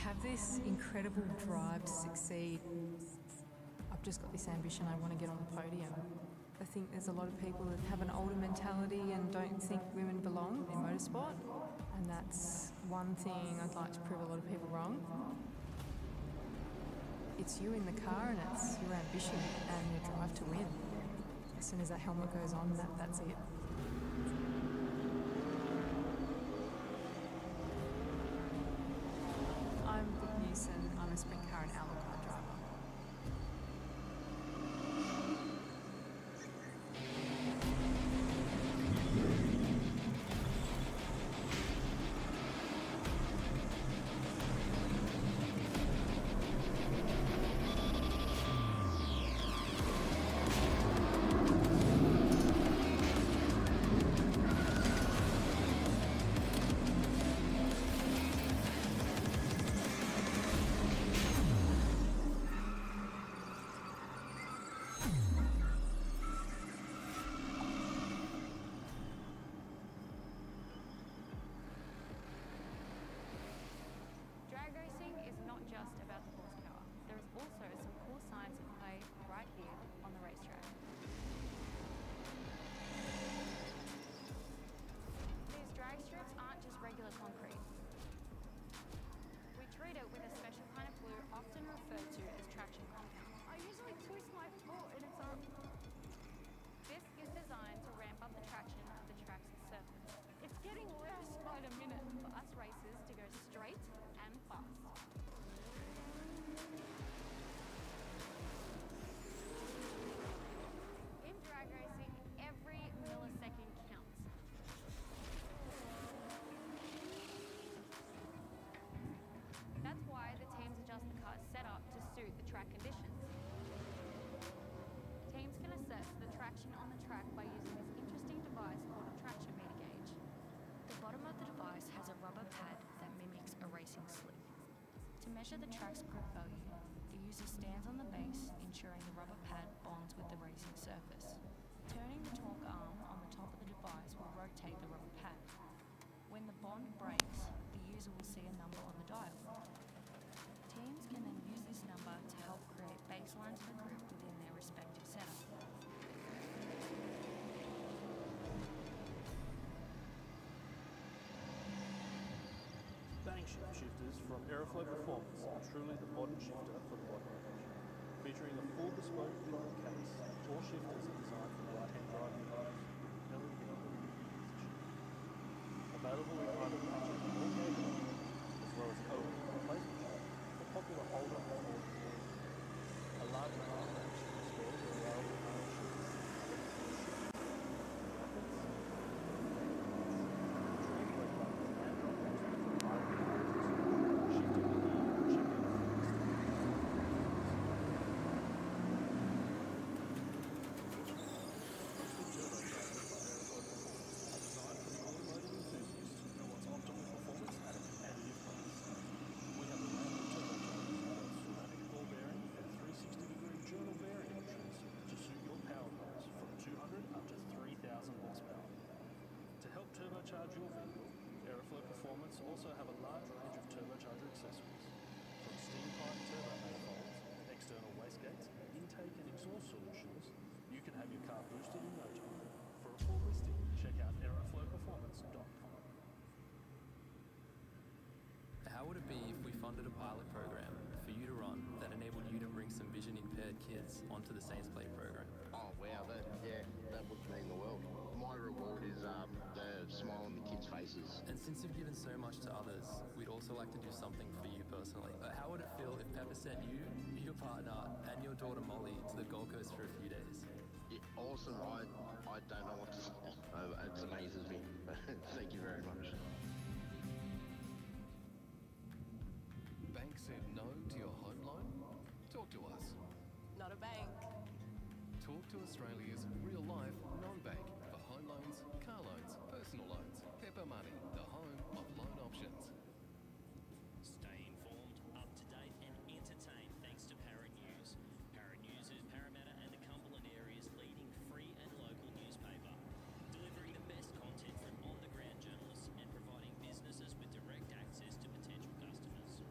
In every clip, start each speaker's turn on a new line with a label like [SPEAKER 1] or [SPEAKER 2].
[SPEAKER 1] have this incredible drive to succeed. I've just got this ambition, I want to get on the podium. I think there's a lot of people that have an older mentality and don't think women belong in motorsport, and that's one thing I'd like to prove a lot of people wrong. It's you in the car and it's your ambition and your drive to win. As soon as that helmet goes on, that's it. I'm Brooke Newson. I'm a sprint car and outlaw car driver.
[SPEAKER 2] Drag racing is not just about the horsepower. There is also some cool science at play right here on the racetrack. These drag strips aren't just regular concrete. We treat it with a special kind of glue often referred to as traction compound. I usually twist my foot and it's up. This is designed to ramp up the traction of the track's surface. It's getting worse by the minute for us racers to go straight and fast. In drag racing, every millisecond counts. That's why the teams adjust the car's setup to suit the track conditions. Teams can assess the traction on the track by using this interesting device called a traction meter gauge. The bottom of the device has a rubber pad that mimics a racing slick. To measure the track's grip value, the user stands on the base, ensuring the rubber pad bonds with the racing surface. Turning the torque arm on the top of the device will rotate the rubber pad. When the bond breaks, the user will see a number on the dial. Teams can then use this number to help create baselines for grip within their respective setup.
[SPEAKER 3] Bank shift shifters from Aeroflow Performance are truly the modern shifter for the modern age. Featuring a full bespoke built case, all shifters are designed for right-hand driving modes, LED position. Available in either matching or cable, as well as code replacement for popular holder or a large range of spares are available in other shifters. Turbocharge your vehicle, Aeroflow Performance also have a large range of turbocharger accessories, from steam pipe turbo manifolds, external wastegates, intake and exhaust solutions. You can have your car boosted in no time. For a full listing, check out aeroflowperformance.com.
[SPEAKER 4] How would it be if we funded a pilot program for you to run that enabled you to bring some vision impaired kids onto the Saints Play program?
[SPEAKER 5] Oh wow, that would mean the world. My reward is the smile on the kids' faces.
[SPEAKER 4] And since you've given so much to others, we'd also like to do something for you personally. How would it feel if Pepper sent you, your partner, and your daughter Molly to the Gold Coast for a few days?
[SPEAKER 5] Yeah, awesome. I don't know what to say. It amazes me. Thank you very much.
[SPEAKER 6] Bank said no to your home loan? Talk to us.
[SPEAKER 7] Not a bank.
[SPEAKER 6] Talk to Australia's real-life non-bank for home loans, car loans, personal loans. Pepper Money, the home of loan options.
[SPEAKER 8] Stay informed, up to date and entertained thanks to Para News. Para News is Parramatta and the Cumberland area's leading free and local newspaper, delivering the best content from on-the-ground journalists and providing businesses with direct access to potential customers.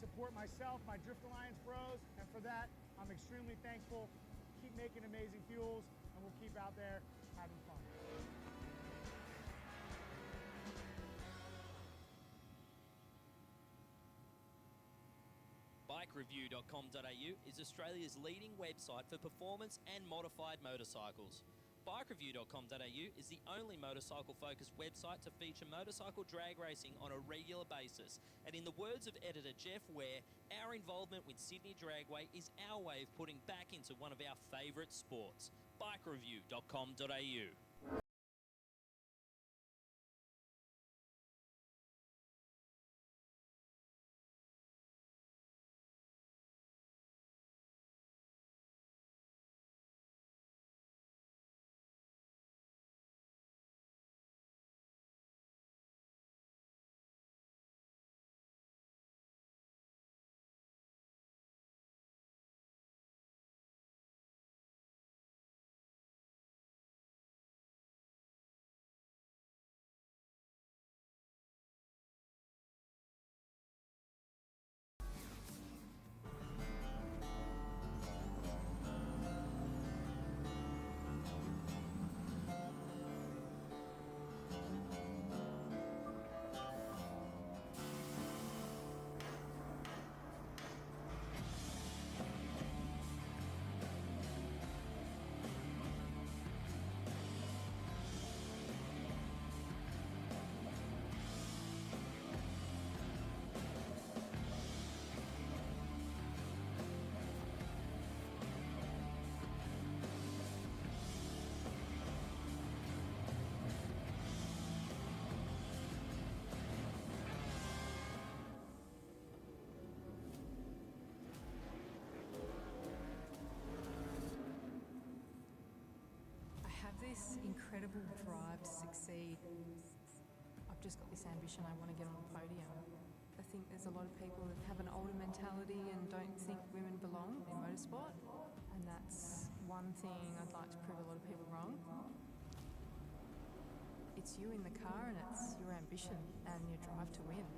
[SPEAKER 7] support myself, my Drift Alliance bros, and for that, I'm extremely thankful. Keep making amazing fuels, and we'll keep out there having fun.
[SPEAKER 8] Bikereview.com.au is Australia's leading website for performance and modified motorcycles. Bikereview.com.au is the only motorcycle-focused website to feature motorcycle drag racing on a regular basis. And in the words of editor Jeff Ware, our involvement with Sydney Dragway is our way of putting back into one of our favourite sports. Bikereview.com.au.
[SPEAKER 1] This incredible drive to succeed. I've just got this ambition, I want to get on the podium. I think there's a lot of people that have an older mentality and don't think women belong in motorsport, and that's one thing I'd like to prove a lot of people wrong. It's you in the car and it's your ambition and your drive to win.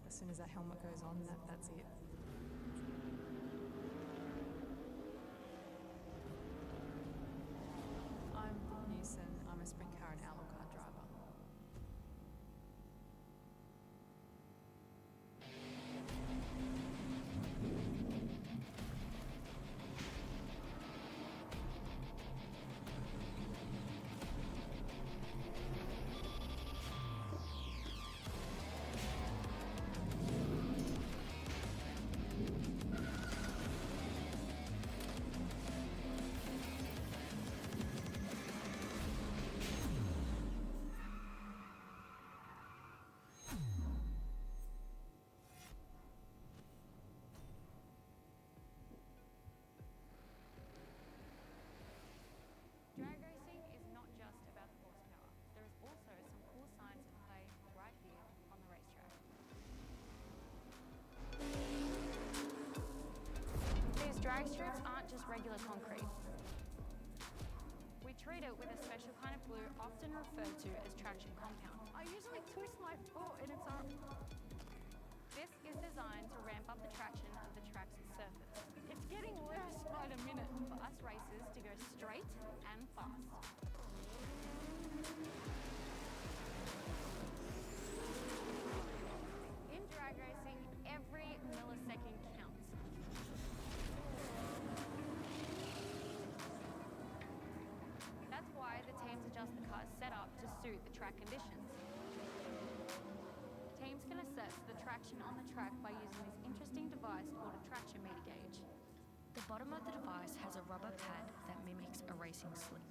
[SPEAKER 1] As soon as that helmet goes on, that's it. I'm a sprint car and outlaw car driver.
[SPEAKER 2] Drag racing is not just about the horsepower. There is also some cool science at play right here on the racetrack. These drag strips aren't just regular concrete. We treat it with a special kind of glue often referred to as traction compound. I usually twist my foot and it's up. This is designed to ramp up the traction of the track's surface. It's getting worse by the minute for us racers to go straight and fast. In drag racing, every millisecond counts. That's why the teams adjust the car's setup to suit the track conditions. Teams can assess the traction on the track by using this interesting device called a traction meter gauge. The bottom of the device has a rubber pad that mimics a racing slick.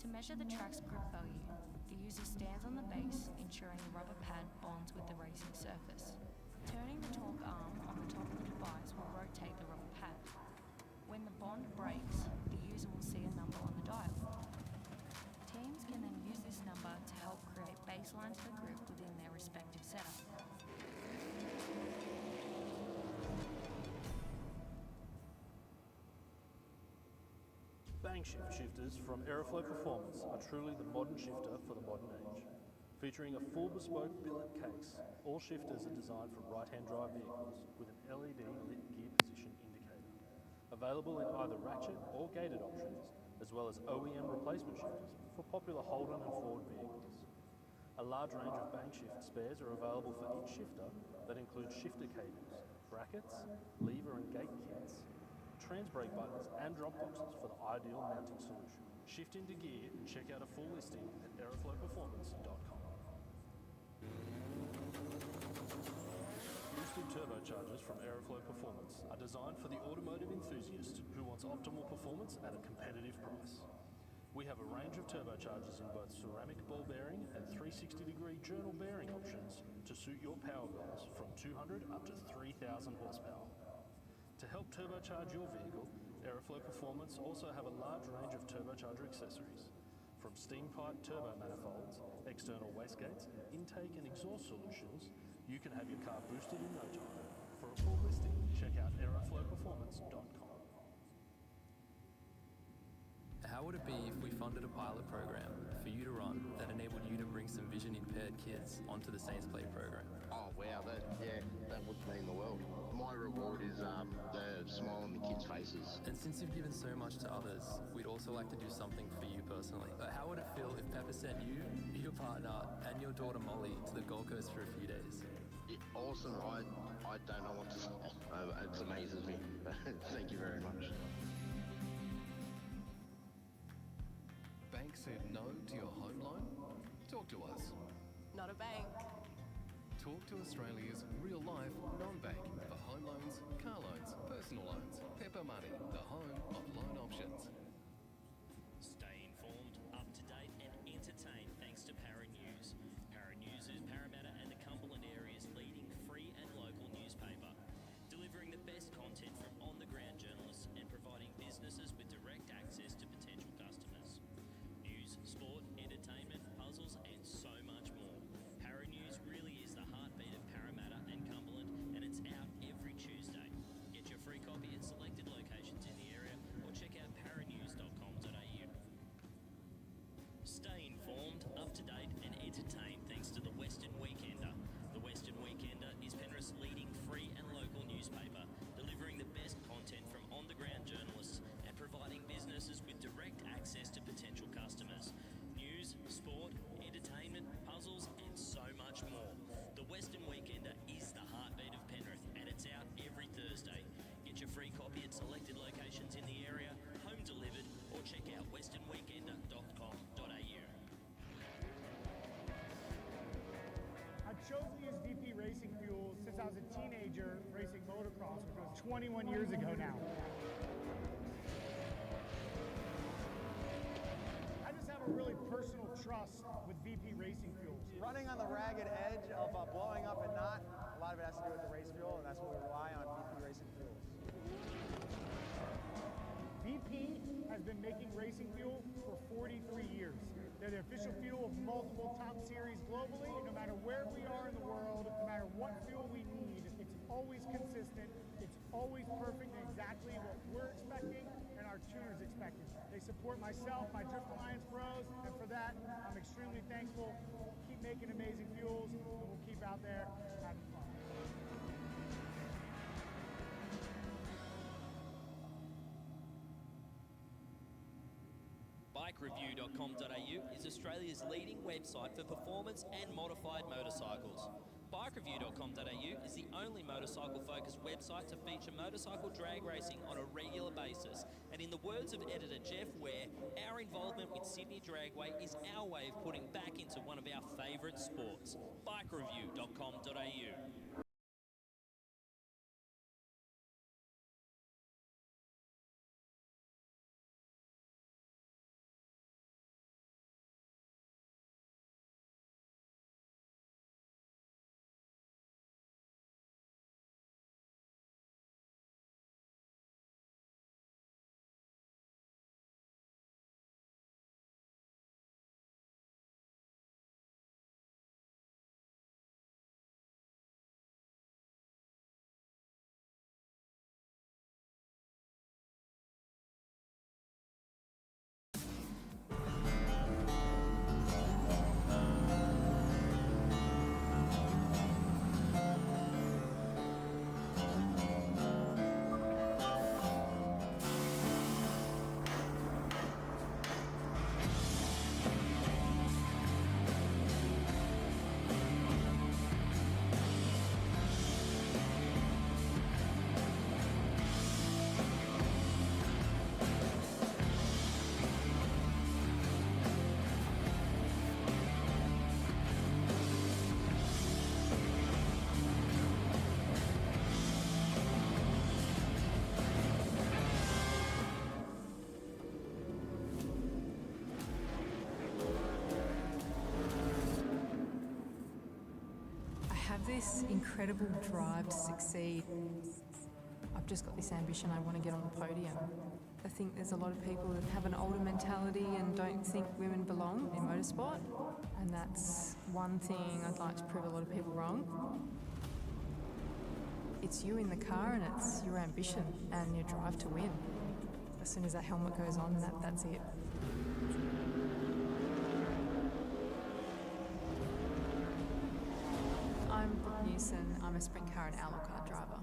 [SPEAKER 2] To measure the track's grip value, the user stands on the base, ensuring the rubber pad bonds with the racing surface. Turning the torque arm on the top of the device will rotate the rubber pad. When the bond breaks, the user will see a number on the dial. Teams can then use this number to help create baselines for grip within their respective setup.
[SPEAKER 3] Bang shift shifters from Aeroflow Performance are truly the modern shifter for the modern age. Featuring a full bespoke billet case, all shifters are designed for right-hand drive vehicles with an LED lit gear position indicator. Available in either ratchet or gated options, as well as OEM replacement shifters for popular Holden and Ford vehicles. A large range of bank shift spares are available for each shifter that includes shifter cables, brackets, lever and gate kits, trans-brake buttons and drop boxes for the ideal mounting solution. Shift into gear and check out a full listing at aeroflowperformance.com. Boosted turbochargers from Aeroflow Performance are designed for the automotive enthusiast who wants optimal performance at a competitive price. We have a range of turbochargers in both ceramic ball bearing and 360-degree journal bearing options to suit your power goals from 200 up to 3,000 horsepower. To help turbocharge your vehicle, Aeroflow Performance also have a large range of turbocharger accessories. From steam pipe turbo manifolds, external wastegates, intake and exhaust solutions, you can have your car boosted in no time. For a full listing, check out aeroflowperformance.com.
[SPEAKER 4] How would it be if we funded a pilot program for you to run that enabled you to bring some vision impaired kids onto the Saints Play program?
[SPEAKER 5] Oh wow, that would mean the world. My reward is the smile on the kids' faces.
[SPEAKER 4] And since you've given so much to others, we'd also like to do something for you personally. How would it feel if Pepper sent you, your partner, and your daughter Molly to the Gold Coast for a few days?
[SPEAKER 5] Awesome. I don't know what to say. It amazes me. Thank you very much.
[SPEAKER 6] Bank said no to your home loan? Talk to us.
[SPEAKER 9] Not a bank.
[SPEAKER 6] Talk to Australia's real-life non-bank for home loans, car loans, personal loans. Pepper Money, the home of loan options.
[SPEAKER 8] Stay informed, up to date, and entertained thanks to Para News. Para News is Parramatta and the Cumberland area's leading free and local newspaper, delivering the best content from on-the-ground journalists and providing businesses with direct access to potential customers. News, sport, entertainment, puzzles, and so much more. Para News really is the heartbeat of Parramatta and Cumberland, and it's out every Tuesday. Get your free copy at selected locations in the area or check out paranews.com.au. Stay informed, up to date, and entertained thanks to the Western Weekender. The Western Weekender is Penrith's leading free and local newspaper, delivering the best content from on-the-ground journalists and providing businesses with direct access to potential customers. News, sport, entertainment, puzzles, and so much more. The Western Weekender is the heartbeat of Penrith, and it's out every Thursday. Get your free copy at selected locations in the area, home delivered, or check out westernweekender.com.au.
[SPEAKER 7] I've chosen to use VP Racing fuels since I was a teenager racing motocross, which was 21 years ago now. I just have a really personal trust with VP Racing fuels.
[SPEAKER 10] Running on the ragged edge of blowing up and not, a lot of it has to do with the race fuel, and that's what we rely on, VP Racing fuels.
[SPEAKER 7] VP has been making racing fuel for 43 years. They're the official fuel of multiple top series globally. No matter where we are in the world, no matter what fuel we need, it's always consistent, it's always perfect and exactly what we're expecting and our tuners expecting. They support myself, my Drift Alliance bros, and for that, I'm extremely thankful. Keep making amazing fuels, and we'll keep out there having fun.
[SPEAKER 11] BikeReview.com.au is Australia's leading website for performance and modified motorcycles. BikeReview.com.au is the only motorcycle-focused website to feature motorcycle drag racing on a regular basis. And in the words of editor Jeff Ware, our involvement with Sydney Dragway is our way of putting back into one of our favourite sports. BikeReview.com.au.
[SPEAKER 1] this incredible drive to succeed. I've just got this ambition, I want to get on the podium. I think there's a lot of people that have an older mentality and don't think women belong in motorsport, and that's one thing I'd like to prove a lot of people wrong. It's you in the car and it's your ambition and your drive to win. As soon as that helmet goes on, that's it. I'm Brooke Newson. I'm a sprint car and outlaw car driver.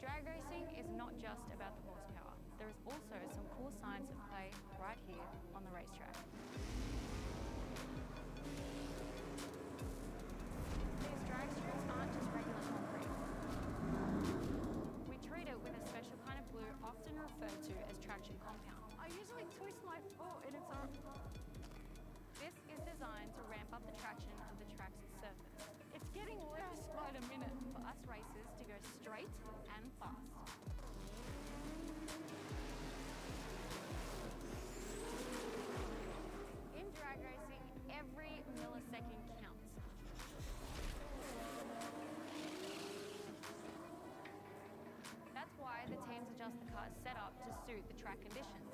[SPEAKER 2] Drag racing is not just about the horsepower. There is also some cool science at play right here on the racetrack. These drag strips aren't just regular concrete. We treat it with a special kind of glue often referred to as traction compound. I usually twist my foot and it's This is designed to ramp up the traction of the track's surface. It's getting worse by the minute for us racers to go straight and fast. In drag racing, every millisecond counts. That's why the teams adjust the car's setup to suit the track conditions.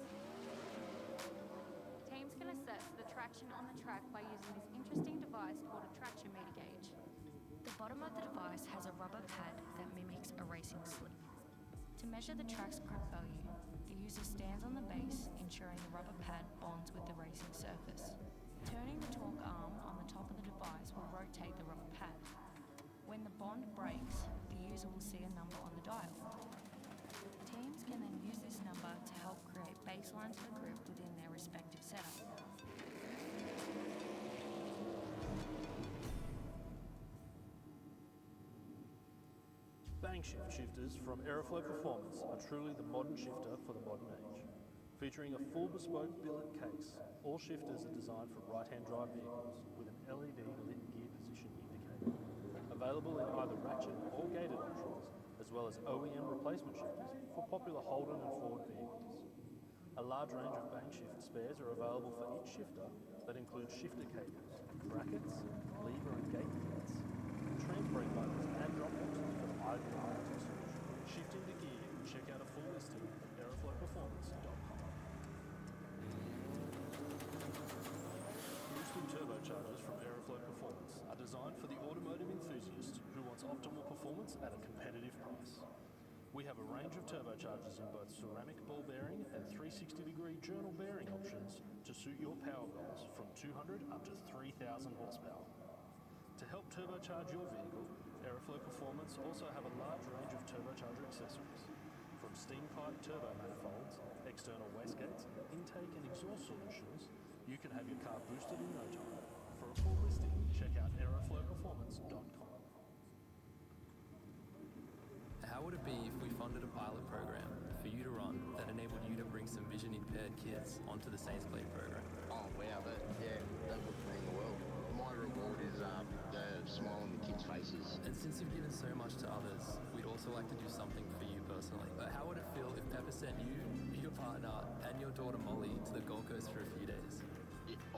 [SPEAKER 2] Teams can assess the traction on the track by using this interesting device called a traction meter gauge. The bottom of the device has a rubber pad that mimics a racing slick. To measure the track's grip value, the user stands on the base, ensuring the rubber pad bonds with the racing surface. Turning the torque arm on the top of the device will rotate the rubber pad. When the bond breaks, the user will see a number on the dial. Teams can then use this number to help create baselines for grip within their respective setup.
[SPEAKER 3] Bang shift shifters from Aeroflow Performance are truly the modern shifter for the modern age. Featuring a full bespoke billet case, all shifters are designed for right-hand drive vehicles with an LED lit gear position indicator. Available in either ratchet or gated options, as well as OEM replacement shifters for popular Holden and Ford vehicles. A large range of bang shift spares are available for each shifter that includes shifter cables, brackets, lever and gate kits, tram brake buttons and drop boxes for the ideal multi-solution. Shifting to gear, check out a full listing at aeroflowperformance.com. Boosted turbochargers from Aeroflow Performance are designed for the automotive enthusiast who wants optimal performance at a competitive price. We have a range of turbochargers in both ceramic ball bearing and 360-degree journal bearing options to suit your power goals from 200 up to 3,000 horsepower. To help turbocharge your vehicle, Aeroflow Performance also have a large range of turbocharger accessories. From steam pipe turbo manifolds, external wastegates, intake and exhaust solutions, you can have your car boosted in no time. For a full listing, check out aeroflowperformance.com.
[SPEAKER 4] How would it be if we funded a pilot program for you to run that enabled you to bring some vision impaired kids onto the Saints Play program?
[SPEAKER 5] Oh wow, that would mean the world. My reward is the smile on the kids' faces.
[SPEAKER 4] And since you've given so much to others, we'd also like to do something for you personally. How would it feel if Pepper sent you, your partner, and your daughter Molly to the Gold Coast for a few days?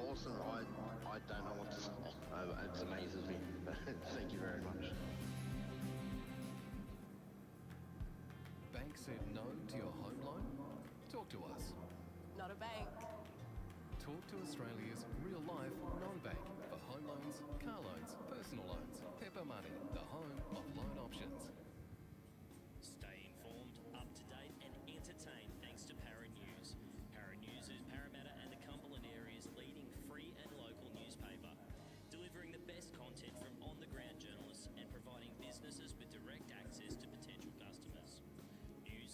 [SPEAKER 5] Awesome. I don't know what to say. It amazes me. Thank you very much.
[SPEAKER 6] Bank said no to your home loan? Talk to us.
[SPEAKER 1] Not a bank.
[SPEAKER 6] Talk to Australia's real-life non-bank for home loans, car loans, personal loans. Pepper Money, the home of loan options.
[SPEAKER 8] Stay informed, up to date, and entertained thanks to Para News. Para News is Parramatta and the Cumberland area's leading free and local newspaper, delivering the best content from on-the-ground journalists and providing businesses with direct access to potential customers. News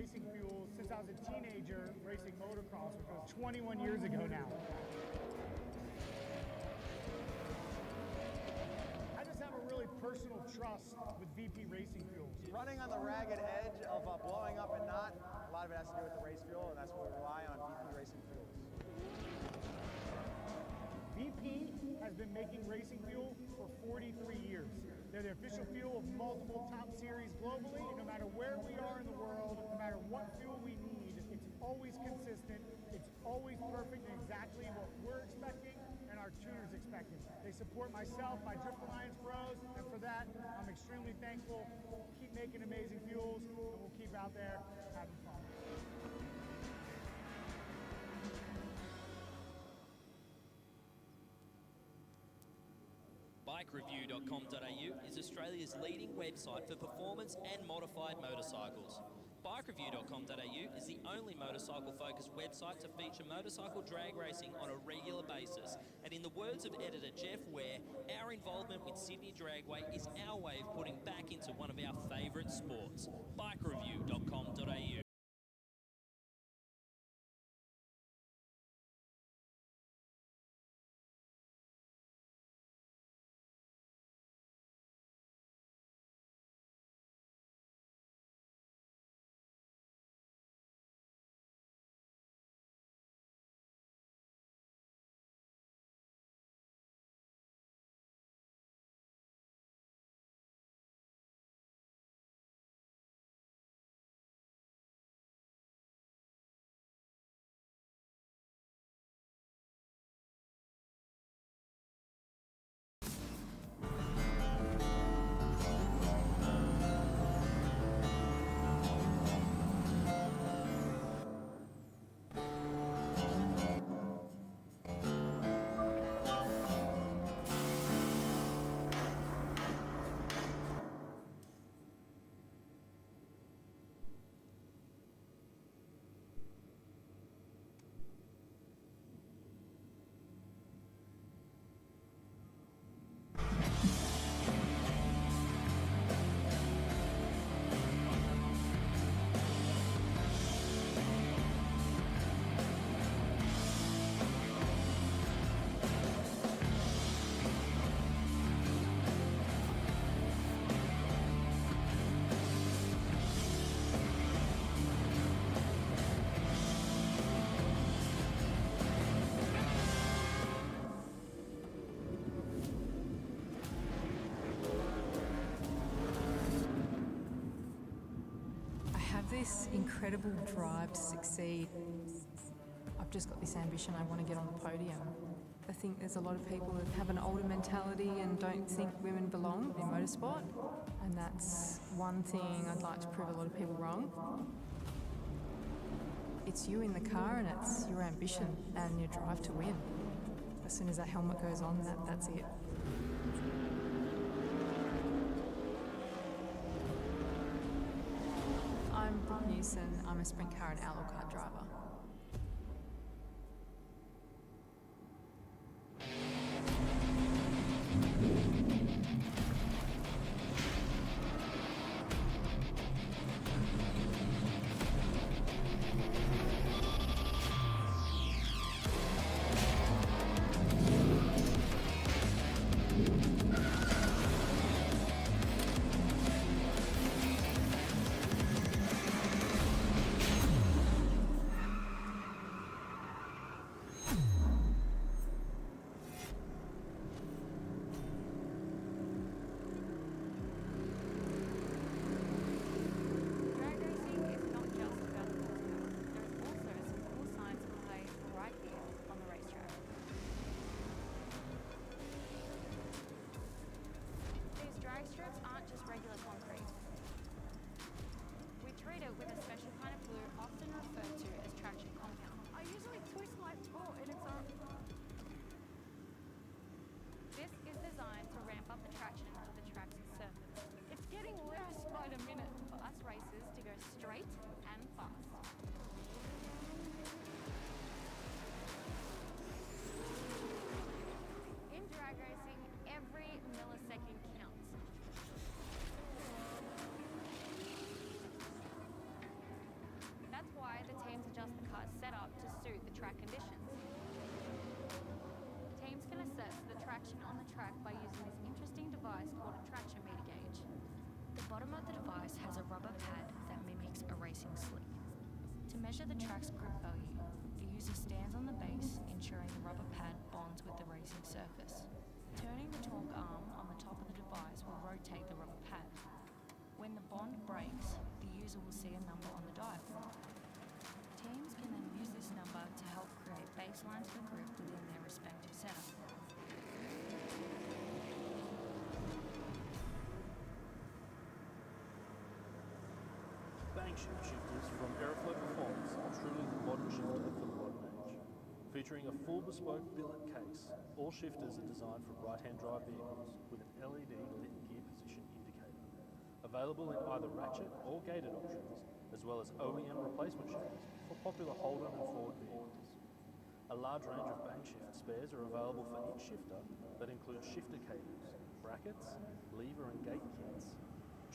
[SPEAKER 7] racing fuel since I was a teenager racing motocross, which was 21 years ago now. I just have a really personal trust with VP Racing Fuels.
[SPEAKER 10] Running on the ragged edge of blowing up and not, a lot of it has to do with the race fuel, and that's what we rely on, VP Racing Fuels. VP has been making racing fuel for 43 years. They're the official fuel of multiple top series globally. No matter where we are in the world, no matter what fuel we need, it's always consistent, it's always perfect and exactly what we're expecting and our tuners expecting. They support myself, my Drift Alliance bros, and for that, I'm extremely thankful. Keep making amazing fuels, and we'll keep out there having fun.
[SPEAKER 11] BikeReview.com.au is Australia's leading website for performance and modified motorcycles. BikeReview.com.au is the only motorcycle-focused website to feature motorcycle drag racing on a regular basis. And in the words of editor Jeff Ware, our involvement with Sydney Dragway is our way of putting back into one of our favourite sports. BikeReview.com.au.
[SPEAKER 1] This incredible drive to succeed. I've just got this ambition, I want to get on the podium. I think there's a lot of people that have an older mentality and don't think women belong in motorsport, and that's one thing I'd like to prove a lot of people wrong. It's you in the car and it's your ambition and your drive to win. As soon as that helmet goes on, that's it. I'm Brooke Newson. I'm a sprint car and outlaw kart driver.
[SPEAKER 2] track conditions. Teams can assess the traction on the track by using this interesting device called a traction meter gauge. The bottom of the device has a rubber pad that mimics a racing slick. To measure the track's grip value, the user stands on the base, ensuring the rubber pad bonds with the racing surface. Turning the torque arm on the top of the device will rotate the rubber pad. When the bond breaks, the user will see a number on the dial. Teams can then use this number to help create baselines for grip within their respective setup.
[SPEAKER 3] Bank shift shifters from Aeroflow Performance are truly the modern shifter for the modern age. Featuring a full bespoke billet case, all shifters are designed for right-hand drive vehicles with an LED lit gear position indicator. Available in either ratchet or gated options, as well as OEM replacement shifters for popular Holden and Ford vehicles. A large range of bank shift spares are available for each shifter that includes shifter cables, brackets, lever and gate kits,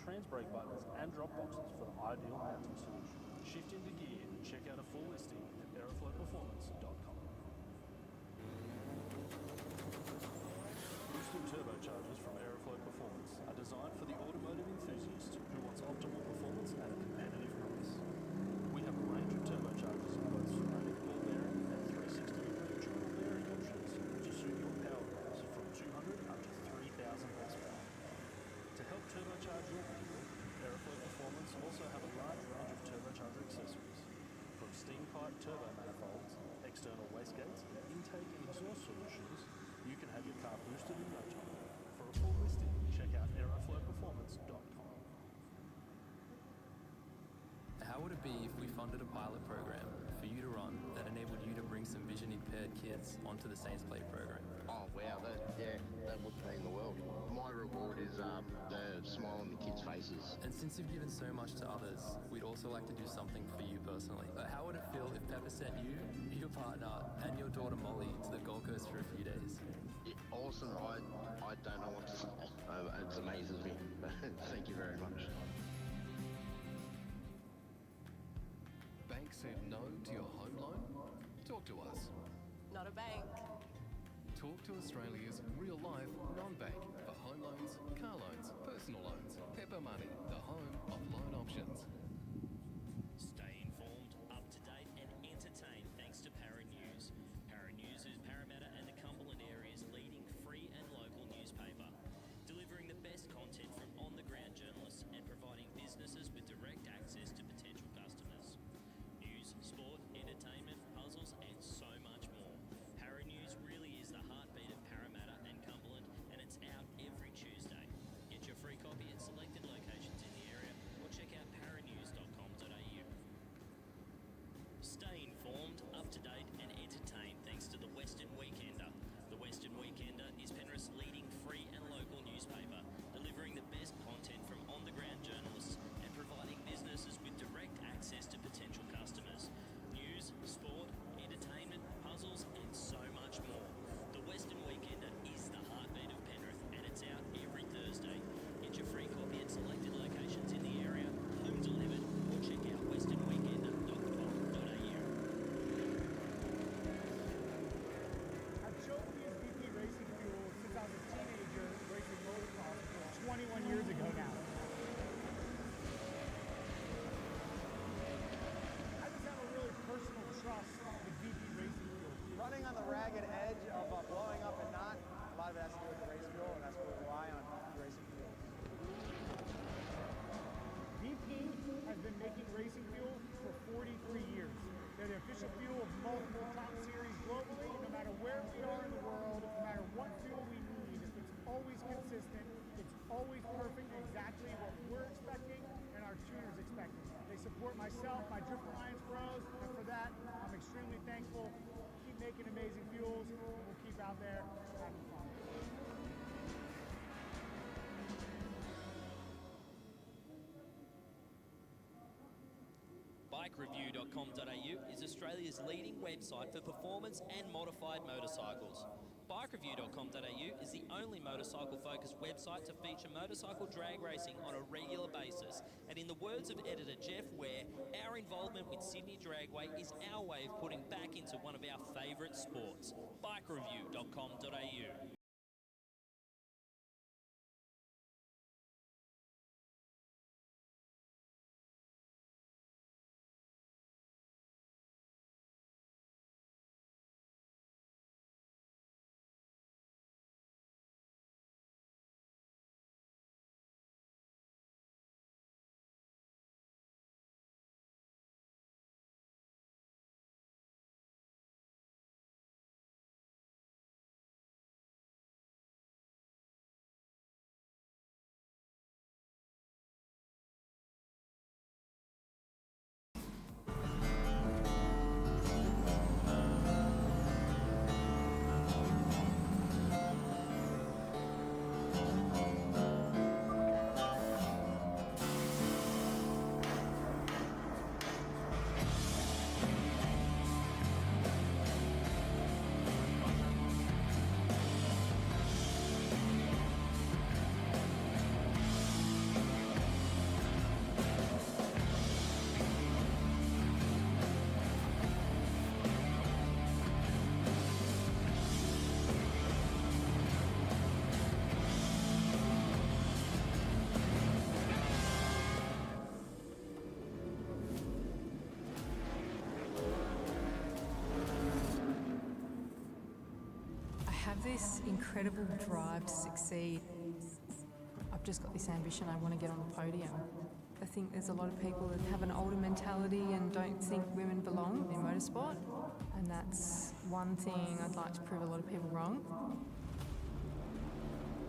[SPEAKER 3] trans brake buttons and drop boxes for the ideal mounting solution. Shift into gear and check out a full listing at aeroflowperformance.com. Boosted turbochargers from Aeroflow Performance are designed for the automotive enthusiast who wants optimal performance at a competitive price. We have a range of turbochargers in both ceramic ball bearing and 360-degree triple bearing options to suit your power levels from 200 up to 3,000 horsepower. To help turbocharge your vehicle, Aeroflow Performance also have a large range of turbocharger accessories, from steam pipe turbo manifolds, external wastegates, intake and exhaust solutions. You can have your car boosted in no time. For a full listing, check out aeroflowperformance.com.
[SPEAKER 4] How would it be if we funded a pilot program for you to run that enabled you to bring some vision impaired kids onto the Saints Play program?
[SPEAKER 5] Oh wow, that would mean the world. My reward is the smile on the kids' faces.
[SPEAKER 4] And since you've given so much to others, we'd also like to do something for you personally. How would it feel if Pepper sent you, your partner, and your daughter Molly to the Gold Coast for a few days?
[SPEAKER 5] Awesome. I don't know what to say. It amazes me. Thank you very much.
[SPEAKER 6] Bank said no to your home loan? Talk to us.
[SPEAKER 1] Not a bank.
[SPEAKER 6] Talk to Australia's real-life non-bank for home loans, car loans, personal loans. Pepper Money, the home of loan options.
[SPEAKER 8] Stay informed, up to date, and entertained thanks to Para News. Para News is Parramatta and the Cumberland area's leading free and local newspaper, delivering the best content from on-the-ground journalists and providing businesses with direct access to potential customers. News, sport, entertainment, puzzles, and so much more. Para News really is the heartbeat of Parramatta and Cumberland, and it's out every Tuesday. Get your free copy at selected locations in the area or check out paranews.com.au. Stay informed, up to date, and entertained thanks to the Western Weekender. The Western Weekender is Penrith's leading free and local newspaper, delivering the best content from on-the-ground journalists and providing businesses with direct access to potential customers. News, sport, entertainment, puzzles, and so much more. The Western Weekender is the heartbeat of Penrith, and it's out every Thursday. Get your free copy at selected locations in the area, home delivered, or check out westernweekender.com.au.
[SPEAKER 7] I've chosen to use BP racing fuel since I was a teenager racing motocross 21 years ago now. I just have a really personal trust with BP racing fuel.
[SPEAKER 10] Running on the ragged edge of blowing up and not, a lot of it has to do with the race fuel, and that's what we rely on, racing fuel.
[SPEAKER 7] BP has been making racing fuel for 43 years. They're the official fuel of multiple top series globally. No matter where we are in the world, no matter what fuel we need, it's always consistent. It's always perfect, exactly what we're expecting and our tuners expecting. They support myself, my Drift Alliance bros, and for that, I'm extremely thankful. Keep making amazing fuels, and we'll keep out there having fun.
[SPEAKER 11] BikeReview.com.au is Australia's leading website for performance and modified motorcycles. BikeReview.com.au is the only motorcycle-focused website to feature motorcycle drag racing on a regular basis. And in the words of editor Jeff Ware, our involvement involvement with Sydney Dragway is our way of putting back into one of our favourite sports. Bikereview.com.au.
[SPEAKER 1] This incredible drive to succeed. I've just got this ambition, I want to get on the podium. I think there's a lot of people that have an older mentality and don't think women belong in motorsport, and that's one thing I'd like to prove a lot of people wrong.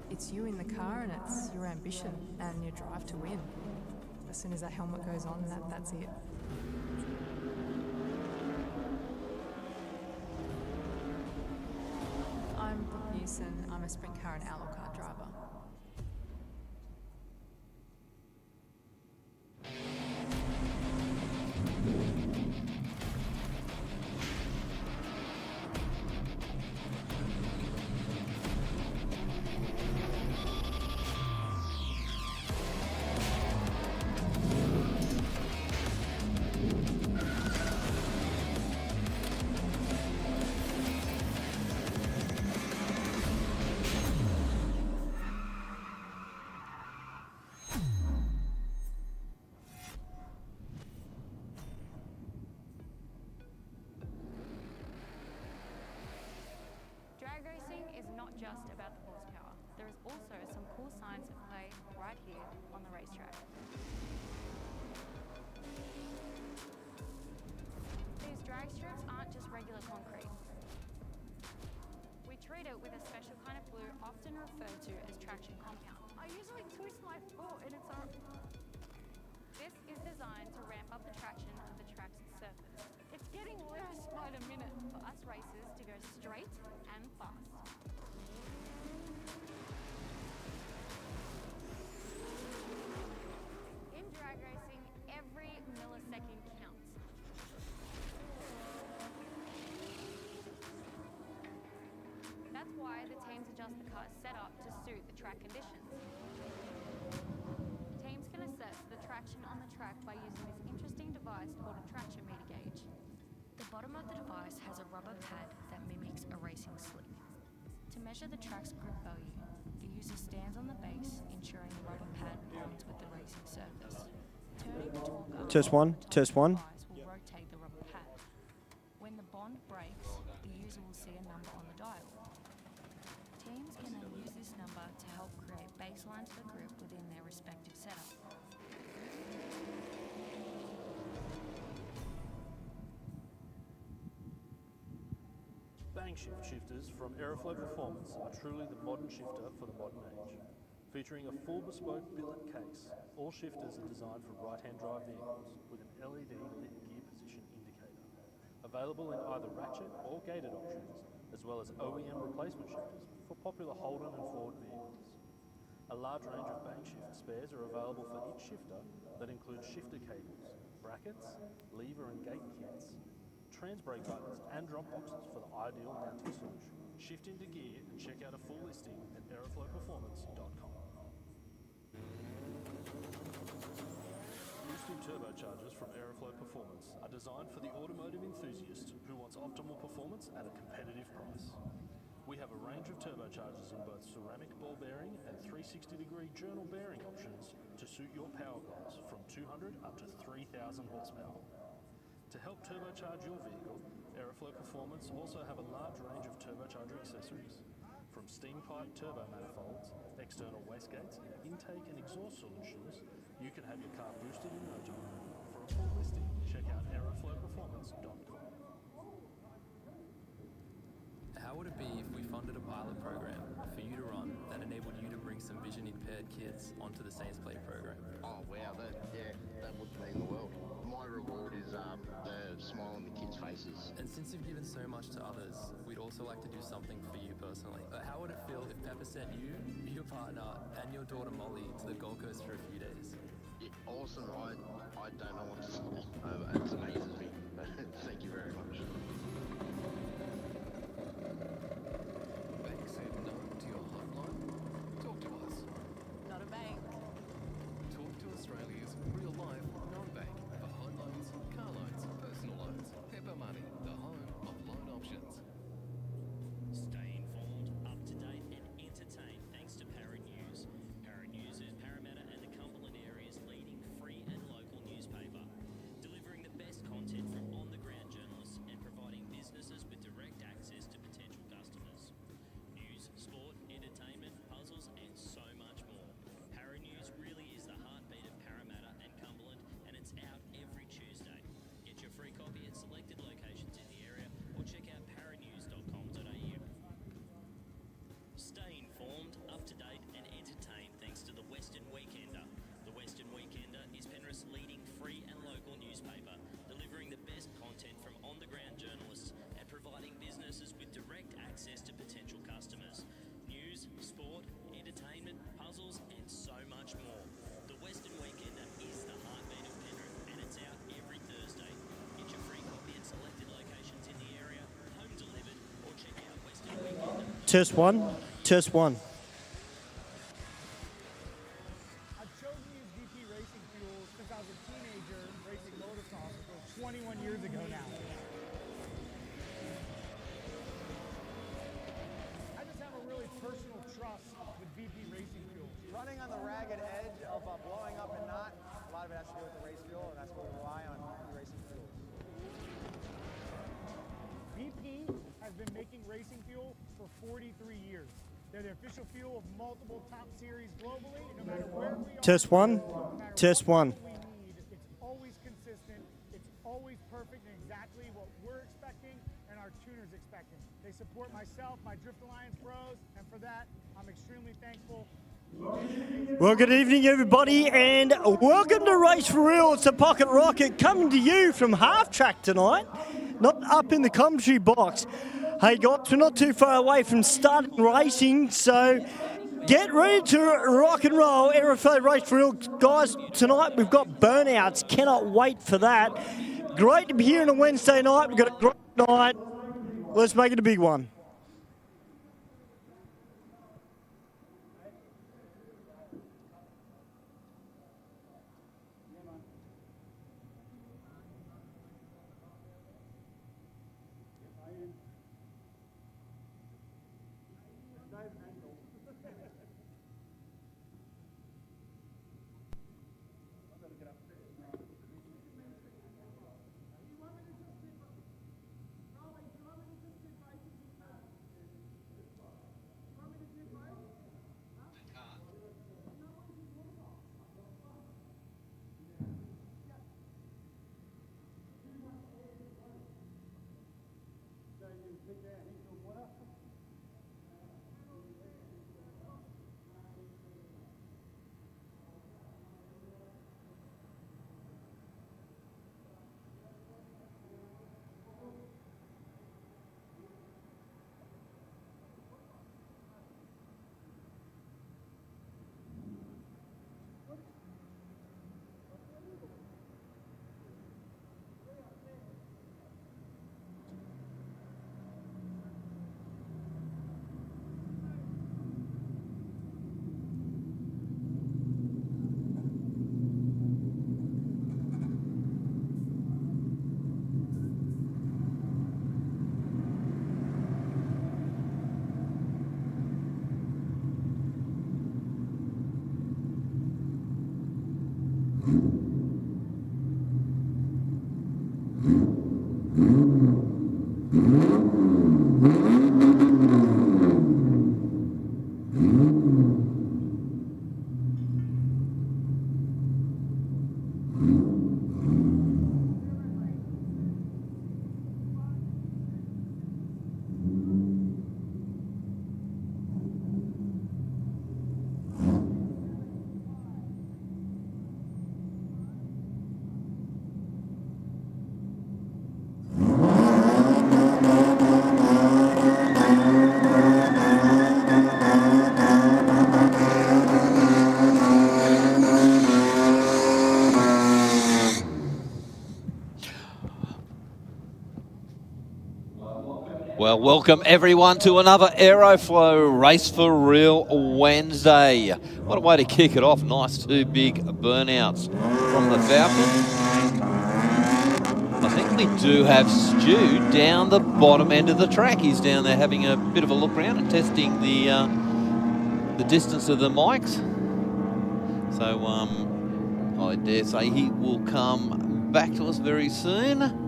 [SPEAKER 1] It's you in the car and it's your ambition and your drive to win. As soon as that helmet goes on, that's it. I'm Brooke Newson. I'm a sprint car and outlaw car driver.
[SPEAKER 2] Drag racing is not just about the horsepower. There is also some cool science at play right here on the racetrack. These drag strips aren't just regular concrete. We treat it with a special kind of glue often referred to as traction compound. I usually twist my foot and it's This is designed to ramp up the traction of the track's surface. It's getting worse by the minute for us racers to go straight and fast. In drag racing, every millisecond counts. That's why the teams adjust the car's setup to suit the track conditions. Teams can assess the traction on the track by using this interesting device called a traction meter gauge. The bottom of the device has a rubber pad that mimics a racing slick. To measure the track's grip value, the user stands on the base, ensuring the rubber pad bonds with the racing surface. Turning the torque up
[SPEAKER 9] Test one, test one.
[SPEAKER 2] will rotate the rubber pad. When the bond breaks, the user will see a number on the dial. Teams can then use this number to help create baselines for grip within their respective setup.
[SPEAKER 3] Bang shift shifters from Aeroflow Performance are truly the modern shifter for the modern age. Featuring a full bespoke billet case, all shifters are designed for right-hand drive vehicles with an LED lit gear position indicator. Available in either ratchet or gated options, as well as OEM replacement shifters for popular Holden and Ford vehicles. A large range of bang shift spares are available for each shifter that includes shifter cables, brackets, lever and gate kits, trans brake buttons and drop boxes for the ideal mounting solution. Shift into gear and check out a full listing at aeroflowperformance.com. Use boosted turbochargers from Aeroflow Performance are designed for the automotive enthusiast who wants optimal performance at a competitive price. We have a range of turbochargers in both ceramic ball bearing and 360-degree journal bearing options to suit your power goals from 200 up to 3,000 horsepower. To help turbocharge your vehicle, Aeroflow Performance also have a large range of turbocharger accessories. From steam pipe turbo manifolds, external wastegates, intake and exhaust solutions, you can have your car boosted in no time. For a full listing, check out aeroflowperformance.com.
[SPEAKER 4] How would it be if we funded a pilot program for you to run that enabled you to bring some vision-impaired kids onto the Saints Play program?
[SPEAKER 5] Oh wow, that would mean the world. My reward is the smile on the kids' faces.
[SPEAKER 4] And since you've given so much to others, we'd also like to do something for you personally. How would it feel if Pepper sent you, your partner, and your daughter Molly to the Gold Coast for a few days?
[SPEAKER 5] Yeah, awesome. I don't know what to say. It amazes me. Thank you very much.
[SPEAKER 6] Bank said no to your home loan? Talk to us.
[SPEAKER 1] Not a bank.
[SPEAKER 6] Talk to Australia's real-life non-bank for home loans, car loans, personal loans. Pepper Money, the home of loan options.
[SPEAKER 8] Stay informed, up to date, and entertained thanks to Para News. Para News is Parramatta and the Cumberland area's leading free and local newspaper, delivering the best content from on-the-ground journalists and providing businesses with direct access to potential customers. News, sport, entertainment, puzzles, and so much more. Para News really is the heartbeat of Parramatta and Cumberland, and it's out every Tuesday. Get your free copy at selected locations in the area or check out paranews.com.au. Stay informed, up to date, and entertained thanks to the Western Weekender. The Western Weekender is Penrith's leading free and local newspaper, delivering the best content from on-the-ground journalists and providing businesses with direct access to potential customers. News, sport, entertainment, puzzles, and so much more. The Western Weekender is the heartbeat of Penrith, and it's out every Thursday. Get your free copy at selected locations in the area, home delivered, or check out Western Weekender.
[SPEAKER 10] Test one. Test one. I've chosen to use VP racing fuel since I was a teenager racing motorcycles 21 years ago now. I just have a really personal trust with VP racing fuel.
[SPEAKER 9] Running on the ragged edge of blowing up and not, a lot of it has to do with the race fuel, and that's what we rely on, racing fuel.
[SPEAKER 7] BP has been making racing fuel for 43 years. They're the official fuel of multiple top series globally. No matter where we are,
[SPEAKER 10] Test one.
[SPEAKER 7] no matter
[SPEAKER 10] Test
[SPEAKER 7] what
[SPEAKER 10] one.
[SPEAKER 7] fuel we need, it's always consistent. It's always perfect and exactly what we're expecting and our tuners expecting. They support myself, my Drift Alliance bros, and for that, I'm extremely thankful.
[SPEAKER 10] Well, good evening, everybody, and welcome to Race for Real. It's a Pocket Rocket coming to you from Half Track tonight, not up in the commentary box. Hey, guys, we're not too far away from starting racing, so get ready to rock and roll. Aeroflow Race for Real, guys. Tonight we've got burnouts. Cannot wait for that. Great to be here on a Wednesday night. We've got a great night. Let's make it a big one.
[SPEAKER 12] Well, welcome everyone to another Aeroflow Race for Real Wednesday. What a way to kick it off. Nice two big burnouts from the Falcon. I think we do have Stu down the bottom end of the track. He's down there having a bit of a look around and testing the distance of the mics. So I dare say he will come back to us very soon.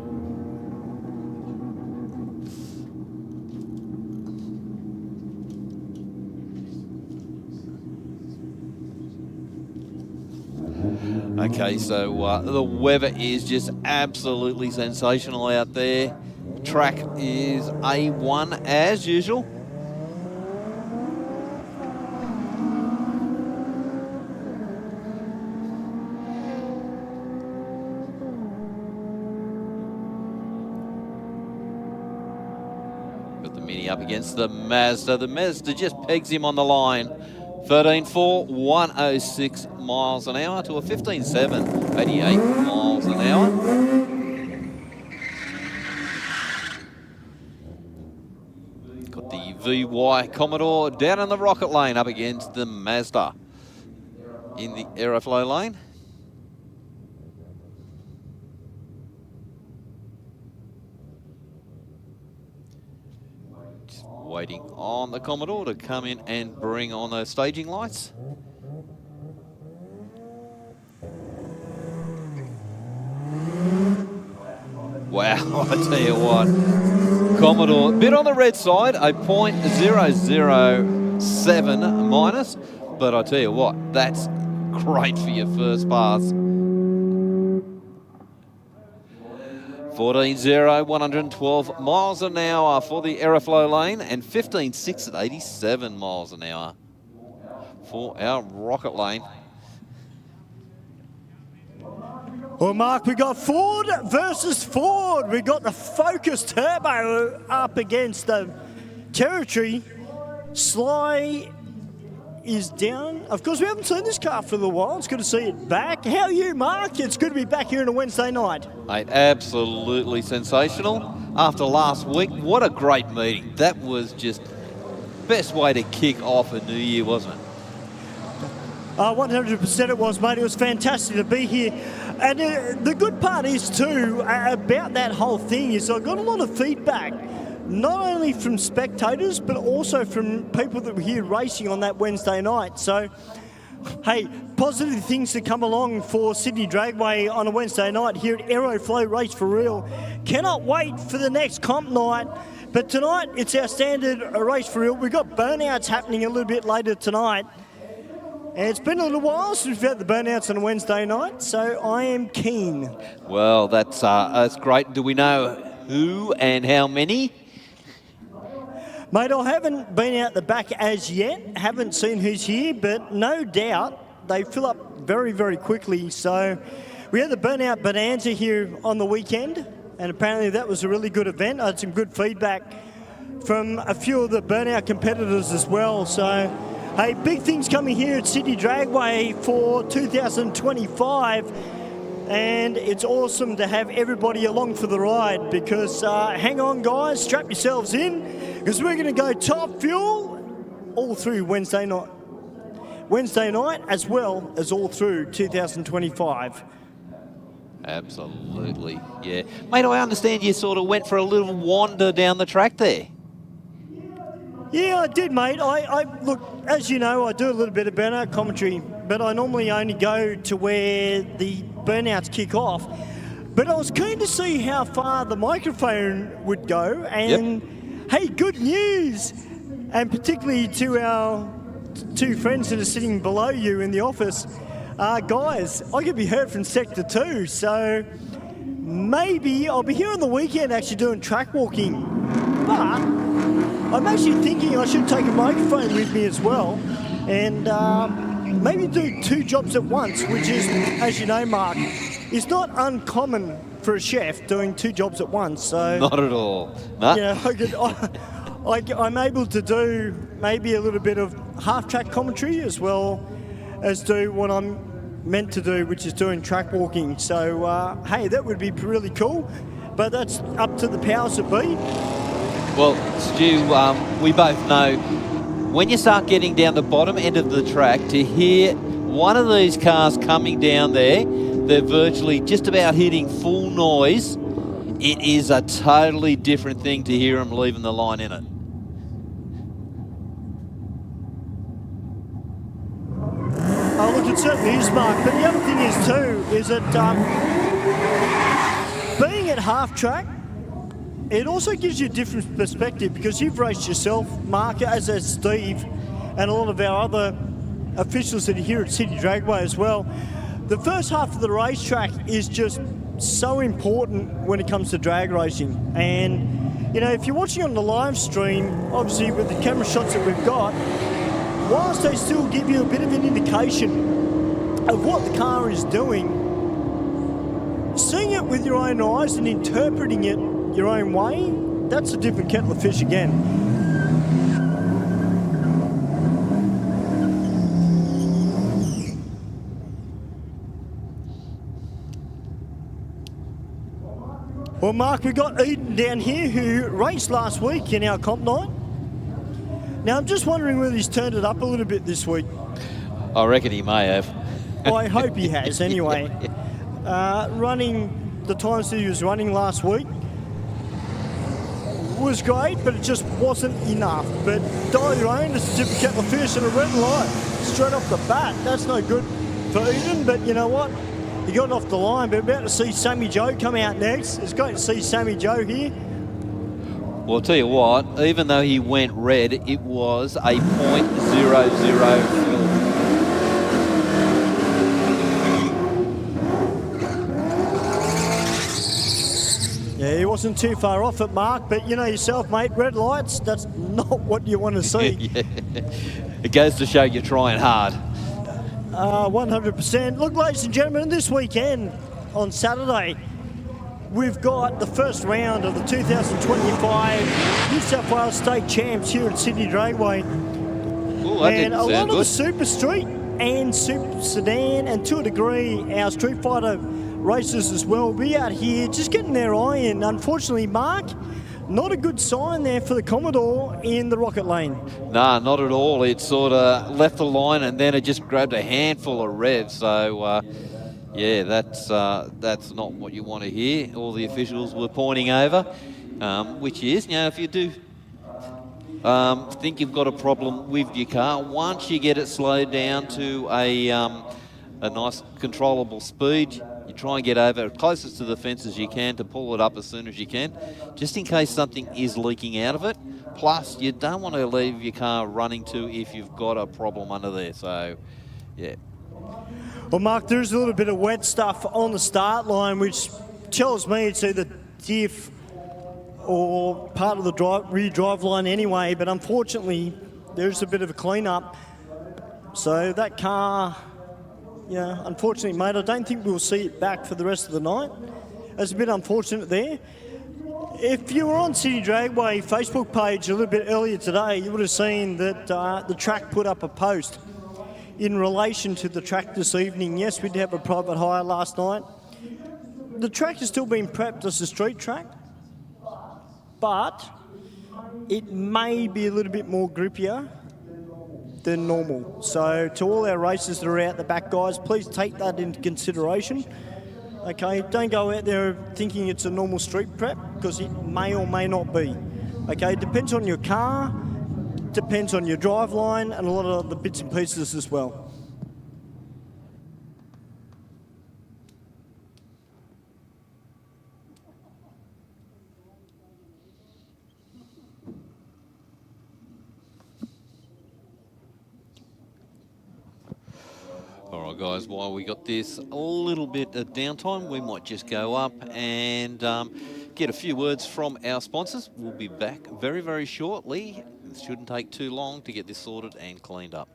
[SPEAKER 12] Okay, so the weather is just absolutely sensational out there. Track is A1 as usual. Got the Mini up against the Mazda. The Mazda just pegs him on the line. 13.4, 106 miles an hour to a 15.7, 88 miles an hour. Got the VY Commodore down in the rocket lane up against the Mazda in the Aeroflow lane. Waiting on the Commodore to come in and bring on those staging lights. Wow, I tell you what, Commodore, a bit on the red side, a .007 minus, but I tell you what, that's great for your first pass. 14.0, 112 miles an hour for the Aeroflow lane, and 15.6 at 87 miles an hour for our rocket lane.
[SPEAKER 13] Well, Mark, we got Ford versus Ford. We got the Focus Turbo up against the Territory. Sly is down. Of course, we haven't seen this car for a little while. It's good to see it back. How are you, Mark? It's good to be back here on a Wednesday night.
[SPEAKER 12] Mate, absolutely sensational. After last week, what a great meeting. That was just best way to kick off a new year, wasn't it?
[SPEAKER 13] 100% it was, mate. It was fantastic to be here. And the good part is, too, about that whole thing is I got a lot of feedback, not only from spectators, but also from people that were here racing on that Wednesday night. So, hey, positive things to come along for Sydney Dragway on a Wednesday night here at Aeroflow Race for Real. Cannot wait for the next comp night. But tonight, it's our standard Race for Real. We've got burnouts happening a little bit later tonight. And it's been a little while since we've had the burnouts on a Wednesday night, so I am keen.
[SPEAKER 12] Well, that's great. Do we know who and how many?
[SPEAKER 13] Mate, I haven't been out the back as yet, haven't seen who's here, but no doubt they fill up very, very quickly. So we had the Burnout Bonanza here on the weekend, and apparently that was a really good event. I had some good feedback from a few of the Burnout competitors as well. So, hey, big things coming here at Sydney Dragway for 2025. And it's awesome to have everybody along for the ride because, hang on guys, strap yourselves in because we're going to go top fuel all through Wednesday night as well as all through 2025.
[SPEAKER 12] Absolutely, yeah. Mate, I understand you sort of went for a little wander down the track there.
[SPEAKER 13] Yeah, I did, mate. I look, as you know, I do a little bit of burnout commentary, but I normally only go to where the burnouts kick off. But I was keen to see how far the microphone would go. And hey, good news! And particularly to our two friends that are sitting below you in the office. Guys, I could be heard from Sector 2, so maybe I'll be here on the weekend actually doing track walking. But I'm actually thinking I should take a microphone with me as well and maybe do 2 jobs at once, which is, as you know, Mark, it's not uncommon for a chef doing 2 jobs at once. So
[SPEAKER 12] Not at all. No.
[SPEAKER 13] I'm able to do maybe a little bit of half-track commentary as well as do what I'm meant to do, which is doing track walking. So, hey, that would be really cool, but that's up to the powers that be.
[SPEAKER 12] Well, Stu, we both know when you start getting down the bottom end of the track, to hear one of these cars coming down there, they're virtually just about hitting full noise. It is a totally different thing to hear them leaving the line in it.
[SPEAKER 13] Oh, look, it certainly is, Mark. But the other thing is, too, is that being at half-track, it also gives you a different perspective because you've raced yourself, Mark, as has Steve, and a lot of our other officials that are here at City Dragway as well. The first half of the racetrack is just so important when it comes to drag racing. And, you know, if you're watching on the live stream, obviously with the camera shots that we've got, whilst they still give you a bit of an indication of what the car is doing, seeing it with your own eyes and interpreting it your own way, that's a different kettle of fish again. Well, Mark, we've got Eden down here who raced last week in our comp night. Now, I'm just wondering whether he's turned it up a little bit this week.
[SPEAKER 12] I reckon he may have.
[SPEAKER 13] Well, I hope he has anyway. Running the times that he was running last week was great, but it just wasn't enough. But dial your own, it's a different kettle of fish and a red light straight off the bat. That's no good for Eden, but you know what? He got off the line, but we're about to see Sammy Joe come out next. It's great to see Sammy Joe here.
[SPEAKER 12] Well, I'll tell you what, even though he went red, it was a .00 fill.
[SPEAKER 13] Yeah, he wasn't too far off it, Mark, but you know yourself, mate, red lights, that's not what you want to see.
[SPEAKER 12] Yeah. It goes to show you're trying hard.
[SPEAKER 13] 100%. Look, ladies and gentlemen, this weekend on Saturday, we've got the first round of the 2025 New South Wales State Champs here at Sydney Dragway.
[SPEAKER 12] Ooh, that
[SPEAKER 13] and
[SPEAKER 12] didn't
[SPEAKER 13] a lot
[SPEAKER 12] sound
[SPEAKER 13] of
[SPEAKER 12] good.
[SPEAKER 13] the Super Street and Super Sedan, and to a degree, our Street Fighter racers as well, will be out here just getting their eye in. Unfortunately, Mark, not a good sign there for the Commodore in the Rocket Lane.
[SPEAKER 12] Nah, not at all. It sort of left the line and then it just grabbed a handful of revs. So, yeah, that's not what you want to hear. All the officials were pointing over, which is, you know, if you do think you've got a problem with your car, once you get it slowed down to a nice controllable speed, you try and get over closest to the fence as you can to pull it up as soon as you can, just in case something is leaking out of it. Plus, you don't want to leave your car running too if you've got a problem under there. So, yeah.
[SPEAKER 13] Well, Mark, there's a little bit of wet stuff on the start line, which tells me it's either diff or part of the rear drive line anyway, but unfortunately, there's a bit of a clean-up. So that car, yeah, unfortunately, mate, I don't think we'll see it back for the rest of the night. It's a bit unfortunate there. If you were on City Dragway Facebook page a little bit earlier today, you would have seen that the track put up a post in relation to the track this evening. Yes, we did have a private hire last night. The track is still being prepped as a street track, but it may be a little bit more grippier than normal. So to all our racers that are out the back, guys, please take that into consideration. Okay, don't go out there thinking it's a normal street prep, because it may or may not be. Okay, it depends on your car, depends on your drive line, and a lot of the bits and pieces as well.
[SPEAKER 12] guys, while we got this a little bit of downtime, we might just go up and get a few words from our sponsors. We'll be back very, very shortly. It shouldn't take too long to get this sorted and cleaned up.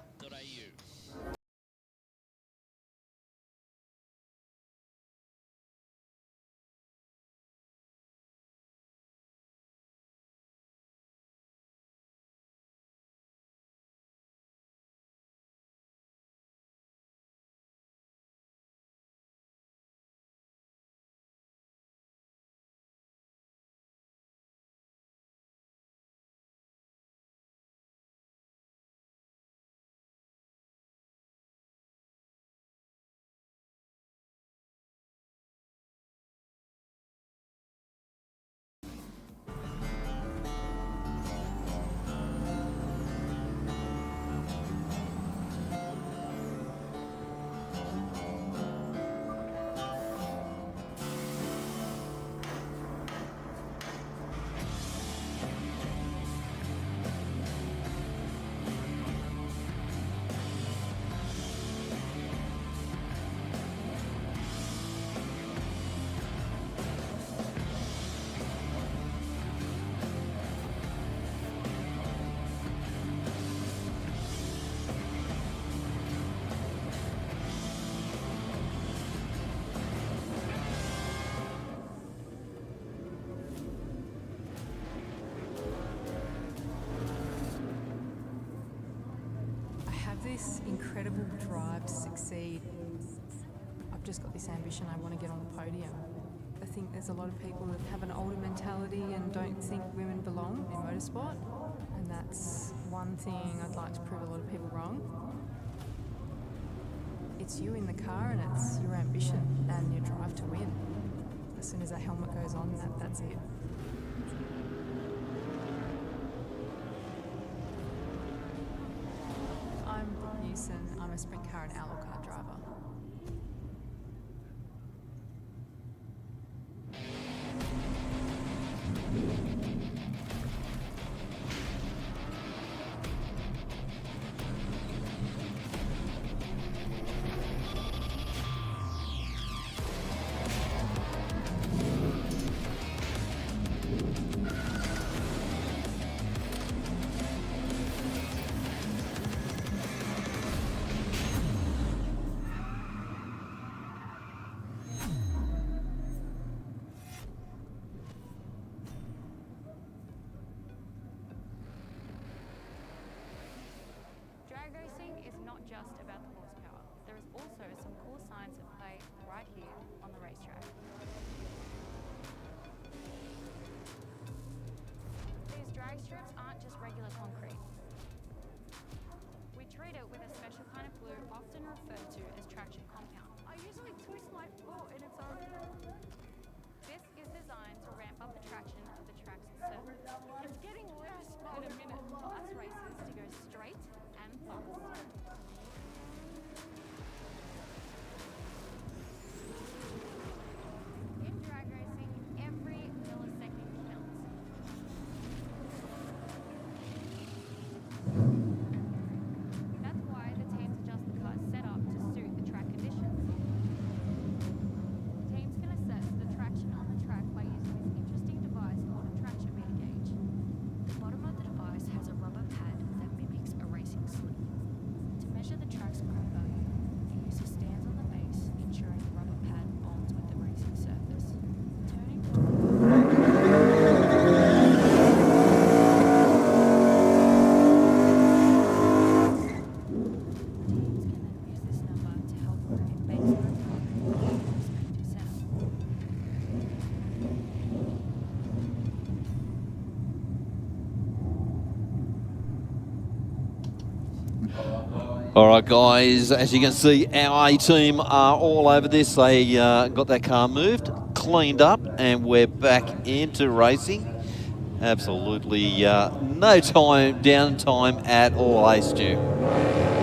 [SPEAKER 1] This incredible drive to succeed. I've just got this ambition, I want to get on the podium. I think there's a lot of people that have an older mentality and don't think women belong in motorsport, and that's one thing I'd like to prove a lot of people wrong. It's you in the car and it's your ambition and your drive to win. As soon as that helmet goes on, that's it. I'm a sprint car and allo car driver.
[SPEAKER 2] Drag racing is not just about the horsepower. There is also some cool science at play right here on the racetrack. These drag strips aren't just regular concrete. We treat it with a special kind of glue often referred to as traction compound. I usually twist my foot and it's over. This is designed to ramp up the traction of the track's surface. It's getting worse by the minute. Us racers to go straight and fast. In drag racing, every millisecond counts. That's why the teams adjust the car's setup to suit the track conditions. Teams can assess the traction on the track by using this interesting device called a traction meter gauge. The bottom of the device has a rubber pad that mimics a racing slick. To measure the track's grip value, the user stands on the base, ensuring the rubber pad bonds with the racing surface. Turning
[SPEAKER 12] All right, guys, as you can see, our A team are all over this. They got that car moved, cleaned up, and we're back into racing. Absolutely no downtime at all, eh, Stu?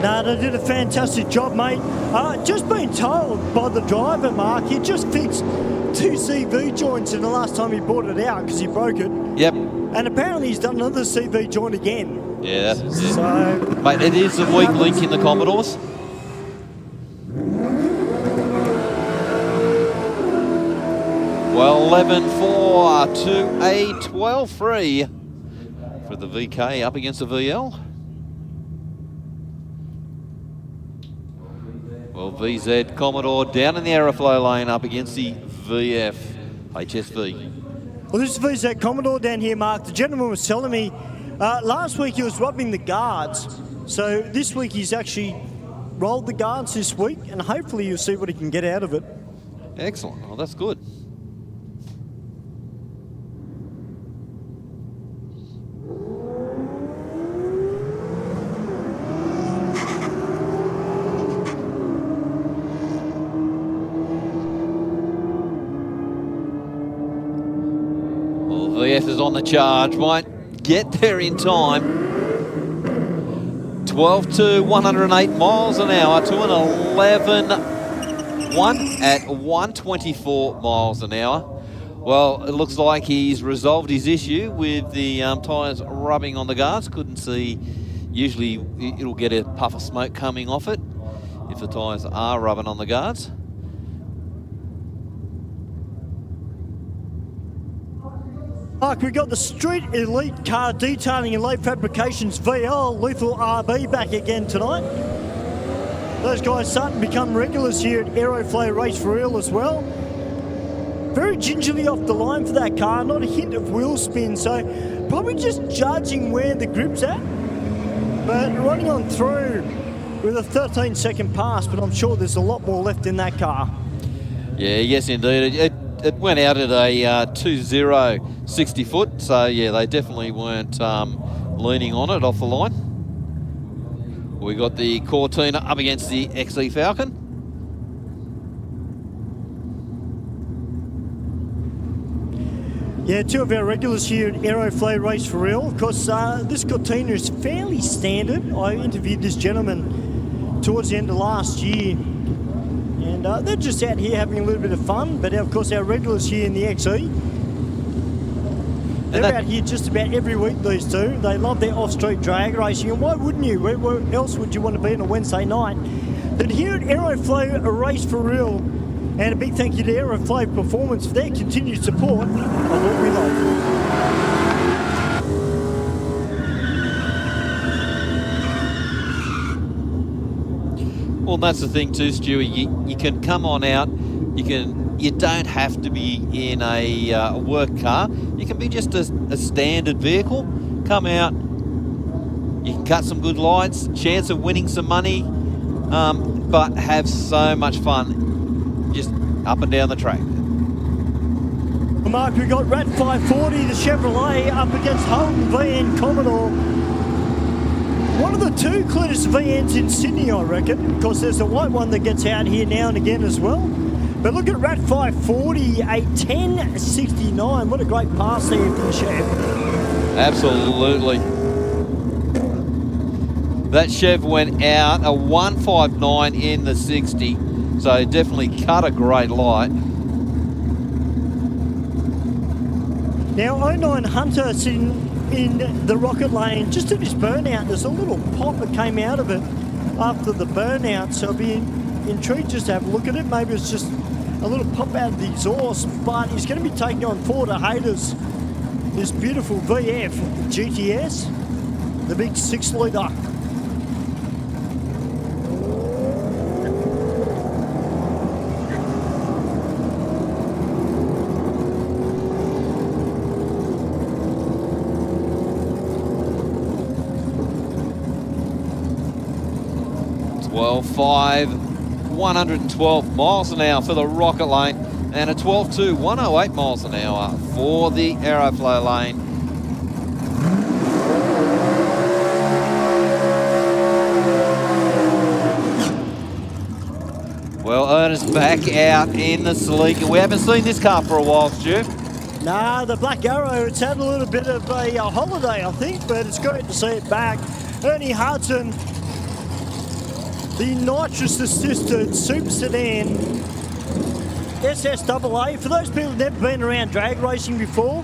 [SPEAKER 13] No, they did a fantastic job, mate. Just been told by the driver, Mark, he just fixed 2 CV joints in the last time he brought it out because he broke it.
[SPEAKER 12] Yep.
[SPEAKER 13] And apparently he's done another CV joint again.
[SPEAKER 12] Yeah.
[SPEAKER 13] So,
[SPEAKER 12] mate, it is a weak link in the Commodores. Well, 11-4 to a 12-3 for the VK up against the VL. Well, VZ Commodore down in the Aeroflow lane up against the VF HSV.
[SPEAKER 13] Well, this is VZ Commodore down here, Mark. The gentleman was telling me last week he was rubbing the guards. So this week he's actually rolled the guards this week, and hopefully you'll see what he can get out of it.
[SPEAKER 12] Excellent. Well, that's good. Well, VF is on the charge. Might get there in time. 12 to 108 miles an hour to an 11-1 at 124 miles an hour. Well, it looks like he's resolved his issue with the tyres rubbing on the guards. Couldn't see, usually it'll get a puff of smoke coming off it if the tyres are rubbing on the guards.
[SPEAKER 13] Mark, we've got the Street Elite Car Detailing and Low Fabrications VL Lethal RB back again tonight. Those guys starting to become regulars here at Aeroflow Race for Real as well. Very gingerly off the line for that car, not a hint of wheel spin, so probably just judging where the grip's at. But running on through with a 13-second pass, but I'm sure there's a lot more left in that car.
[SPEAKER 12] Yeah, yes indeed. It went out at a 2.0 60 foot, so yeah, they definitely weren't leaning on it off the line. We got the Cortina up against the XE Falcon.
[SPEAKER 13] Yeah, two of our regulars here at Aeroflow Race for Real. Of course, this Cortina is fairly standard. I interviewed this gentleman towards the end of last year. And they're just out here having a little bit of fun. But of course, our regulars here in the XE, they're out here just about every week, these two. They love their off-street drag racing. And why wouldn't you? Where else would you want to be on a Wednesday night? But here at Aeroflow Race for Real, and a big thank you to Aeroflow Performance for their continued support of what we love.
[SPEAKER 12] Well, that's the thing too, Stewie. You can come on out. You don't have to be in a work car. You can be just a standard vehicle. Come out. You can cut some good lights. Chance of winning some money, but have so much fun just up and down the track.
[SPEAKER 13] Well, Mark, we've got Rat 540, the Chevrolet, up against Holden VN Commodore. One of the two cleanest VNs in Sydney, I reckon, because there's a white one that gets out here now and again as well. But look at Rat 540, a 10.69. What a great pass there from the Chev.
[SPEAKER 12] Absolutely. That Chev went out a 159 in the 60, so definitely cut a great light.
[SPEAKER 13] Now, 09 Hunter sitting in the rocket lane just at his burnout. There's a little pop that came out of it after the burnout, so I'll be intrigued just to have a look at it. Maybe it's just a little pop out of the exhaust, but he's going to be taking on Ford Haters, this beautiful VF GTS, the big 6-litre.
[SPEAKER 12] Five, 112 miles an hour for the rocket lane, and a 12.2, 108 miles an hour for the Aeroflow lane. Well, Ernest back out in the sleek. We haven't seen this car for a while, Stu.
[SPEAKER 13] Nah, the Black Arrow, it's had a little bit of a holiday, I think, but it's great to see it back. Ernie Hudson, the nitrous-assisted super sedan SSAA. For those people who've never been around drag racing before,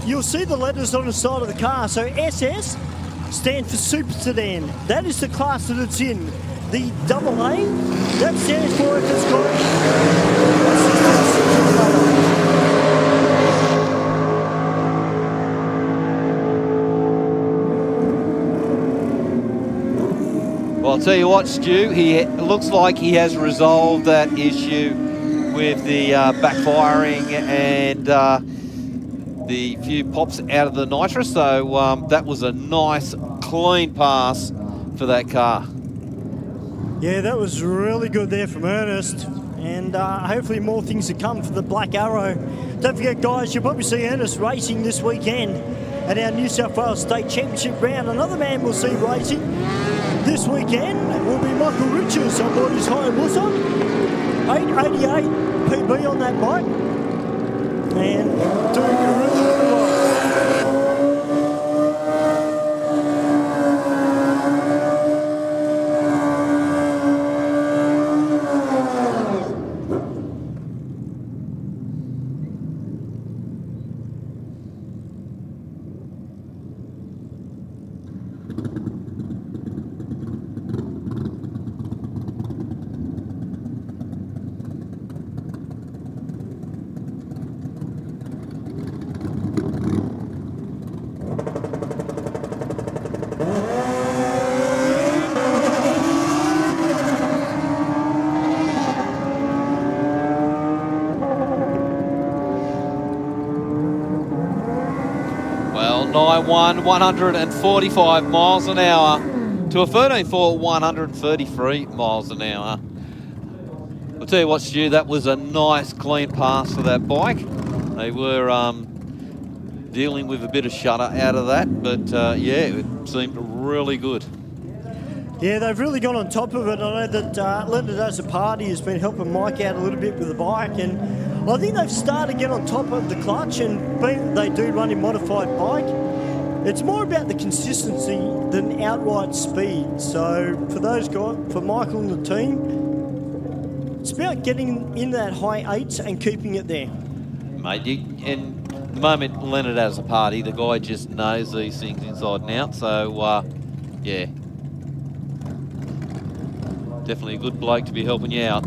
[SPEAKER 13] you'll see the letters on the side of the car. So SS stands for super sedan. That is the class that it's in. The AA, that stands for if it's got
[SPEAKER 12] Well, I'll tell you what, Stu, it looks like he has resolved that issue with the backfiring and the few pops out of the nitrous. So that was a nice, clean pass for that car.
[SPEAKER 13] Yeah, that was really good there from Ernest. And hopefully more things to come for the Black Arrow. Don't forget, guys, you'll probably see Ernest racing this weekend at our New South Wales State Championship round. Another man we'll see racing this weekend will be Michael Richards on board his Hayabusa. 888 PB on that bike. And doing really, really well.
[SPEAKER 12] Well, 9-1, 145 miles an hour to a 13.4, 133 miles an hour. I'll tell you what, Stu, that was a nice, clean pass for that bike. They were dealing with a bit of shudder out of that, but yeah, it seemed really good.
[SPEAKER 13] Yeah, they've really gone on top of it. I know that Leonard Azzopardi has been helping Mike out a little bit with the bike, and I think they've started to get on top of the clutch, and being that they do run a modified bike, it's more about the consistency than outright speed. So for those guys, for Michael and the team, it's about getting in that high eights and keeping it there.
[SPEAKER 12] Mate, and the moment Leonard has a party, the guy just knows these things inside and out. So, yeah, definitely a good bloke to be helping you out.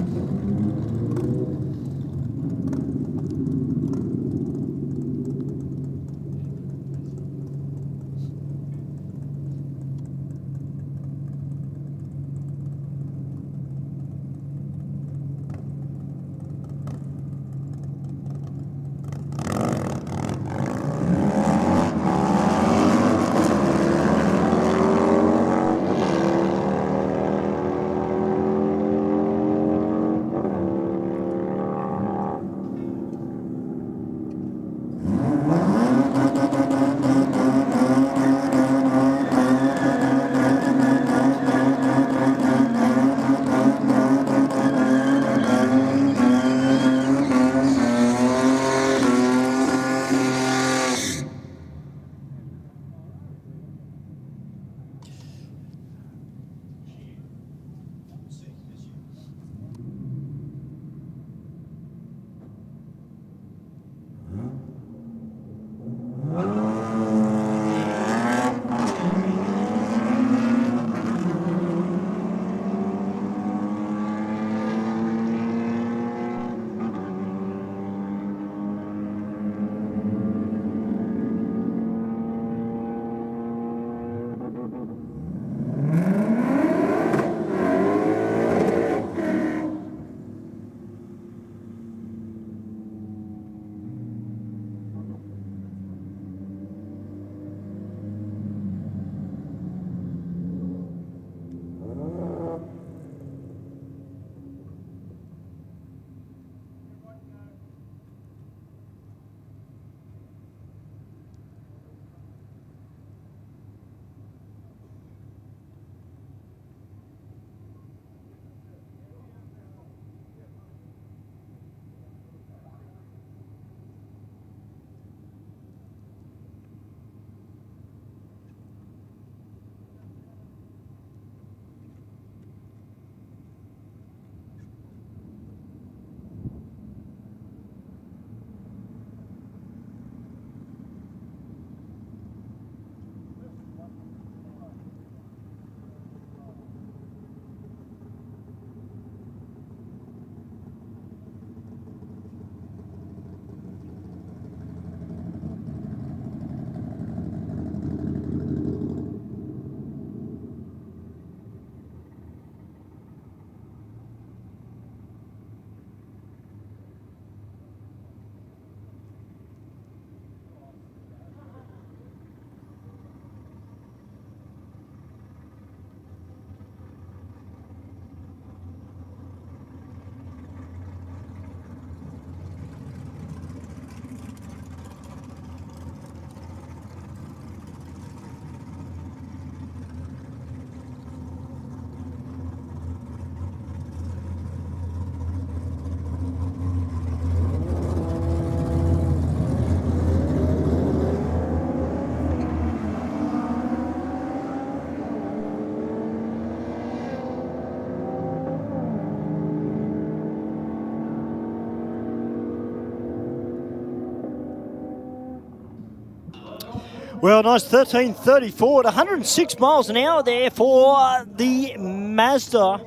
[SPEAKER 13] Well, nice 13.34 at 106 miles an hour there for the Mazda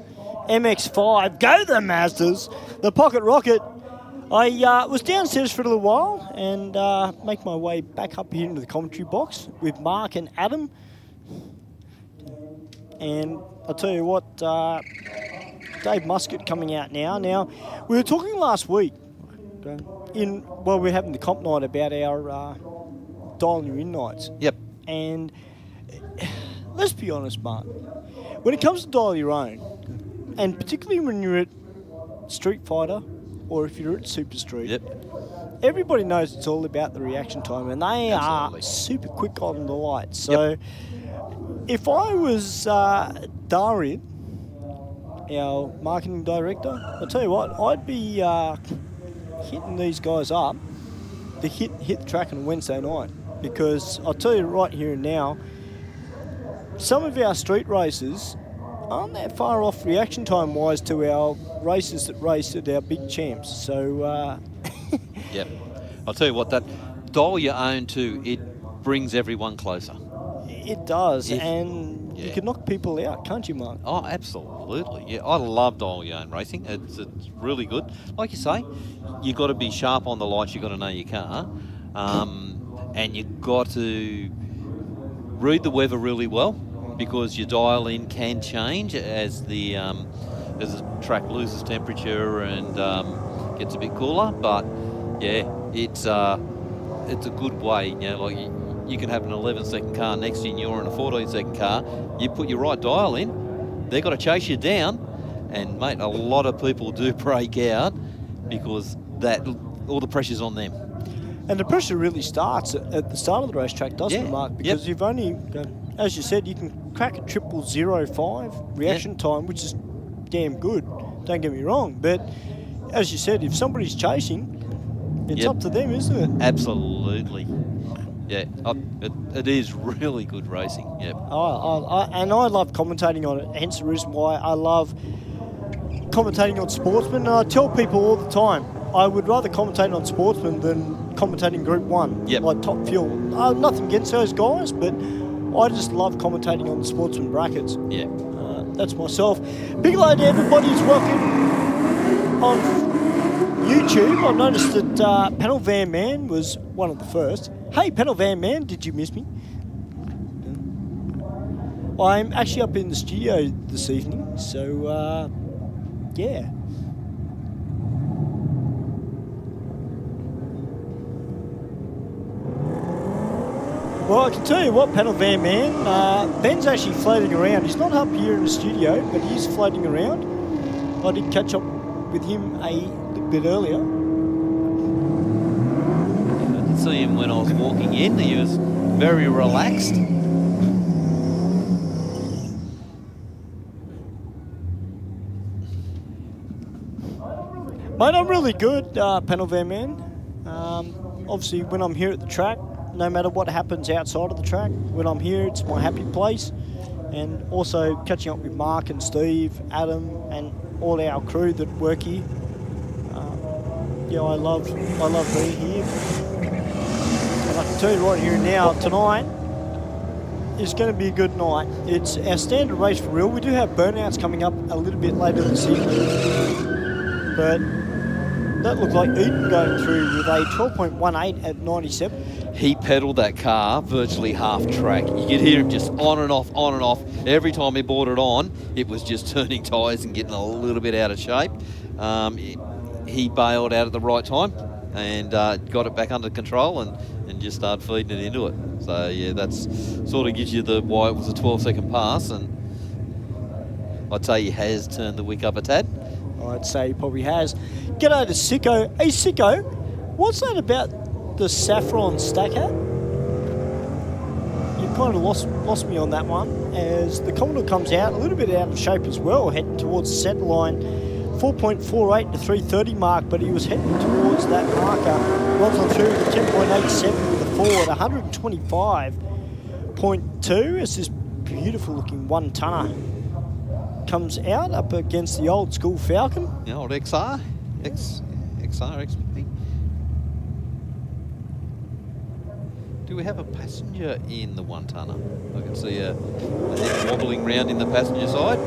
[SPEAKER 13] MX-5. Go the Mazdas! The Pocket Rocket. I was downstairs for a little while and make my way back up here into the commentary box with Mark and Adam. And I'll tell you what, Dave Muscat coming out now. Now, we were talking last week we're having the comp night about our dial you in nights.
[SPEAKER 12] Yep.
[SPEAKER 13] And let's be honest, Mark. When it comes to dial your own, and particularly when you're at Street Fighter or if you're at Super Street, everybody knows it's all about the reaction time, and they are super quick on the lights. So if I was Darian, our marketing director, I'll tell you what, I'd be hitting these guys up to hit the track on a Wednesday night, because I'll tell you right here and now, some of our street races aren't that far off reaction time wise to our races that race at our big champs. So
[SPEAKER 12] yep, I'll tell you what, that dial your own too, it brings everyone closer.
[SPEAKER 13] It does, and you can knock people out, can't you, Mark?
[SPEAKER 12] Oh, absolutely. Yeah, I love dial your own racing. It's really good. Like you say, you got to be sharp on the lights. You got to know your car, and you got to read the weather really well, because your dial in can change as the track loses temperature and gets a bit cooler. But yeah, it's a good way. You know, like you can have an 11-second car next to you and you're in a 14-second car. You put your right dial in, they've got to chase you down, and mate, a lot of people do break out because all the pressure's on them.
[SPEAKER 13] And the pressure really starts at the start of the racetrack, doesn't it, Mark? Because you've only got, as you said, you can crack a 0005 reaction time, which is damn good. Don't get me wrong, but as you said, if somebody's chasing, it's up to them, isn't it?
[SPEAKER 12] Absolutely. Yeah, it is really good racing. Yep.
[SPEAKER 13] And I love commentating on it. Hence the reason why I love commentating on Sportsman. And I tell people all the time, I would rather commentate on Sportsman than commentating Group 1, like Top Fuel. Nothing against those guys, but I just love commentating on the Sportsman brackets.
[SPEAKER 12] Yeah.
[SPEAKER 13] That's myself. Big hello to everybody who's welcome on YouTube. I've noticed that Panel Van Man was one of the first. Hey, Panel Van Man, did you miss me? I'm actually up in the studio this evening, so yeah. Well, I can tell you what, Panel Van Man, Ben's actually floating around. He's not up here in the studio, but he's floating around. I did catch up with him a little bit earlier.
[SPEAKER 12] I did see him when I was walking in. He was very relaxed.
[SPEAKER 13] Mate, I'm really good, Panel Van Man. Obviously, when I'm here at the track, no matter what happens outside of the track, when I'm here, it's my happy place. And also catching up with Mark and Steve, Adam, and all our crew that work here. Yeah, I love being here. And I can tell you right here and now, tonight is going to be a good night. It's our standard race for real. We do have burnouts coming up a little bit later this evening, but that looked like Eden going through with a 12.18 at 97.
[SPEAKER 12] He pedalled that car virtually half track. You could hear him just on and off, on and off. Every time he brought it on, it was just turning tyres and getting a little bit out of shape. He bailed out at the right time and got it back under control and just started feeding it into it. So yeah, that's sort of gives you why it was a 12-second pass, and I'd say he has turned the wick up a tad.
[SPEAKER 13] I'd say he probably has. G'day to Sicko. Hey Sicko, what's that about the saffron stack hat? You kind of lost me on that one, as the Commodore comes out a little bit out of shape as well, heading towards the centre line, 4.48 to 330 mark, but he was heading towards that marker. Runs on through the 10.87 with a forward, 125.2 as this beautiful looking one-tonner comes out up against the old school Falcon.
[SPEAKER 12] The old XR, XP. Do we have a passenger in the one-tonner? I can see a head wobbling round in the passenger side.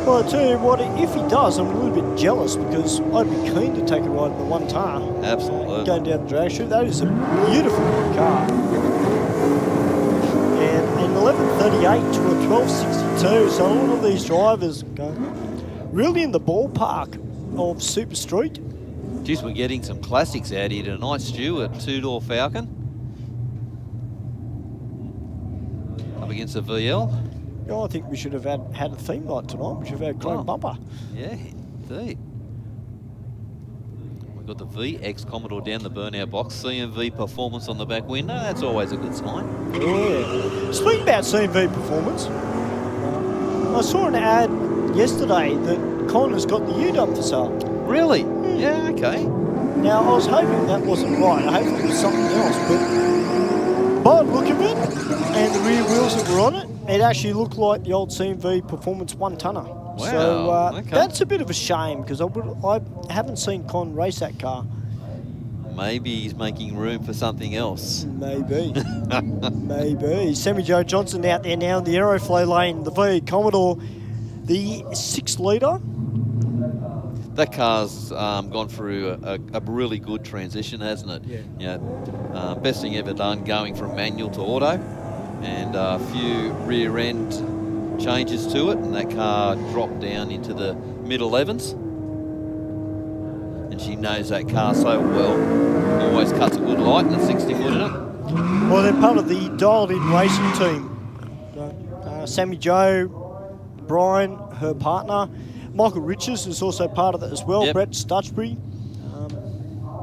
[SPEAKER 13] Well, I tell you what, if he does, I'm a little bit jealous because I'd be keen to take a ride in the one-tonner.
[SPEAKER 12] Absolutely.
[SPEAKER 13] Going down the drag strip. That is a beautiful car. And an 11.38 to a 12.62, so a lot of these drivers go really in the ballpark of Super Street.
[SPEAKER 12] Geez, we're getting some classics out here tonight, Stu, at two-door Falcon. Up against the VL.
[SPEAKER 13] Yeah, I think we should have had a theme night tonight. We should have had Chrome Bumper.
[SPEAKER 12] Yeah, indeed. We've got the VX Commodore down the burnout box. CMV performance on the back window. That's always a good sign.
[SPEAKER 13] Yeah. Speaking about CMV performance, I saw an ad yesterday that Connor's got the U-Dump for sale.
[SPEAKER 12] Really? Yeah, okay.
[SPEAKER 13] Now, I was hoping that wasn't right. I hoped it was something else, but by the look of it and the rear wheels that were on it, it actually looked like the old CMV Performance one-tonner.
[SPEAKER 12] Wow,
[SPEAKER 13] So
[SPEAKER 12] okay.
[SPEAKER 13] that's a bit of a shame because I haven't seen Con race that car.
[SPEAKER 12] Maybe he's making room for something else.
[SPEAKER 13] Maybe. Maybe. Sammy Joe Johnson out there now in the Aeroflow lane, the V Commodore, the 6-litre.
[SPEAKER 12] That car's gone through a really good transition, hasn't it?
[SPEAKER 13] Yeah.
[SPEAKER 12] Best thing ever done, going from manual to auto, and a few rear end changes to it, and that car dropped down into the mid-11s. And she knows that car so well. Always cuts a good light in a 60-foot in it.
[SPEAKER 13] Well, they're part of the dialed-in racing team. Sammy Joe, Brian, her partner. Michael Riches is also part of it as well.
[SPEAKER 12] Yep.
[SPEAKER 13] Brett Stutchbury.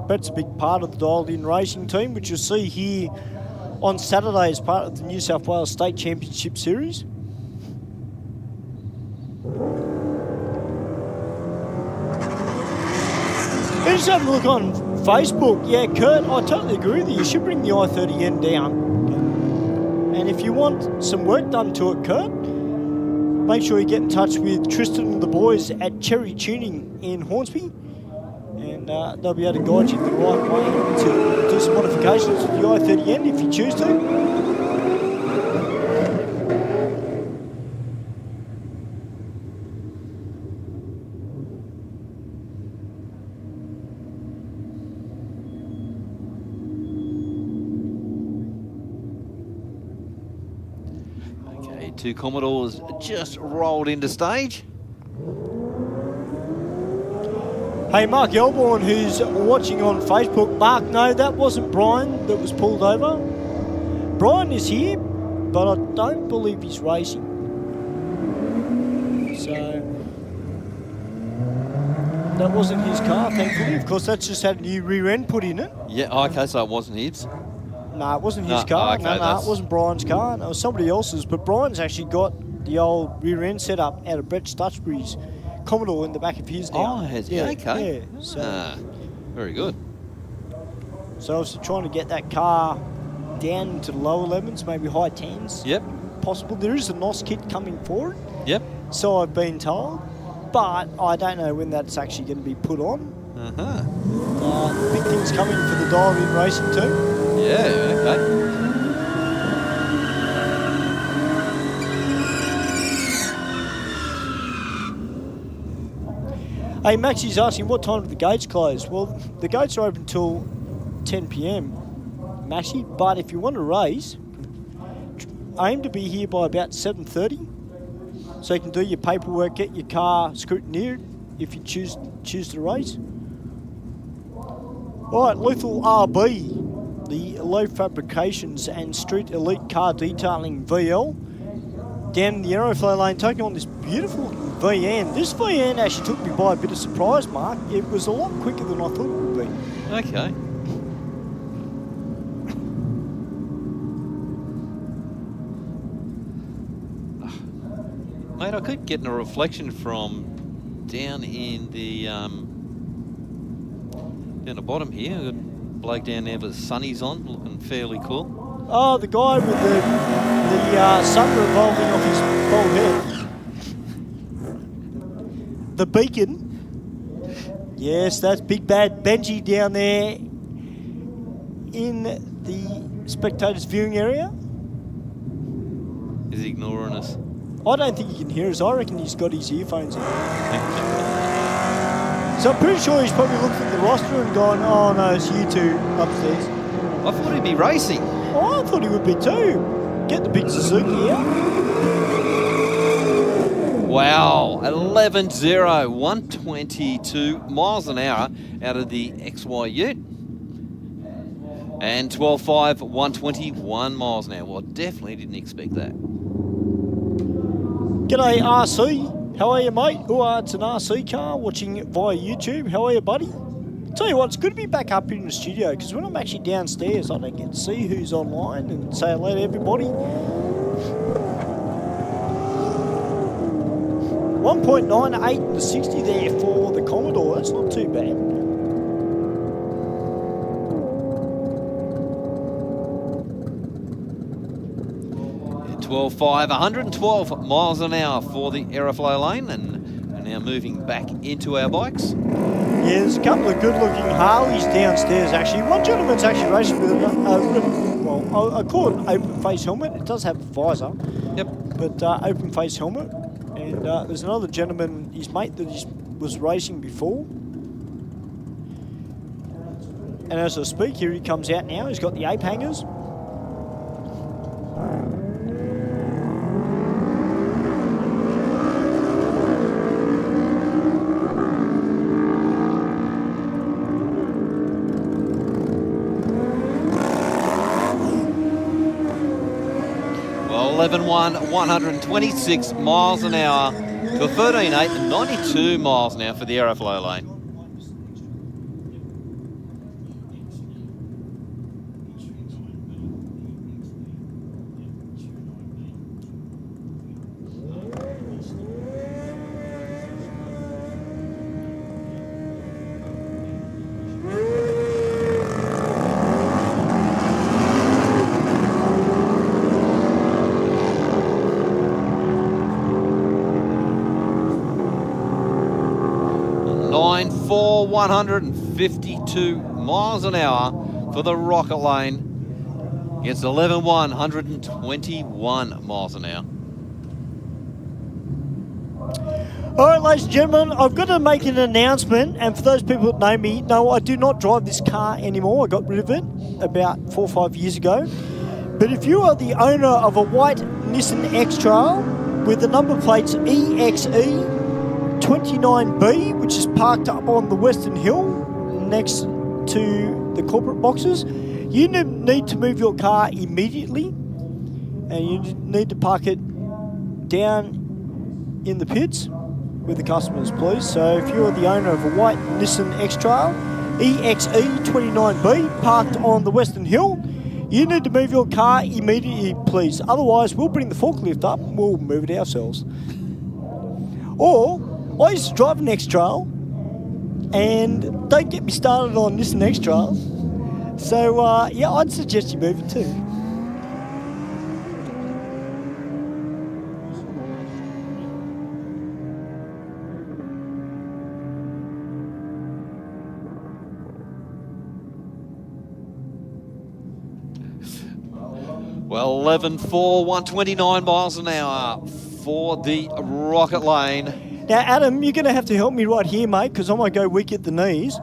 [SPEAKER 13] Brett's a big part of the dialed-in racing team, which you'll see here on Saturday as part of the New South Wales State Championship Series. Just having a look on Facebook. Yeah, Kurt, I totally agree with you. You should bring the i30N down. And if you want some work done to it, Kurt, make sure you get in touch with Tristan and the boys at Cherry Tuning in Hornsby. And they'll be able to guide you the right way to do some modifications with the i30N if you choose to.
[SPEAKER 12] Two Commodores just rolled into stage.
[SPEAKER 13] Hey, Mark Elborn, who's watching on Facebook. Mark, no, that wasn't Brian that was pulled over. Brian is here, but I don't believe he's racing. So, that wasn't his car, thankfully. Of course, that's just had a new rear end put in it.
[SPEAKER 12] Yeah, okay, so it wasn't his.
[SPEAKER 13] No, it wasn't his car.
[SPEAKER 12] Okay,
[SPEAKER 13] no, it wasn't Brian's car. No, it was somebody else's. But Brian's actually got the old rear end set up out of Brett Stutchbury's Commodore in the back of his now.
[SPEAKER 12] Oh, has he? Okay.
[SPEAKER 13] Yeah, so,
[SPEAKER 12] very good.
[SPEAKER 13] So obviously trying to get that car down into the lower 11s, maybe high 10s.
[SPEAKER 12] Yep.
[SPEAKER 13] Possible. There is a NOS kit coming for it.
[SPEAKER 12] Yep.
[SPEAKER 13] So I've been told. But I don't know when that's actually going to be put on. Big things coming for the dialed-in racing team.
[SPEAKER 12] Yeah, okay.
[SPEAKER 13] Hey, Maxie's asking what time do the gates close? Well, the gates are open till 10 p.m, Maxie, but if you want to race, aim to be here by about 7:30, so you can do your paperwork, get your car scrutineered if you choose to race. All right, Lethal RB, the Low Fabrications and Street Elite Car Detailing VL, down in the Aeroflow lane, taking on this beautiful VN. This VN actually took me by a bit of surprise, Mark. It was a lot quicker than I thought it would be.
[SPEAKER 12] Okay. Mate, I keep getting a reflection from down in the down the bottom here. Got a bloke down there with sunnies on, looking fairly cool.
[SPEAKER 13] Oh, the guy with the sun revolving off his bald head. The beacon. Yes, that's big bad Benji down there in the spectators viewing area.
[SPEAKER 12] Is he ignoring us?
[SPEAKER 13] I don't think he can hear us. I reckon he's got his earphones in. So I'm pretty sure he's probably looked at the roster and gone, oh no, it's you two upstairs.
[SPEAKER 12] I thought he'd be racing.
[SPEAKER 13] Oh, I thought he would be too. Get the big Suzuki out.
[SPEAKER 12] Wow, 11.0, 122 miles an hour out of the XY Ute. And 12.5, 121 miles an hour. Well, I definitely didn't expect that.
[SPEAKER 13] G'day, RC. How are you, mate? Oh, it's an RC car watching it via YouTube. How are you, buddy? Tell you what, it's good to be back up here in the studio because when I'm actually downstairs, I don't get to see who's online and say hello to everybody. 1.98 in the 60 there for the Commodore. That's not too bad.
[SPEAKER 12] Yeah, 12.5, 112 miles an hour for the Aeroflow lane, and we're now moving back into our bikes.
[SPEAKER 13] Yeah, there's a couple of good-looking Harleys downstairs, actually. One gentleman's actually racing with well, I call it an open-face helmet. It does have a visor.
[SPEAKER 12] Yep.
[SPEAKER 13] But open-face helmet. And there's another gentleman, his mate, that was racing before. And as I speak, here he comes out now. He's got the ape hangers.
[SPEAKER 12] Well, 11.1, 126 miles an hour to a 13.8, 92 miles an hour for the Aeroflow lane. For 152 miles an hour for the Rocket Lane. Gets 11.1, 121 miles an hour.
[SPEAKER 13] All right, ladies and gentlemen, I've got to make an announcement. And for those people that know me, no, I do not drive this car anymore. I got rid of it about 4 or 5 years ago. But if you are the owner of a white Nissan X-Trail with the number plates EXE 29B, which is parked up on the Western Hill next to the corporate boxes, you need to move your car immediately, and you need to park it down in the pits with the customers, please. So if you're the owner of a white Nissan X-Trail EXE 29B parked on the Western Hill, you need to move your car immediately, please. Otherwise, we'll bring the forklift up and we'll move it ourselves. Or I used to drive an X-Trail, and don't get me started on Nissan X-Trails. So, yeah, I'd suggest you move it too.
[SPEAKER 12] Well, 11.4, 129 miles an hour for the Rocket Lane.
[SPEAKER 13] Now, Adam, you're going to have to help me right here, mate, because I might go weak at the knees.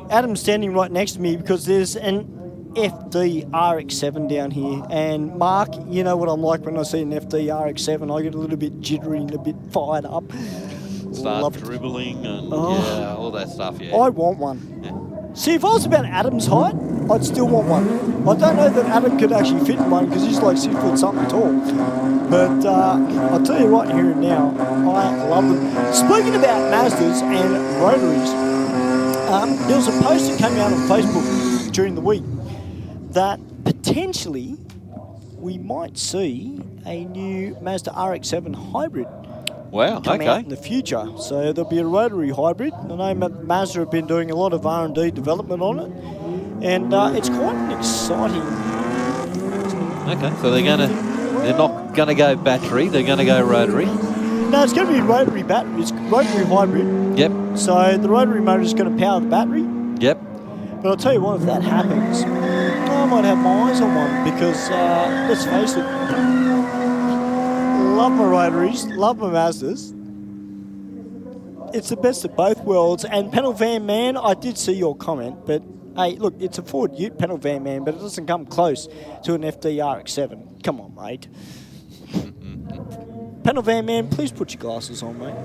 [SPEAKER 13] Adam's standing right next to me because there's an FD RX-7 down here. And, Mark, you know what I'm like when I see an FD RX-7. I get a little bit jittery and a bit fired up.
[SPEAKER 12] Start dribbling and yeah, all that stuff, yeah.
[SPEAKER 13] I want one. Yeah. See, if I was about Adam's height, I'd still want one. I don't know that Adam could actually fit in one because he's like 6 foot something tall. But I'll tell you right here and now, I love them. Speaking about Mazdas and rotaries, there was a post that came out on Facebook during the week that potentially we might see a new Mazda RX-7 hybrid.
[SPEAKER 12] Wow,
[SPEAKER 13] come out in the future. So there'll be a rotary hybrid. I know Mazda have been doing a lot of R&D development on it, and it's quite an exciting.
[SPEAKER 12] Okay, so they're not gonna go battery. They're gonna go rotary.
[SPEAKER 13] No, it's going to be rotary battery. It's rotary hybrid.
[SPEAKER 12] Yep.
[SPEAKER 13] So the rotary motor is going to power the battery.
[SPEAKER 12] Yep.
[SPEAKER 13] But I'll tell you what, if that happens, glasses on one because, let's face it, love my rotaries, love my Mazdas. It's the best of both worlds. And Panel Van Man, I did see your comment, but hey, look, it's a Ford Ute Panel Van Man, but it doesn't come close to an FD RX-7. Come on, mate. Panel Van Man, please put your glasses on, mate.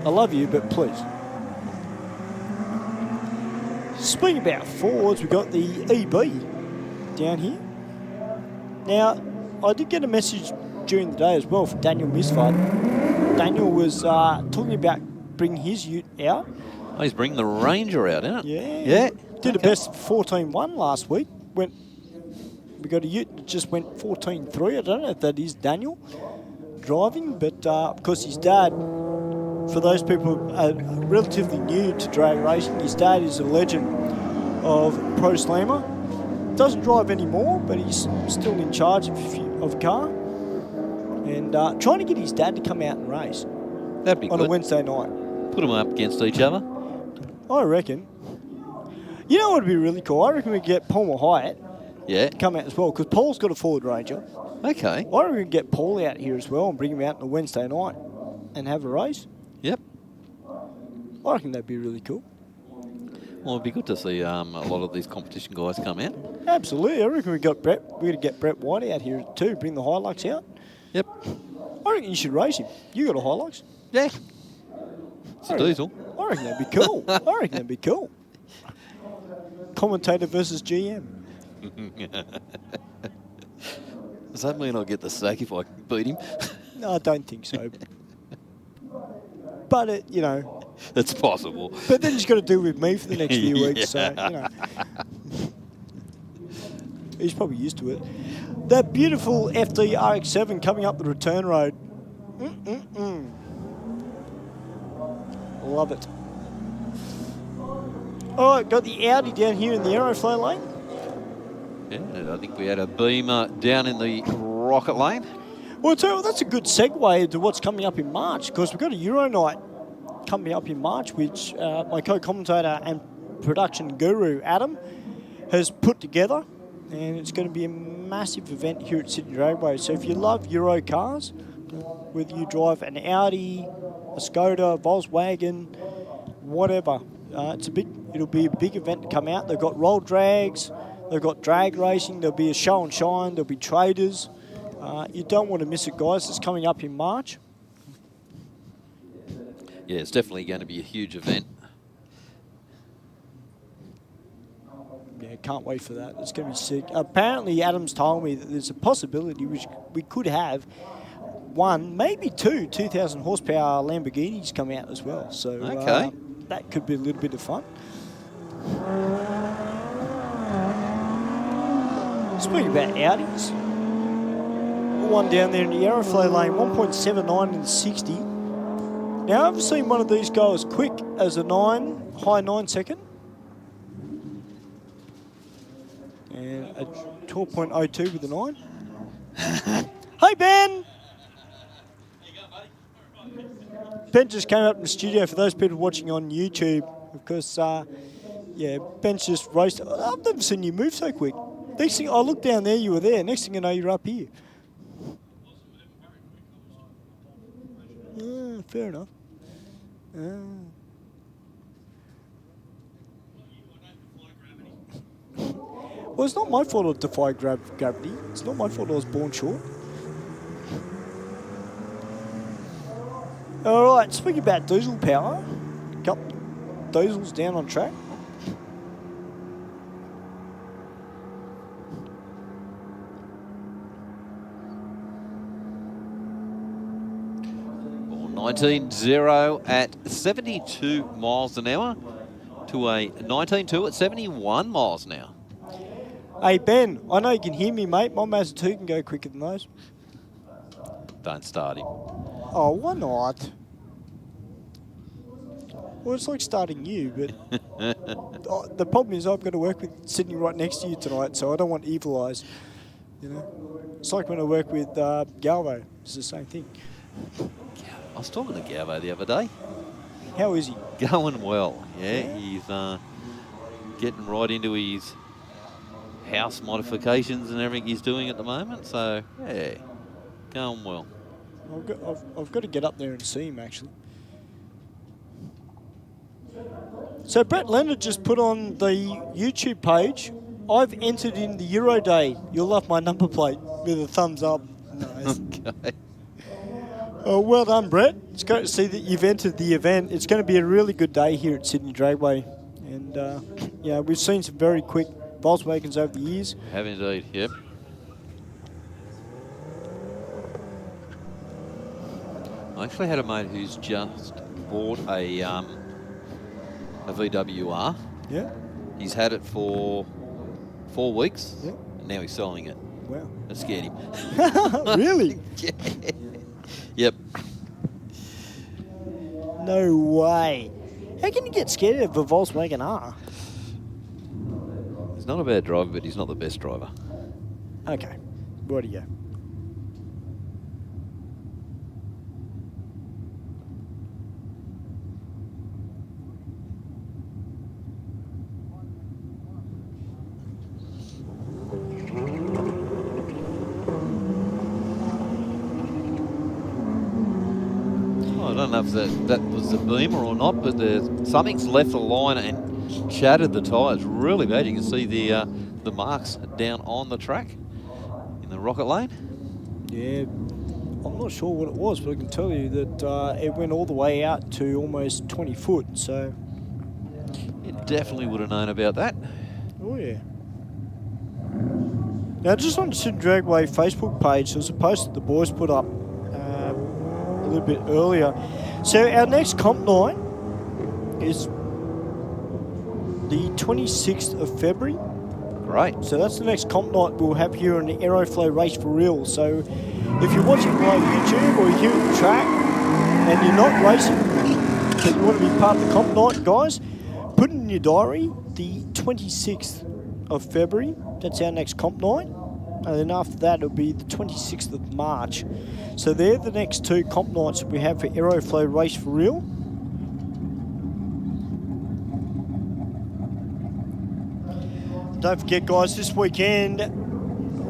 [SPEAKER 13] I love you, but please. Speaking about Fords, we've got the EB down here. Now, I did get a message during the day as well from Daniel Misfart. Daniel was talking about bringing his ute out.
[SPEAKER 12] Oh, he's bringing the Ranger out, isn't it?
[SPEAKER 13] Yeah.
[SPEAKER 12] Yeah.
[SPEAKER 13] Did a best 14-1 last week. We got a ute that just went 14-3. I don't know if that is Daniel driving, but because his dad, for those people who are relatively new to drag racing, his dad is a legend of Pro Slammer. Doesn't drive anymore, but he's still in charge of a car. And trying to get his dad to come out and race.
[SPEAKER 12] That'd be
[SPEAKER 13] on
[SPEAKER 12] good.
[SPEAKER 13] a Wednesday night.
[SPEAKER 12] Put them up against each other.
[SPEAKER 13] I reckon. You know what would be really cool? I reckon we could get Paul Hyatt
[SPEAKER 12] to
[SPEAKER 13] come out as well, because Paul's got a Ford Ranger.
[SPEAKER 12] Okay.
[SPEAKER 13] I reckon we could get Paul out here as well and bring him out on a Wednesday night and have a race.
[SPEAKER 12] Yep.
[SPEAKER 13] I reckon that'd be really cool.
[SPEAKER 12] Well, it'd be good to see a lot of these competition guys come out.
[SPEAKER 13] Absolutely. I reckon we're going to get Brett White out here too, bring the Hilux out.
[SPEAKER 12] Yep.
[SPEAKER 13] I reckon you should race him. You got a Hilux?
[SPEAKER 12] Yeah. It's a diesel.
[SPEAKER 13] I reckon that'd be cool. I reckon that'd be cool. Commentator versus GM.
[SPEAKER 12] Does that mean I'll get the sack if I beat him?
[SPEAKER 13] No, I don't think so. But, you know.
[SPEAKER 12] It's possible.
[SPEAKER 13] But then he's got to deal with me for the next few weeks, so, you know. He's probably used to it. That beautiful FD RX-7 coming up the return road. Love it. All right, got the Audi down here in the Aeroflow lane.
[SPEAKER 12] Yeah, I think we had a Beamer down in the Rocket lane.
[SPEAKER 13] Well, that's a good segue into what's coming up in March, because we've got a Euro night coming up in March, which my co-commentator and production guru, Adam, has put together. And it's going to be a massive event here at Sydney Dragway. So if you love Euro cars, whether you drive an Audi, a Skoda, Volkswagen, whatever, it'll be a big event to come out. They've got roll drags, they've got drag racing, there'll be a show and shine, there'll be traders. You don't want to miss it, guys. It's coming up in March.
[SPEAKER 12] Yeah, it's definitely going to be a huge event.
[SPEAKER 13] Yeah, can't wait for that. It's going to be sick. Apparently, Adam's told me that there's a possibility which we could have one, maybe two 2,000 horsepower Lamborghinis come out as well. So
[SPEAKER 12] okay.
[SPEAKER 13] That could be a little bit of fun. Speaking about Audis, one down there in the Aeroflow lane, 1.79 and 60. Now, I've seen one of these go as quick as a high 9 second. And a 12.02 with a 9. Hey, Ben! Ben just came up in the studio for those people watching on YouTube, because, yeah, Ben's just raced. I've never seen you move so quick. Next thing, I looked down there, you were there. Next thing you know, you're up here. Fair enough. Well, it's not my fault I defy gravity. It's not my fault I was born short. All right, speaking about diesel power, a couple diesels down on track.
[SPEAKER 12] Well, 19.0 at 72 miles an hour to a 19.2 at 71 miles an hour.
[SPEAKER 13] Hey, Ben, I know you can hear me, mate. My Mazda 2 can go quicker than those.
[SPEAKER 12] Don't start him.
[SPEAKER 13] Oh, why not? Well, it's like starting you, but the problem is I've got to work with sitting right next to you tonight, so I don't want evil eyes. You know, it's like when I work with Galvo. It's the same thing.
[SPEAKER 12] I was talking to Galvo the other day.
[SPEAKER 13] How is he?
[SPEAKER 12] Going well. Yeah, he's getting right into his house modifications and everything he's doing at the moment. So, yeah, going well.
[SPEAKER 13] I've got to get up there and see him, actually. So Brett Leonard just put on the YouTube page, I've entered in the Euro Day. You'll love my number plate, with a thumbs up. Nice.
[SPEAKER 12] Okay.
[SPEAKER 13] Oh, well done, Brett. It's great to see that you've entered the event. It's going to be a really good day here at Sydney Dragway. And, yeah, we've seen some very quick Volkswagens over the years.
[SPEAKER 12] Have indeed, yep. I actually had a mate who's just bought a VWR.
[SPEAKER 13] Yeah.
[SPEAKER 12] He's had it for 4 weeks.
[SPEAKER 13] Yeah.
[SPEAKER 12] And now he's selling it.
[SPEAKER 13] Wow.
[SPEAKER 12] That scared him.
[SPEAKER 13] Really?
[SPEAKER 12] Yeah. Yep.
[SPEAKER 13] No way. How can you get scared of a Volkswagen R?
[SPEAKER 12] He's not a bad driver, but he's not the best driver.
[SPEAKER 13] Okay. Where do you go?
[SPEAKER 12] I don't know if that was the Beamer or not, but something's left the line and shattered the tyres really bad. You can see the marks down on the track in the rocket lane.
[SPEAKER 13] Yeah, I'm not sure what it was, but I can tell you that it went all the way out to almost 20 foot, so...
[SPEAKER 12] You definitely would have known about that.
[SPEAKER 13] Oh, yeah. Now, just on the Sydney Dragway Facebook page, there was a post that the boys put up a little bit earlier. So our next comp night is the 26th of February.
[SPEAKER 12] Great.
[SPEAKER 13] So that's the next comp night we'll have here on the Aeroflow Race for real. So if you're watching via YouTube or you're here at the track and you're not racing, but you want to be part of the comp night, guys, put in your diary the 26th of February. That's our next comp night. And then after that, it'll be the 26th of March. So they're the next two comp nights that we have for Aeroflow Race for real. Don't forget, guys, this weekend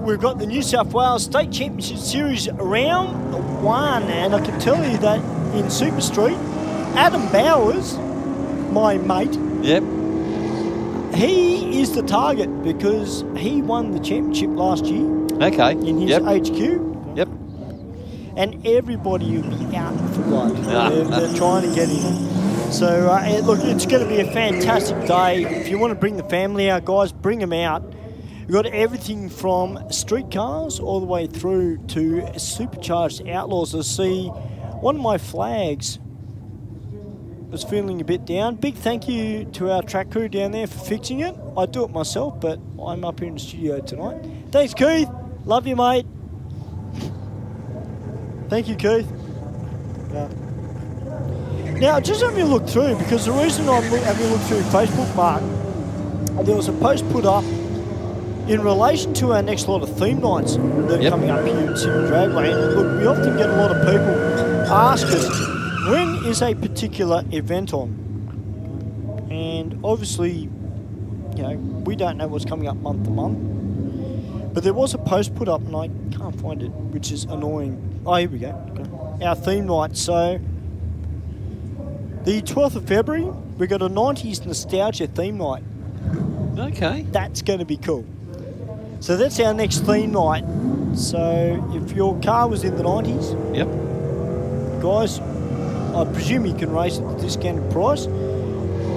[SPEAKER 13] we've got the New South Wales State Championship Series round 1. And I can tell you that in Super Street, Adam Bowers, my mate,
[SPEAKER 12] yep,
[SPEAKER 13] he is the target because he won the championship last year.
[SPEAKER 12] Okay.
[SPEAKER 13] In his HQ.
[SPEAKER 12] Yep.
[SPEAKER 13] And everybody will be out for blood. They're trying to get in. So, look, it's going to be a fantastic day. If you want to bring the family out, guys, bring them out. We've got everything from street cars all the way through to supercharged outlaws. I see one of my flags was feeling a bit down. Big thank you to our track crew down there for fixing it. I do it myself, but I'm up here in the studio tonight. Thanks, Keith. Love you, mate. Thank you, Keith. Now, just having a look through, because the reason I'm having a look through Facebook, Mark, there was a post put up in relation to our next lot of theme nights that are coming up here at Sydney Dragway. And look, we often get a lot of people ask us, when is a particular event on? And obviously, you know, we don't know what's coming up month to month. But there was a post put up, and I can't find it, which is annoying. Oh, here we go. Okay. Our theme night. So, the 12th of February, we've got a 90s nostalgia theme night.
[SPEAKER 12] Okay.
[SPEAKER 13] That's going to be cool. So that's our next theme night. So if your car was in the 90s,
[SPEAKER 12] yep,
[SPEAKER 13] guys, I presume you can race at the discounted price.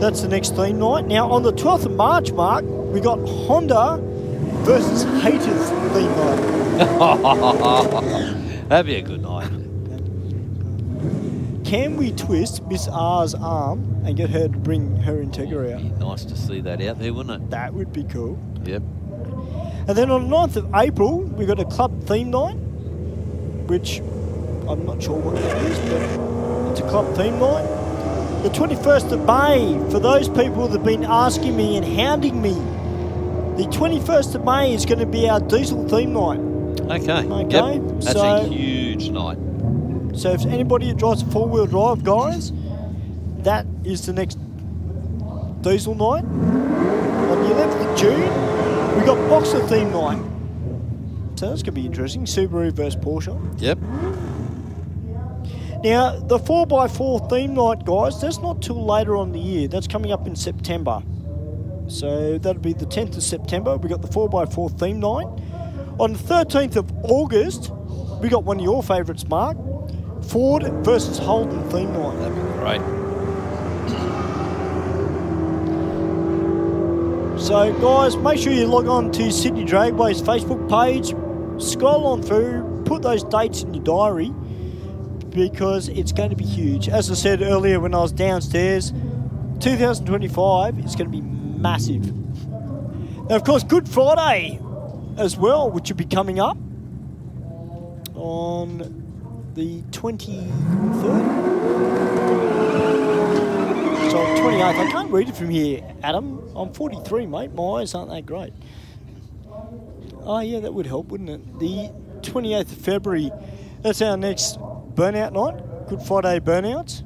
[SPEAKER 13] That's the next theme night. Now on the 12th of March, Mark, we got Honda versus Haters theme night.
[SPEAKER 12] That'd be a good night.
[SPEAKER 13] Can we twist Miss R's arm and get her to bring her Integra out?
[SPEAKER 12] It'd be nice to see that out there, wouldn't it?
[SPEAKER 13] That would be cool.
[SPEAKER 12] Yep.
[SPEAKER 13] And then on the 9th of April, we've got a club theme night, which I'm not sure what that is, but it's a club theme night. The 21st of May, for those people that have been asking me and hounding me, the 21st of May is going to be our diesel theme night.
[SPEAKER 12] Okay.
[SPEAKER 13] Okay.
[SPEAKER 12] Yep. That's a huge night.
[SPEAKER 13] So if anybody that drives a four-wheel drive, guys, that is the next diesel night. On the 11th of June, We got Boxer theme night. So that's going to be interesting. Subaru versus Porsche.
[SPEAKER 12] Yep.
[SPEAKER 13] Now, the 4x4 theme night, guys, that's not till later on in the year. That's coming up in September. So that'll be the 10th of September. We got the 4x4 theme night. On the 13th of August, we got one of your favourites, Mark. Ford versus Holden theme night.
[SPEAKER 12] That'd be great.
[SPEAKER 13] So, guys, make sure you log on to Sydney Dragway's Facebook page. Scroll on through, put those dates in your diary, because it's going to be huge. As I said earlier when I was downstairs, 2025 is going to be massive. Now, of course, Good Friday as well, which will be coming up on the 23rd. So 28th. I can't read it from here, Adam. I'm 43, mate. My eyes aren't that great. Oh, yeah, that would help, wouldn't it? The 28th of February, that's our next burnout night. Good Friday burnouts.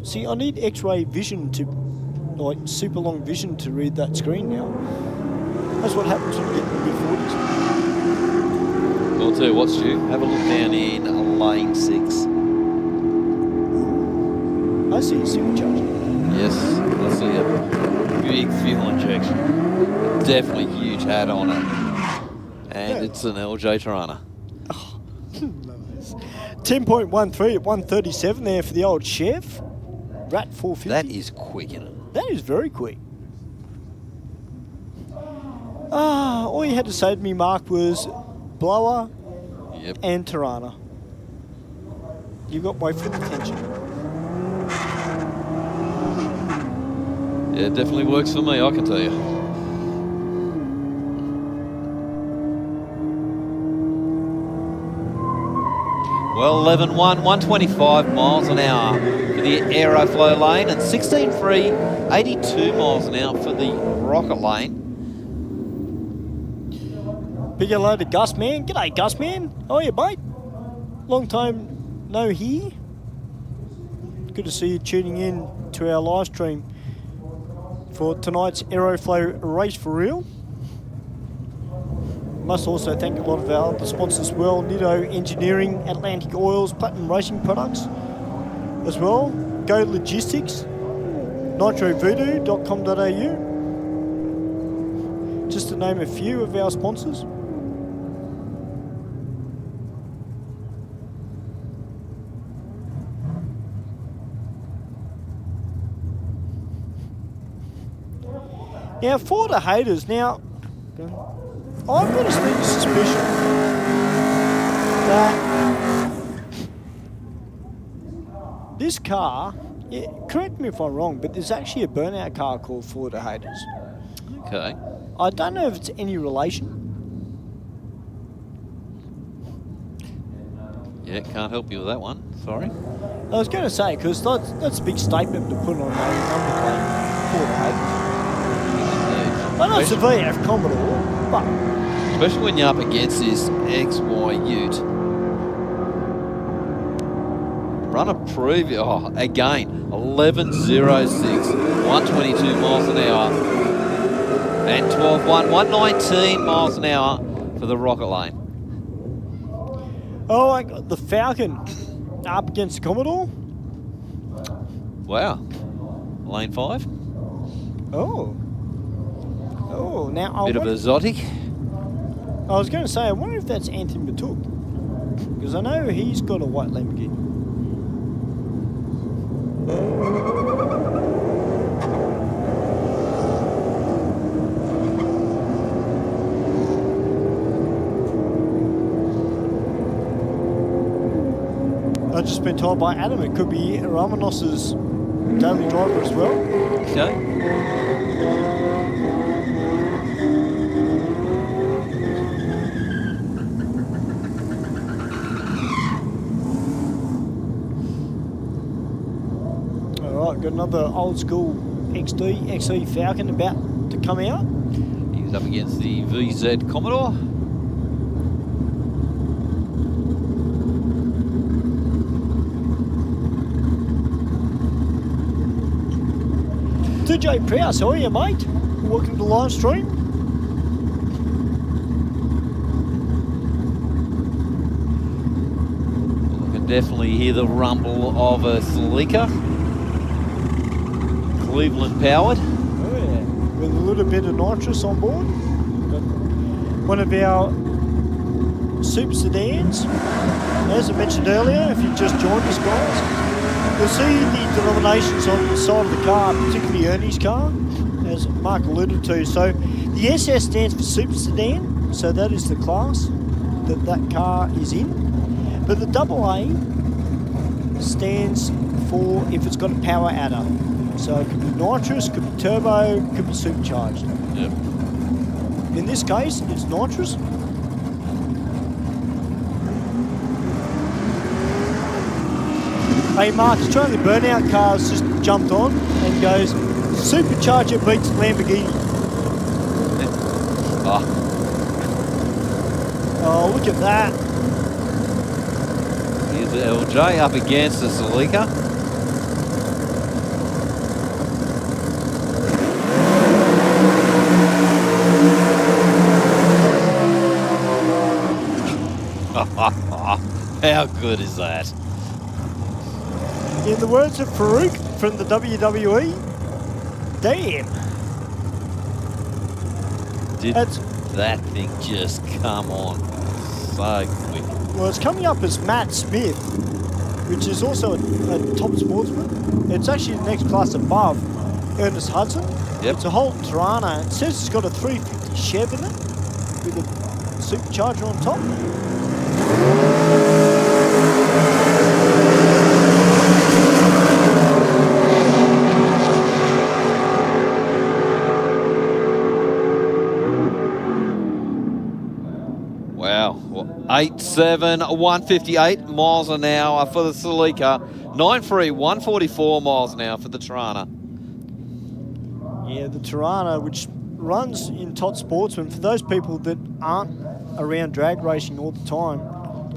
[SPEAKER 13] See, I need X-ray vision to, like, super long vision to read that screen now. That's what happens when you get in the mid-40s.
[SPEAKER 12] Well, tell you what, Stu, have a look down in lane 6.
[SPEAKER 13] I see a supercharger.
[SPEAKER 12] Yes, I see a big fuel injection. Definitely huge hat on it. And it's an LJ Tirana.
[SPEAKER 13] Oh, nice. 10.13 at 137 there for the old Chev. Rat 450.
[SPEAKER 12] That is quick, isn't it?
[SPEAKER 13] That is very quick. All you had to say to me, Mark, was blower and Tirana. You got my full attention.
[SPEAKER 12] Yeah, it definitely works for me, I can tell you. Well, 11.1, 125 miles an hour for the Aeroflow lane and 16.3, 82 miles an hour for the Rocket lane.
[SPEAKER 13] Big hello to Gus Man. G'day, Gus Man. How are you, mate? Long time no hear. Good to see you tuning in to our live stream for tonight's Aeroflow Race for Real. Must also thank a lot of our other sponsors as well. Nitto Engineering, Atlantic Oils, Platinum Racing Products as well. Go Logistics, nitrovoodoo.com.au. Just to name a few of our sponsors. Now, for the haters, now, I've got a sneaky suspicion that this car, correct me if I'm wrong, but there's actually a burnout car called For the Haters.
[SPEAKER 12] Okay.
[SPEAKER 13] I don't know if it's any relation.
[SPEAKER 12] Yeah, can't help you with that one. Sorry.
[SPEAKER 13] I was going to say, because that's a big statement to put on a number plate For the Haters. I know it's a VF Commodore, but...
[SPEAKER 12] Especially when you're up against this XY Ute. Run a preview. Oh, again, 11.06, 122 miles an hour. And 12.1, 119 miles an hour for the Rocket lane.
[SPEAKER 13] Oh, I got the Falcon up against the Commodore.
[SPEAKER 12] Wow. Lane 5.
[SPEAKER 13] Oh. Oh, now
[SPEAKER 12] Bit of exotic.
[SPEAKER 13] I was going to say, I wonder if that's Anthony Matuk, because I know he's got a white Lamborghini. I've just been told by Adam it could be Ramanos's daily driver as well.
[SPEAKER 12] Okay.
[SPEAKER 13] Got another old school XE Falcon about to come out.
[SPEAKER 12] He was up against the VZ Commodore.
[SPEAKER 13] DJ Prowse, how are you, mate? Welcome to live stream.
[SPEAKER 12] I can definitely hear the rumble of a Celica. Cleveland powered.
[SPEAKER 13] Oh yeah, with a little bit of nitrous on board. Got one of our super sedans. As I mentioned earlier, if you just joined us, guys, you'll see the denominations on the side of the car, particularly Ernie's car, as Mark alluded to. So the SS stands for super sedan, so that is the class that that car is in. But the AA stands for if it's got a power adder. So it could be nitrous, could be turbo, could be supercharged.
[SPEAKER 12] Yep.
[SPEAKER 13] In this case, it's nitrous. Hey Mark, Australian Burnout Cars just jumped on and goes, supercharger beats Lamborghini. Oh, look at that.
[SPEAKER 12] Here's the LJ up against the Celica. How good is that?
[SPEAKER 13] In the words of Farouk from the WWE, damn.
[SPEAKER 12] Did that thing just come on so quick?
[SPEAKER 13] Well, it's coming up as Matt Smith, which is also a top sportsman. It's actually the next class above Ernest Hudson.
[SPEAKER 12] Yep. It's
[SPEAKER 13] a Holton Tirana. It says it's got a 350 Chev in it with a supercharger on top.
[SPEAKER 12] Wow. 8.7, 158 miles an hour for the Celica. 9.3, 144 miles an hour for the Tirana.
[SPEAKER 13] Yeah, the Tirana, which runs in Tot Sportsman, for those people that aren't around drag racing all the time.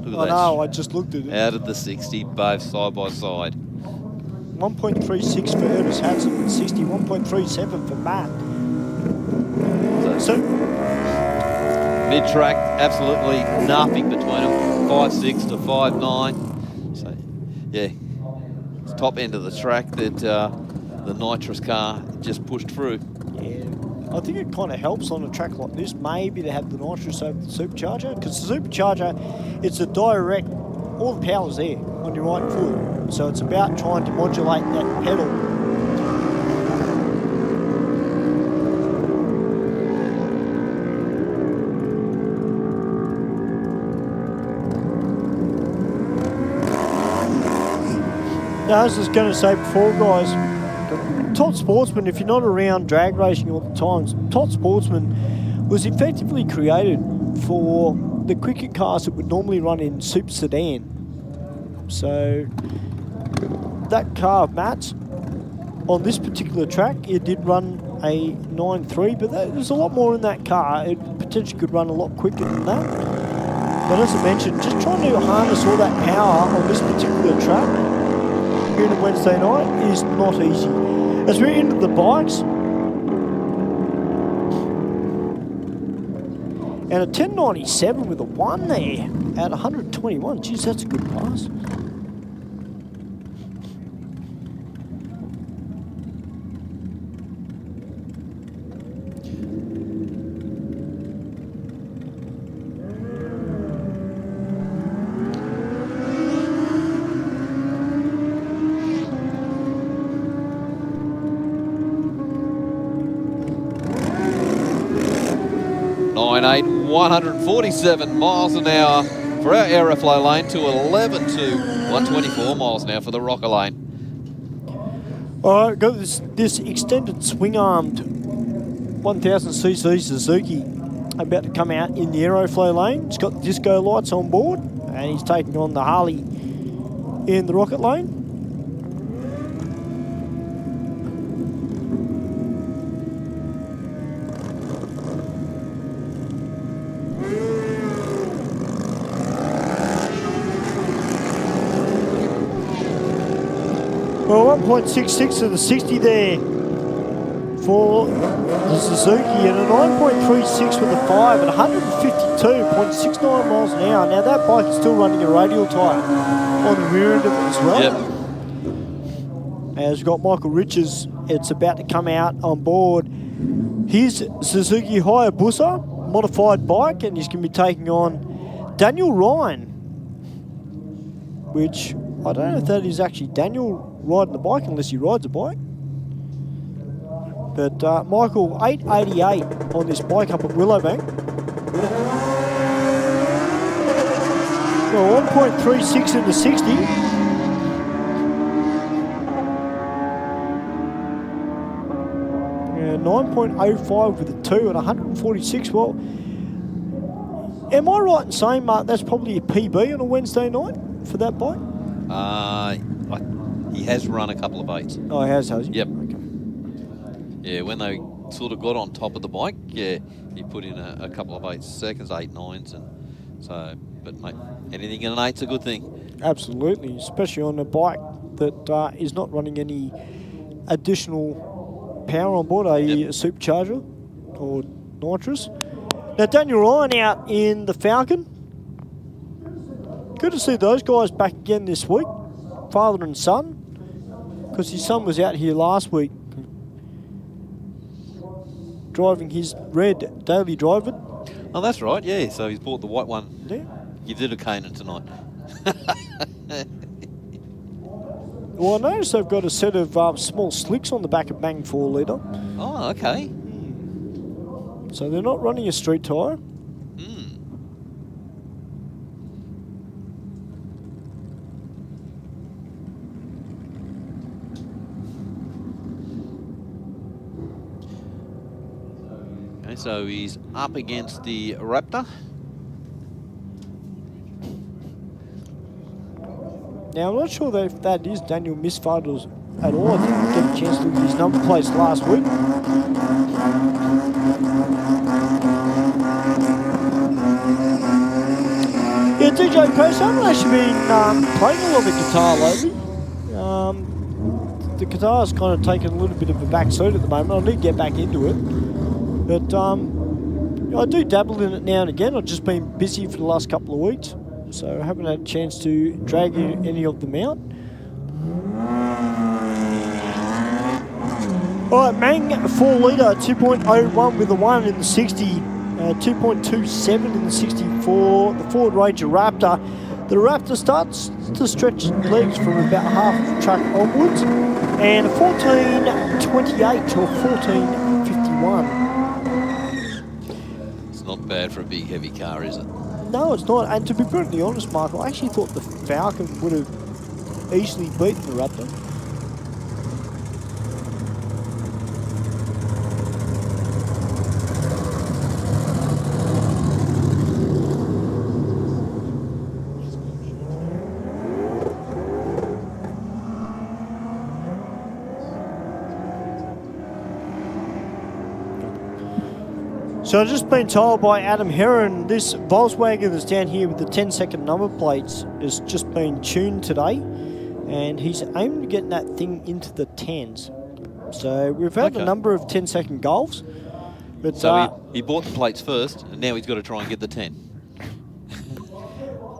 [SPEAKER 12] Look at
[SPEAKER 13] I know, I just looked at it.
[SPEAKER 12] Out of the 60, both side by side.
[SPEAKER 13] 1.36 for Ernest Hudson and 60, 1.37 for Matt. So
[SPEAKER 12] mid-track, absolutely nothing between them. 5.6 to 5.9. So, yeah, it's top end of the track that the nitrous car just pushed through.
[SPEAKER 13] Yeah, I think it kind of helps on a track like this, maybe to have the nitrous over the supercharger, because the supercharger, it's a direct, all the power's there on your right foot. So it's about trying to modulate that pedal. Now, as I was going to say before, guys, Tot Sportsman, if you're not around drag racing all the time, Tot Sportsman was effectively created for the cricket cars that would normally run in super sedan. So that car of Matt's, on this particular track, it did run a 9.3, but there's a lot more in that car. It potentially could run a lot quicker than that. But as I mentioned, just trying to harness all that power on this particular track here on a Wednesday night is not easy. As we're into the bikes, and a 1097 with a 1 there at 121. Geez, that's a good pass.
[SPEAKER 12] .98, 147 miles an hour for our Aeroflow lane to 11 to 124 miles an hour for the rocker lane.
[SPEAKER 13] All right, got this extended swing-armed 1000cc Suzuki about to come out in the Aeroflow lane. It's got disco lights on board, and he's taking on the Harley in the rocket lane. Well, 1.66 to the 60 there for the Suzuki, and a 9.36 with a 5 at 152.69 miles an hour. Now that bike is still running a radial tyre on the rear end of it as well.
[SPEAKER 12] Yep.
[SPEAKER 13] As we've got Michael Riches, it's about to come out on board his Suzuki Hayabusa modified bike, and he's going to be taking on Daniel Ryan, which I don't know if that is actually Daniel riding the bike unless he rides a bike. But Michael, 888 on this bike up at Willowbank. Well, 1.36 in the 60. Yeah, 9.05 with a 2 at 146. Well, am I right in saying, Mark, that's probably a PB on a Wednesday night for that bike?
[SPEAKER 12] He has run a couple of 8s.
[SPEAKER 13] Oh, he has he?
[SPEAKER 12] Yep. Okay. Yeah, when they sort of got on top of the bike, yeah, he put in a couple of 8 seconds, 8 9s, and so. But mate, anything in an 8's a good thing.
[SPEAKER 13] Absolutely, especially on a bike that is not running any additional power on board, a supercharger or nitrous. Now Daniel Ryan out in the Falcon. Good to see those guys back again this week, father and son, because his son was out here last week driving his red daily driver.
[SPEAKER 12] Oh, that's right, yeah. So he's bought the white one.
[SPEAKER 13] Yeah.
[SPEAKER 12] Gives it a Canaan tonight.
[SPEAKER 13] Well, I noticed they've got a set of small slicks on the back of Bang 4 litre.
[SPEAKER 12] Oh, okay.
[SPEAKER 13] So they're not running a street tyre.
[SPEAKER 12] Okay, so he's up against the Raptor.
[SPEAKER 13] Now, I'm not sure that if that is Daniel Misfaders at all. I didn't get a chance to look at his number plates last week. Yeah, DJ Coast, I haven't actually been playing a lot of the guitar lately. The guitar's kind of taken a little bit of a back seat at the moment. I need to get back into it. But I do dabble in it now and again. I've just been busy for the last couple of weeks, so I haven't had a chance to drag any of them out. All right, Mang 4 litre, 2.01 with a 1 in the 60, 2.27 in the 64, the Ford Ranger Raptor. The Raptor starts to stretch its legs from about half the track onwards, and a 14.28 or 14.51.
[SPEAKER 12] It's not bad for a big, heavy car, is it?
[SPEAKER 13] No, it's not. And to be brutally honest, Michael, I actually thought the Falcon would have easily beaten the Raptor. So I've just been told by Adam Heron, this Volkswagen that's down here with the 10-second number plates has just been tuned today, and he's aiming to get that thing into the 10s. So we've had a number of 10-second Golfs. But
[SPEAKER 12] so he bought the plates first, and now he's got to try and get the 10.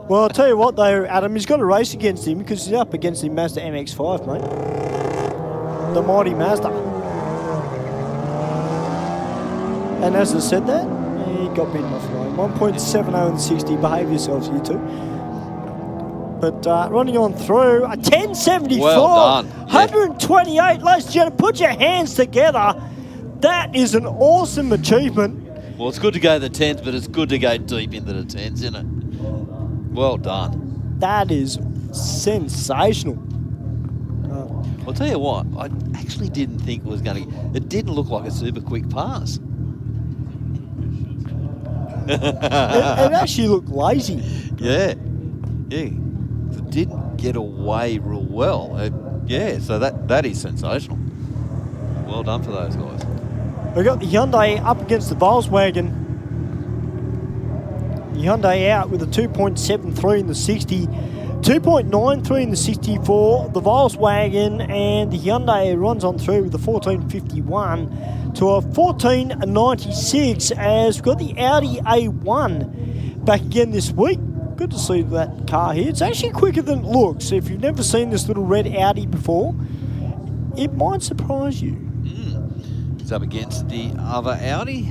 [SPEAKER 13] Well, I'll tell you what though, Adam, he's got to race against him because he's up against the Mazda MX-5, mate. The mighty Mazda. And as I said that, he got beaten off the line. 1.70 in 60. Behave yourselves, you two. But running on through, a 10.74.
[SPEAKER 12] Well done.
[SPEAKER 13] 128. Ladies and gentlemen, put your hands together. That is an awesome achievement.
[SPEAKER 12] Well, it's good to go to the 10s, but it's good to go deep into the 10s, isn't it? Well done.
[SPEAKER 13] That is sensational.
[SPEAKER 12] I'll tell you what, I actually didn't think it was going to... It didn't look like a super quick pass.
[SPEAKER 13] It actually looked lazy.
[SPEAKER 12] Yeah. It didn't get away real well. So that is sensational. Well done for those guys.
[SPEAKER 13] We've got the Hyundai up against the Volkswagen. The Hyundai out with a 2.73 in the 60. 2.93 in the 64, the Volkswagen and the Hyundai runs on through with the 14.51 to a 14.96 as we've got the Audi A1 back again this week. Good to see that car here. It's actually quicker than it looks. If you've never seen this little red Audi before, it might surprise you.
[SPEAKER 12] It's up against the other Audi.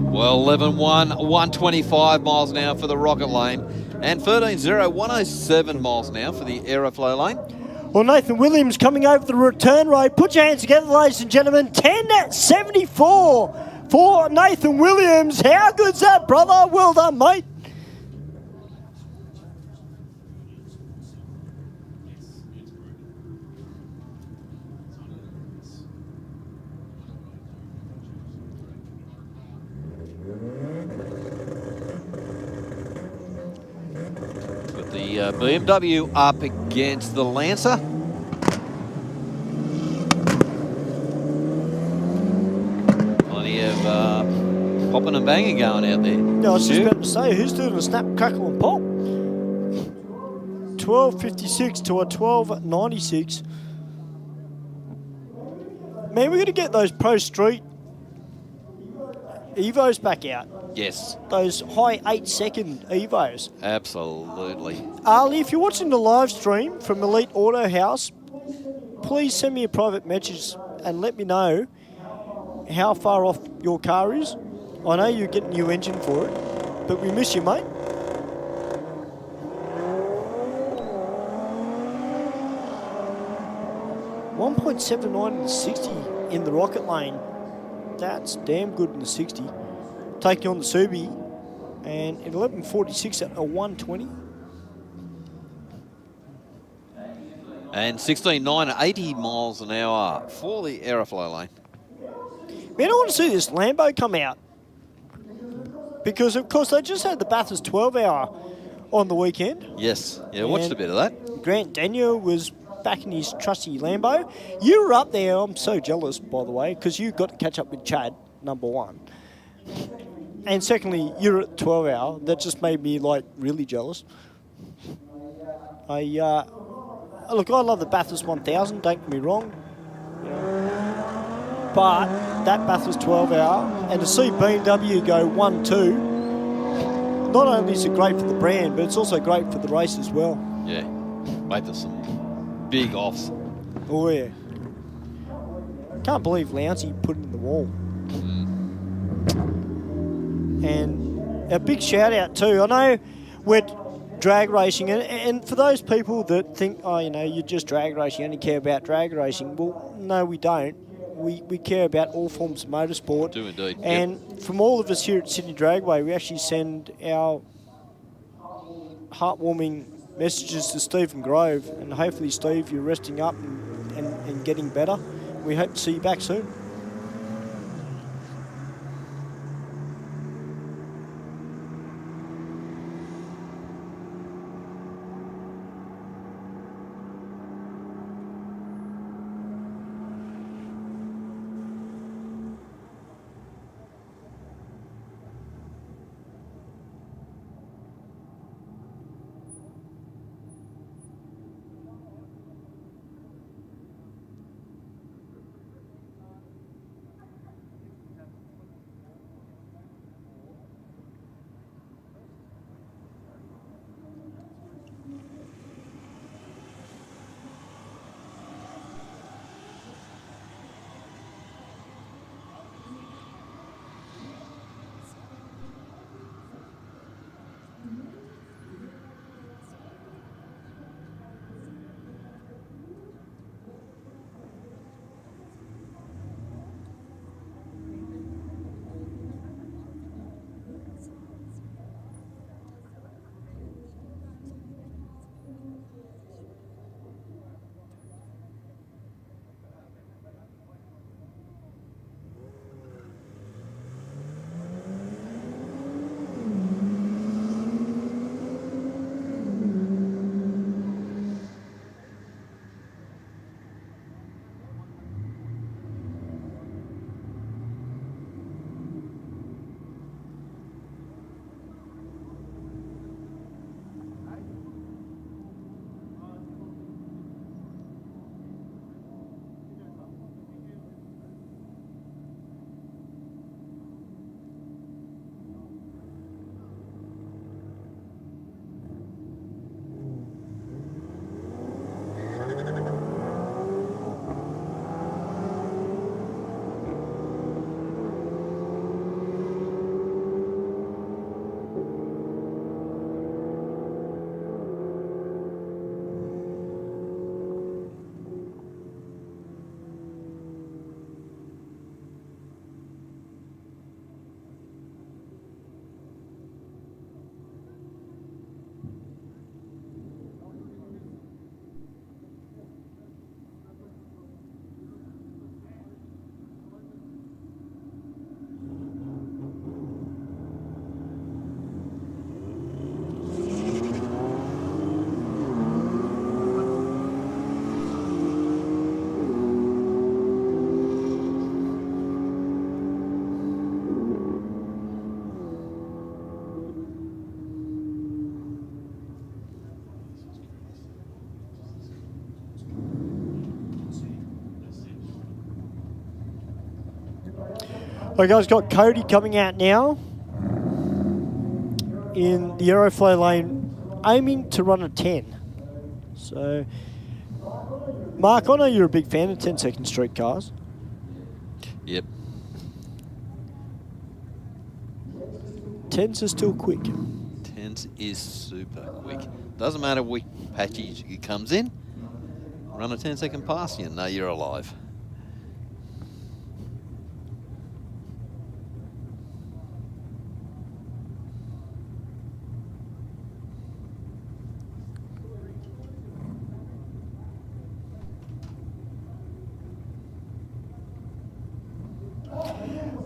[SPEAKER 12] Well, 11.1, 125 miles an hour for the Rocket Lane, and 13.0, 107 miles an hour for the Aeroflow Lane.
[SPEAKER 13] Well, Nathan Williams coming over the return road. Put your hands together, ladies and gentlemen. 10.74 for Nathan Williams. How good's that, brother? Well done, mate.
[SPEAKER 12] With the BMW up against the Lancer. Plenty of popping and banging going out there.
[SPEAKER 13] Yeah, I was just about to say, who's doing a snap, crackle and pop? 12.56 to a 12.96. Man, we're going to get those Pro Street Evos back out.
[SPEAKER 12] Yes.
[SPEAKER 13] Those high 8-second Evos.
[SPEAKER 12] Absolutely.
[SPEAKER 13] Ali, if you're watching the live stream from Elite Auto House, please send me a private message and let me know how far off your car is. I know you're getting a new engine for it, but we miss you, mate. .79 in the 60 in the Rocket Lane. That's damn good in the 60. Taking on the Subi, and at 11.46 at a 120.
[SPEAKER 12] And 16.9 at 80 miles an hour for the Aeroflow Lane.
[SPEAKER 13] Man, I want to see this Lambo come out. Because, of course, they just had the Bathurst 12 hour on the weekend.
[SPEAKER 12] Yes. Yeah, watched a bit of that.
[SPEAKER 13] Grant Daniel was back in his trusty Lambo. You were up there. I'm so jealous, by the way, because you got to catch up with Chad, number one. And secondly, you're at 12 hour. That just made me, like, really jealous. Look, I love the Bathurst 1000, don't get me wrong. But that Bathurst 12 hour, and to see BMW go 1-2, not only is it great for the brand, but it's also great for the race as well.
[SPEAKER 12] Yeah. Mate, there's some big offs.
[SPEAKER 13] Oh, yeah. Can't believe Louncey put it in the wall. And a big shout out too. I know we're drag racing, and for those people that think, oh, you know, you're just drag racing, you only care about drag racing. Well, no, we don't. We care about all forms of motorsport.
[SPEAKER 12] Do indeed.
[SPEAKER 13] And from all of us here at Sydney Dragway, we actually send our heartwarming messages to Stephen Grove, and hopefully, Steve, you're resting up and getting better. We hope to see you back soon. Okay, guys, got Cody coming out now in the Aeroflow lane, aiming to run a 10. So, Mark, I know you're a big fan of 10-second street cars.
[SPEAKER 12] Yep.
[SPEAKER 13] 10s are still quick.
[SPEAKER 12] 10s is super quick. Doesn't matter which package it comes in. Run a 10-second pass, you know you're alive.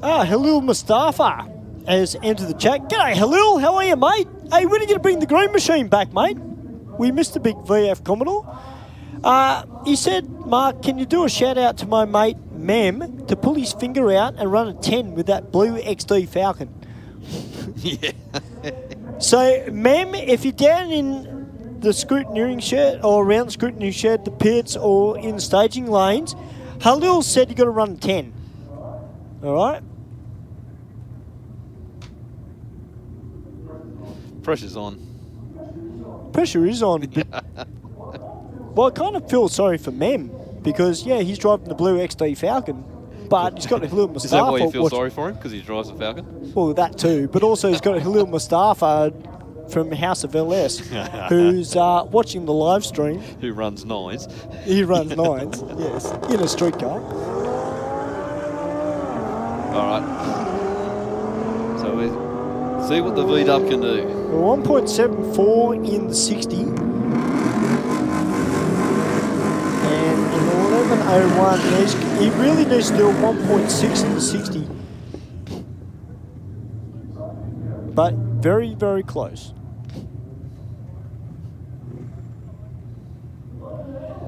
[SPEAKER 13] Halil Mustafa has entered the chat. G'day, Halil. How are you, mate? Hey, when are you going to bring the green machine back, mate? We missed a big VF Commodore. He said, Mark, can you do a shout out to my mate Mem to pull his finger out and run a 10 with that blue XD Falcon?
[SPEAKER 12] Yeah.
[SPEAKER 13] So, Mem, if you're down in the scrutineering shed or around the scrutineering shed, the pits or in the staging lanes, Halil said you got to run a 10. All right?
[SPEAKER 12] Pressure's on.
[SPEAKER 13] Pressure is on. Well, I kind of feel sorry for Mem because, yeah, he's driving the blue XD Falcon, but he's got a Halil Mustafa.
[SPEAKER 12] Is that why you feel sorry for him? Because he drives a Falcon?
[SPEAKER 13] Well, that too. But also he's got a Halil Mustafa from House of LS who's watching the live stream.
[SPEAKER 12] Who runs 9s.
[SPEAKER 13] He runs 9s, yes, in a street car.
[SPEAKER 12] All right. So we see what the V-dub can do.
[SPEAKER 13] 1.74 in the 60. And an 11.01. He really needs to do a 1.6 in the 60. But very, very close.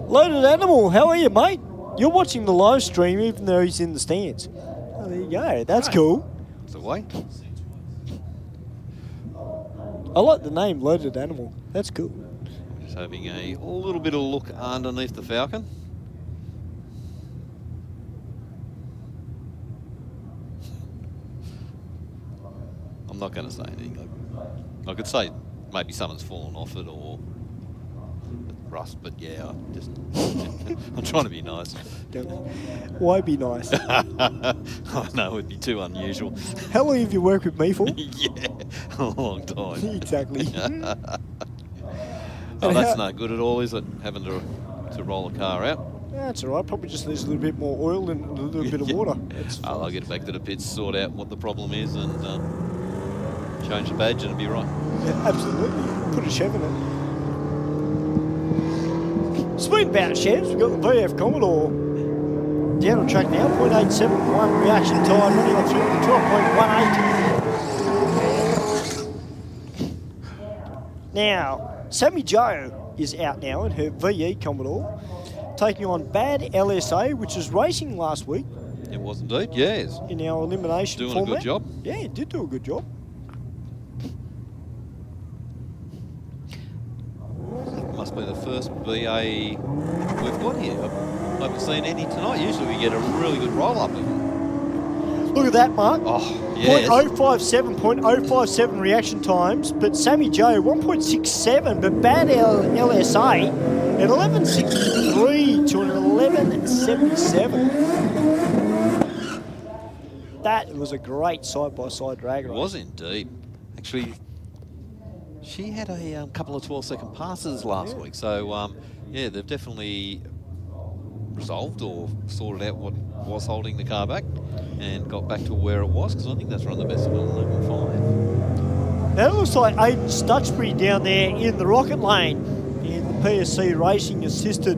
[SPEAKER 13] Loaded Animal, how are you, mate? You're watching the live stream even though he's in the stands. Oh, there you go. That's cool.
[SPEAKER 12] It's away.
[SPEAKER 13] I like the name, Loaded Animal. That's cool.
[SPEAKER 12] Just having a little bit of look underneath the Falcon. I'm not going to say anything. I could say maybe someone's fallen off it or rust, but yeah, I'm trying to be nice.
[SPEAKER 13] Why be nice?
[SPEAKER 12] I know, it would be too unusual.
[SPEAKER 13] How long have you worked with me for?
[SPEAKER 12] Yeah, a long time.
[SPEAKER 13] Exactly.
[SPEAKER 12] Oh, that's not good at all, is it? Having to roll a car out?
[SPEAKER 13] That's all right. Probably just needs a little bit more oil and a little bit of water.
[SPEAKER 12] I'll get back to the pits, sort out what the problem is, and change the badge, and it'll be right.
[SPEAKER 13] Yeah, absolutely. Put a Chev in it. Speaking about Chevs, we've got the VF Commodore down on track now. 0.871 reaction time, running on through 12.18. Now, Sammy Joe is out now in her VE Commodore, taking on Bad LSA, which was racing last week.
[SPEAKER 12] It was indeed, yes.
[SPEAKER 13] In our elimination
[SPEAKER 12] Doing
[SPEAKER 13] format.
[SPEAKER 12] a good job.
[SPEAKER 13] Yeah, it did do a good job.
[SPEAKER 12] Must be the first BA we've got here. I haven't seen any tonight. Usually we get a really good roll-up of them.
[SPEAKER 13] Look at that, Mark.
[SPEAKER 12] Oh, yes.
[SPEAKER 13] 0.057 reaction times, but Sammy Joe, 1.67, but Bad LSA at 11.63 to an 11.77. That was a great side-by-side drag race.
[SPEAKER 12] It was indeed. Actually, she had a couple of 12-second passes last week, so yeah, they've definitely resolved or sorted out what was holding the car back and got back to where it was, because I think that's run the best of 11.5.
[SPEAKER 13] Now it looks like Aidan Stutchbury down there in the rocket lane in the PSC Racing assisted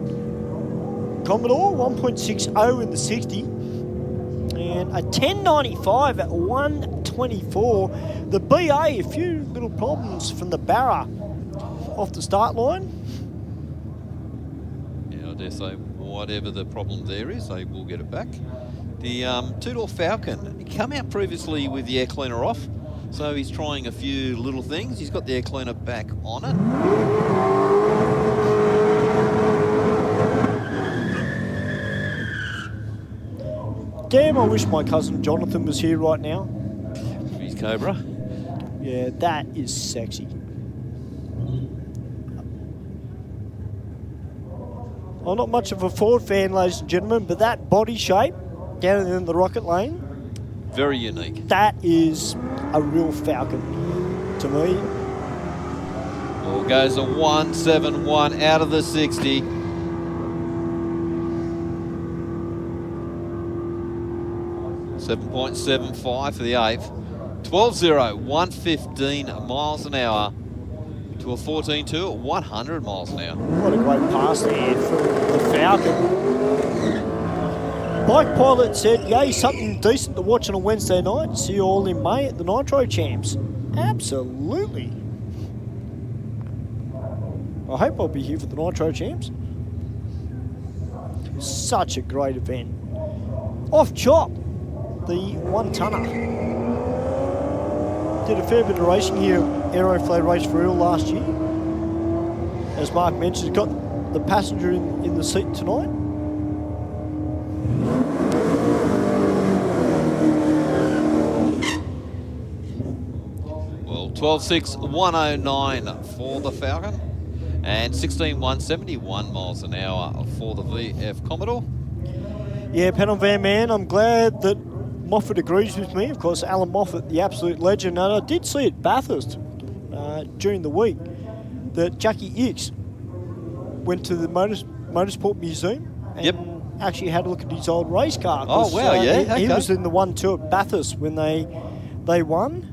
[SPEAKER 13] Commodore, 1.60 in the 60 and a 10.95 at 1.24. The BA, a few little problems from the Barra off the start line.
[SPEAKER 12] Yeah, I dare say whatever the problem there is, they will get it back. The two-door Falcon, he came out previously with the air cleaner off, so he's trying a few little things. He's got the air cleaner back on it.
[SPEAKER 13] Damn, I wish my cousin Jonathan was here right now.
[SPEAKER 12] His Cobra.
[SPEAKER 13] Yeah, that is sexy. I'm not much of a Ford fan, ladies and gentlemen, but that body shape down in the rocket lane,
[SPEAKER 12] very unique.
[SPEAKER 13] that is a real Falcon to me.
[SPEAKER 12] Well, goes a 171 out of the 60. .75 for the 8th. 12.0, 115 miles an hour to a 14.2 at 100 miles an hour.
[SPEAKER 13] What a great pass there for the Falcon. Bike Pilot said, yay, something decent to watch on a Wednesday night. See you all in May at the Nitro Champs. Absolutely. I hope I'll be here for the Nitro Champs. Such a great event. Off chop, the 1-tonner. Did a fair bit of racing here at Aeroflow Race for Real last year. As Mark mentioned, got the passenger in the seat tonight.
[SPEAKER 12] Well, 12.6, 109 for the Falcon. And 16.171 miles an hour for the VF Commodore.
[SPEAKER 13] Yeah, Panel Van Man, I'm glad that Moffat agrees with me. Of course, Alan Moffat, the absolute legend. And I did see at Bathurst during the week that Jackie Hicks went to the Motorsport Museum and actually had a look at his old race car.
[SPEAKER 12] Oh, wow, yeah.
[SPEAKER 13] He
[SPEAKER 12] okay.
[SPEAKER 13] was in the 1-2 at Bathurst when they won.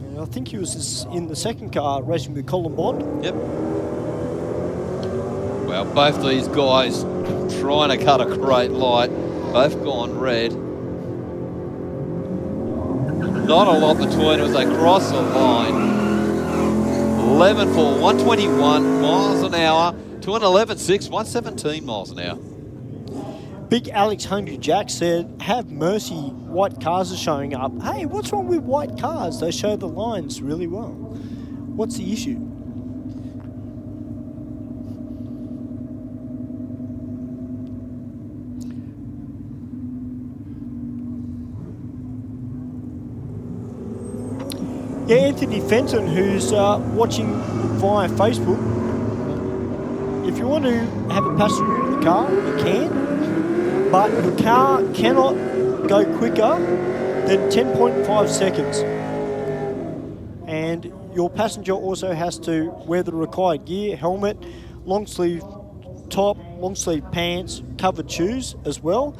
[SPEAKER 13] And I think he was in the second car racing with Colin Bond.
[SPEAKER 12] Yep. Well, both these guys trying to cut a great light. Both gone red. Not a lot between as they cross the line. 11 for 121 miles an hour to an 11.6, 117 miles an hour.
[SPEAKER 13] Big Alex Hungry Jack said, have mercy, white cars are showing up. Hey, what's wrong with white cars? They show the lines really well. What's the issue? Yeah, Anthony Fenton, who's watching via Facebook, if you want to have a passenger in the car, you can, but the car cannot go quicker than 10.5 seconds. And your passenger also has to wear the required gear, helmet, long sleeve top, long sleeve pants, covered shoes as well.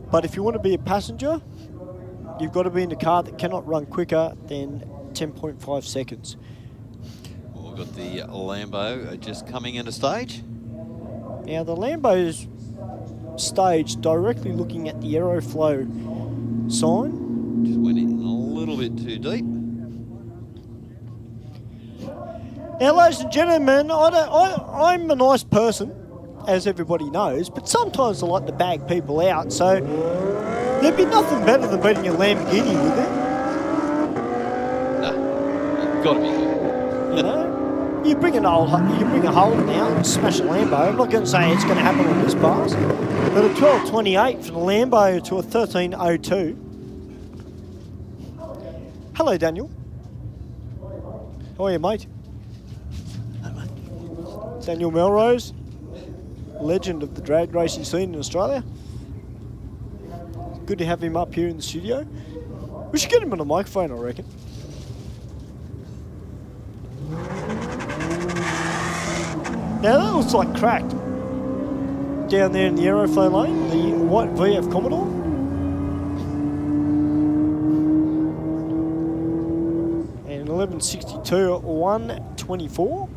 [SPEAKER 13] But if you want to be a passenger, you've got to be in a car that cannot run quicker than 10.5 seconds.
[SPEAKER 12] Well, we've got the Lambo just coming into stage.
[SPEAKER 13] Now the Lambo's staged directly looking at the Aeroflow sign.
[SPEAKER 12] Just went in a little bit too deep.
[SPEAKER 13] Now, ladies and gentlemen, I'm a nice person, as everybody knows, but sometimes I like to bag people out, so there'd be nothing better than beating a Lamborghini, would there?
[SPEAKER 12] Got to be good.
[SPEAKER 13] You know, you bring a Holden out and smash a Lambo. I'm not going to say it's going to happen on this pass, but a 12.28 from the Lambo to a 13.02. Hello, Daniel. How are you, mate? Daniel Melrose, legend of the drag racing scene in Australia. Good to have him up here in the studio. We should get him on a microphone, I reckon. Now that looks like cracked down there in the Aeroflow lane, the white VF Commodore. And 11.62 at 124.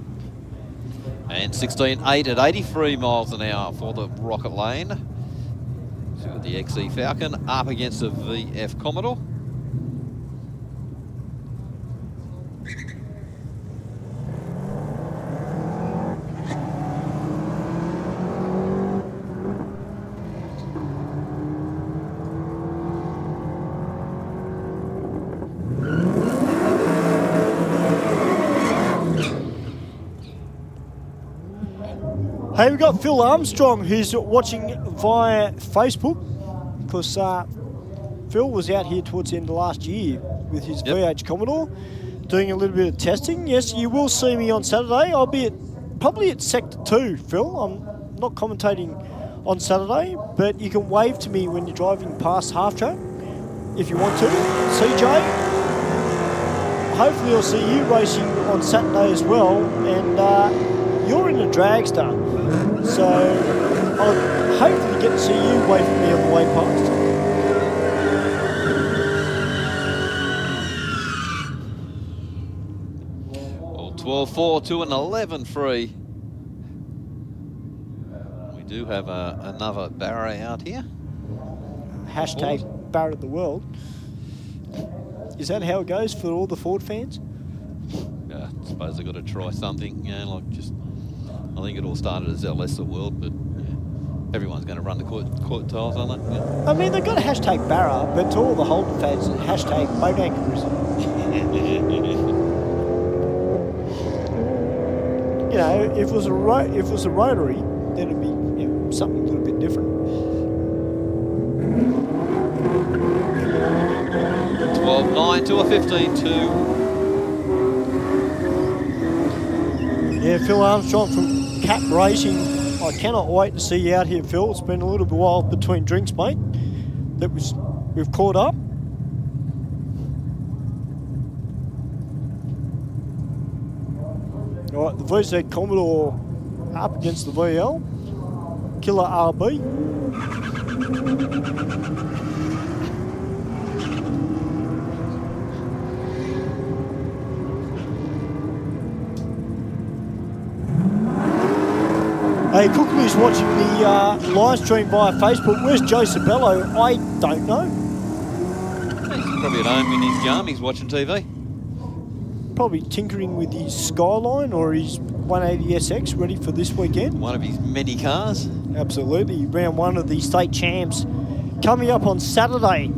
[SPEAKER 12] And 16.8 at 83 miles an hour for the Rocket Lane. So with the XE Falcon up against the VF Commodore.
[SPEAKER 13] Hey, we've got Phil Armstrong who's watching via Facebook. because Phil was out here towards the end of last year with his VH Commodore doing a little bit of testing. Yes, you will see me on Saturday. I'll be probably at Sector 2, Phil. I'm not commentating on Saturday, but you can wave to me when you're driving past half track if you want to. CJ, hopefully I'll see you racing on Saturday as well, and you're in a dragster, so I'll hopefully get to see you waving me on the way past.
[SPEAKER 12] 12-4 to an 11-3. We do have another Barra out here.
[SPEAKER 13] Hashtag Barra of the world. Is that how it goes for all the Ford fans?
[SPEAKER 12] Yeah, I suppose they've got to try something, you know, like just, I think it all started as LS the world, but yeah, everyone's going to run the court tiles, aren't they? Yeah.
[SPEAKER 13] I mean, they've got a hashtag Barra, but to all the Holden fans, hashtag boat anchors. You know, if it was a rotary, then it'd be something a little bit different.
[SPEAKER 12] 12-9 to a 15-2.
[SPEAKER 13] Yeah, Phil Armstrong from Cap Racing. I cannot wait to see you out here, Phil. It's been a little while between drinks, mate. We've caught up. All right, the VZ Commodore up against the VL. Killer RB. Hey, Cookley's watching the live stream via Facebook. Where's Joe Sabello? I don't know.
[SPEAKER 12] He's probably at home in his jam. He's watching TV.
[SPEAKER 13] Probably tinkering with his Skyline or his 180SX ready for this weekend.
[SPEAKER 12] One of his many cars.
[SPEAKER 13] Absolutely. Round one of the state champs coming up on Saturday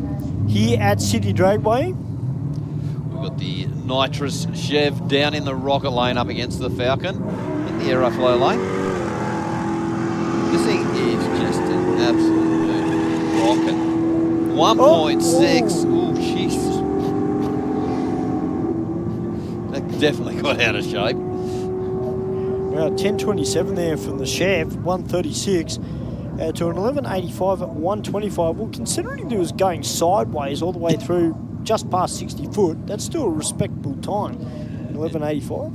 [SPEAKER 13] here at City Dragway.
[SPEAKER 12] We've got the nitrous Chev down in the rocket lane up against the Falcon in the Aeroflow lane. This thing is just an absolute rocket. 1.6. Oh, jeez. That definitely got out of shape.
[SPEAKER 13] Well, 10.27 there from the Chev, 136 to an 11.85 at 125. Well, considering it was going sideways all the way through just past 60 foot, that's still a respectable time, 11.85.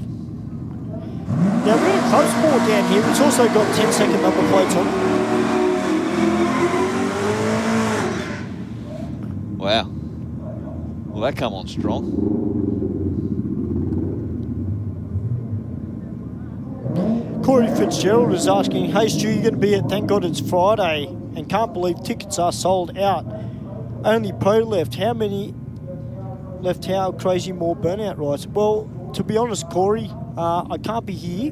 [SPEAKER 13] Now, we're in close ball down here. It's also got 10-second number plates on it.
[SPEAKER 12] Wow. Well, that come on strong.
[SPEAKER 13] Corey Fitzgerald is asking, hey Stu, you're going to be at Thank God It's Friday and can't believe tickets are sold out. Only pro left. How many left? How crazy more burnout rides? Well, to be honest, Corey, I can't be here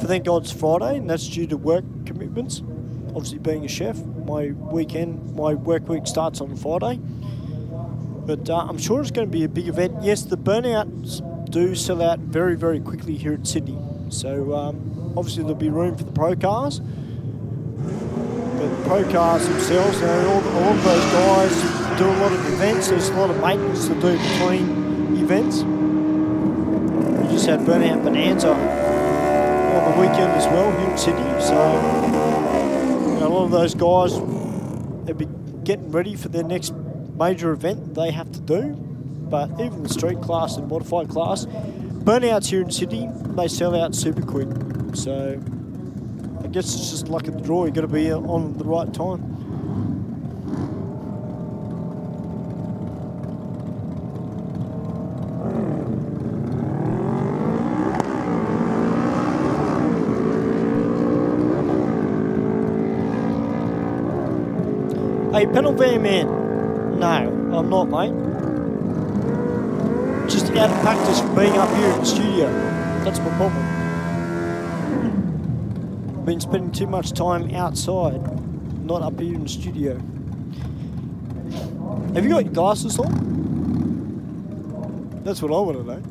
[SPEAKER 13] for Thank God It's Friday, and that's due to work commitments. Obviously being a chef, my work week starts on Friday. But I'm sure it's going to be a big event. Yes, the burnouts do sell out very, very quickly here at Sydney. So obviously there'll be room for the pro cars. But the pro cars themselves, you know, all of those guys do a lot of events. There's a lot of maintenance to do between events. We just had Burnout Bonanza on the weekend as well here in Sydney. So you know, a lot of those guys, they'll be getting ready for their next major event they have to do. But even the street class and modified class, burnouts here in Sydney, they sell out super quick. So I guess it's just luck of the draw. You've got to be on the right time. Hey, pedal van man. No, I'm not, mate. Just out of practice from being up here in the studio. That's my problem. Been spending too much time outside, not up here in the studio. Have you got your glasses on? That's what I want to know.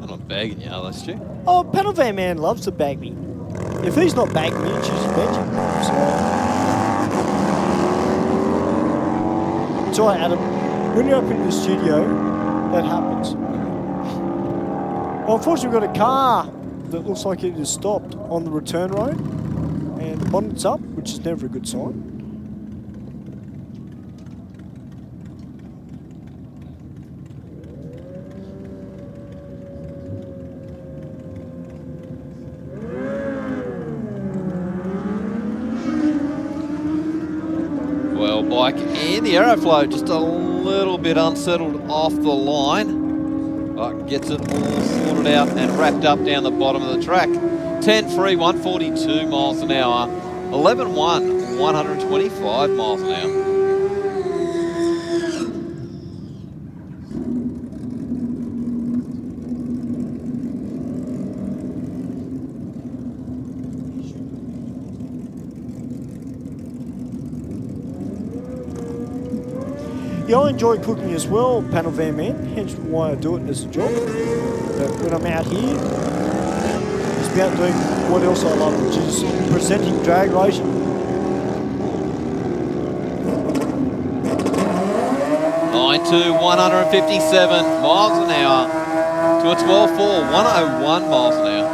[SPEAKER 12] I'm not bagging you, are they, Stu?
[SPEAKER 13] Oh, pedal van man loves to bag me. If he's not bagging me, it's usually Benji. So, It's all right, Adam. When you're up in the studio, that happens. Well, unfortunately, we've got a car that looks like it is stopped on the return road, and the bonnet's up, which is never a good sign.
[SPEAKER 12] Well, bike in the Aeroflow, just a little bit unsettled off the line. But gets it all sorted out and wrapped up down the bottom of the track. 10-3, 142 miles an hour. 11-1, 125 miles an hour.
[SPEAKER 13] Yeah, I enjoy cooking as well, panel van man, hence why I do it as a job. But when I'm out here, it's about doing what else I love, which is presenting drag racing.
[SPEAKER 12] To 157 miles an hour to a 12.4, 101 miles an hour.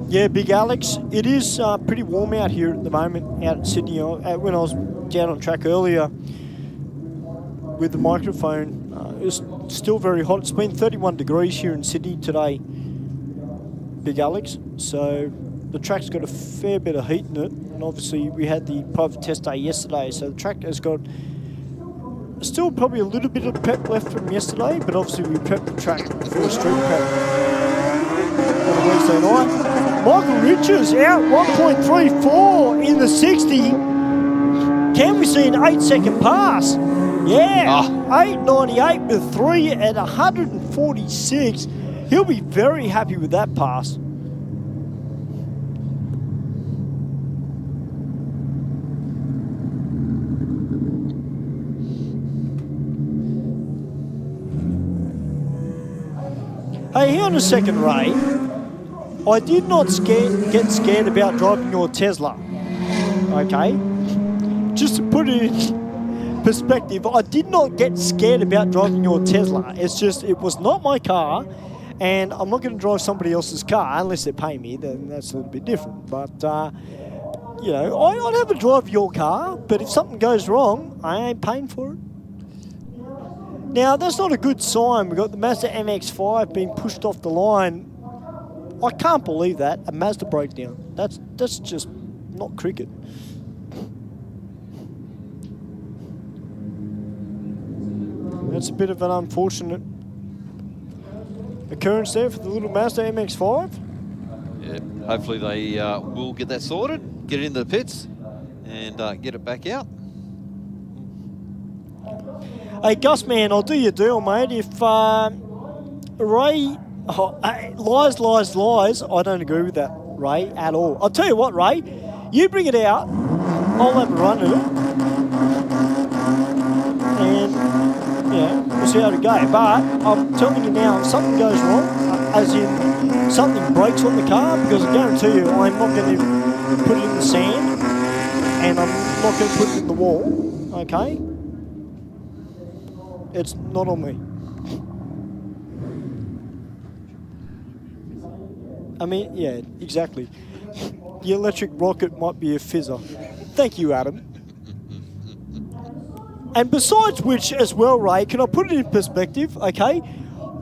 [SPEAKER 13] Yeah, Big Alex, it is pretty warm out here at the moment, out in Sydney. When I was down on track earlier with the microphone, it's still very hot. It's been 31 degrees here in Sydney today, Big Alex. So the track's got a fair bit of heat in it. And obviously we had the private test day yesterday, so the track has got still probably a little bit of prep left from yesterday, but obviously we prepped the track for a street prep on a Wednesday night. Michael Richards out 1.34 in the 60. Can we see an 8-second pass? Yeah, 8.98 with 3 at 146. He'll be very happy with that pass. Hey, hang on a second, Ray. I did not get scared about driving your Tesla, okay? Just to put it in perspective, I did not get scared about driving your Tesla. It's just, it was not my car, and I'm not going to drive somebody else's car unless they pay me, then that's a little bit different. But, you know, I'd have a drive your car, but if something goes wrong, I ain't paying for it. Now, that's not a good sign. We've got the Mazda MX-5 being pushed off the line. I can't believe that. A Mazda broke down. That's just not cricket. That's a bit of an unfortunate occurrence there for the little Mazda MX-5.
[SPEAKER 12] Yeah, hopefully they will get that sorted, get it into the pits, and get it back out.
[SPEAKER 13] Hey, Gus, man, I'll do your deal, mate. If Ray lies, I don't agree with that, Ray, at all. I'll tell you what, Ray, you bring it out, I'll have a run at it, and, you know, we'll see how it goes. But I'm telling you now, if something goes wrong, as in something breaks on the car, because I guarantee you I'm not going to put it in the sand, and I'm not going to put it in the wall, okay? It's not on me. I mean, yeah, exactly. The electric rocket might be a fizzer. Thank you, Adam. And besides which, as well, Ray, can I put it in perspective, okay?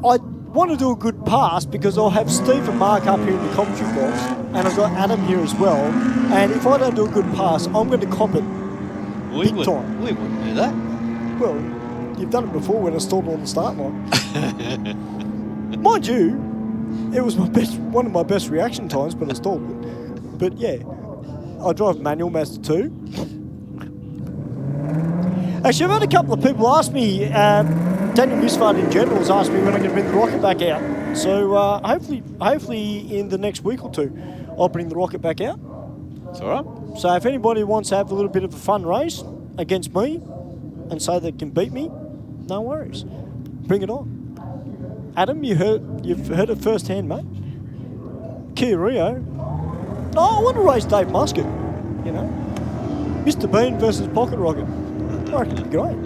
[SPEAKER 13] I want to do a good pass because I'll have Steve and Mark up here in the commentary box, and I've got Adam here as well. And if I don't do a good pass, I'm going to cop it big time.
[SPEAKER 12] We wouldn't do that.
[SPEAKER 13] Well, you've done it before when I stalled on the start line. Mind you, it was one of my best reaction times, but I stalled it. But yeah, I drive manual Mazda 2. Actually, I've had a couple of people ask me, Daniel Misfard in general has asked me when I'm going to bring the rocket back out. So hopefully in the next week or two, I'll bring the rocket back out.
[SPEAKER 12] It's all right.
[SPEAKER 13] So if anybody wants to have a little bit of a fun race against me and say they can beat me, no worries. Bring it on. Adam, you've heard it firsthand, mate. Kia Rio. No, I want to race Dave Muscat, you know. Mr. Bean versus Pocket Rocket. I reckon it'd be great.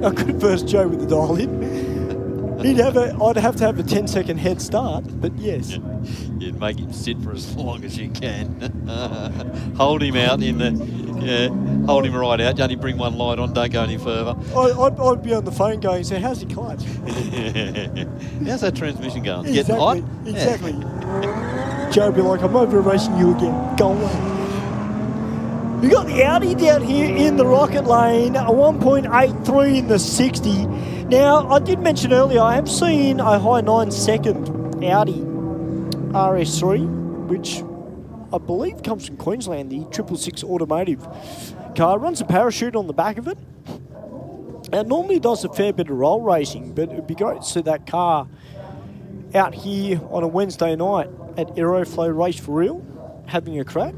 [SPEAKER 13] I could first Joe with the dial in. I'd have to have a 10-second head start, but yes.
[SPEAKER 12] You'd make him sit for as long as you can. Hold him out hold him right out. You only bring one light on, don't go any further.
[SPEAKER 13] I'd be on the phone going, so how's the clutch?
[SPEAKER 12] How's that transmission going?
[SPEAKER 13] Exactly,
[SPEAKER 12] Getting hot?
[SPEAKER 13] exactly. Joe would be like, I'm over racing you again. Go away. We got the Audi down here in the rocket lane, a 1.83 in the 60. Now, I did mention earlier, I have seen a high 9-second Audi RS3, which I believe comes from Queensland, the 666 automotive car. Runs a parachute on the back of it. And normally does a fair bit of roll racing, but it would be great to see that car out here on a Wednesday night at Aeroflow Race for real, having a crack.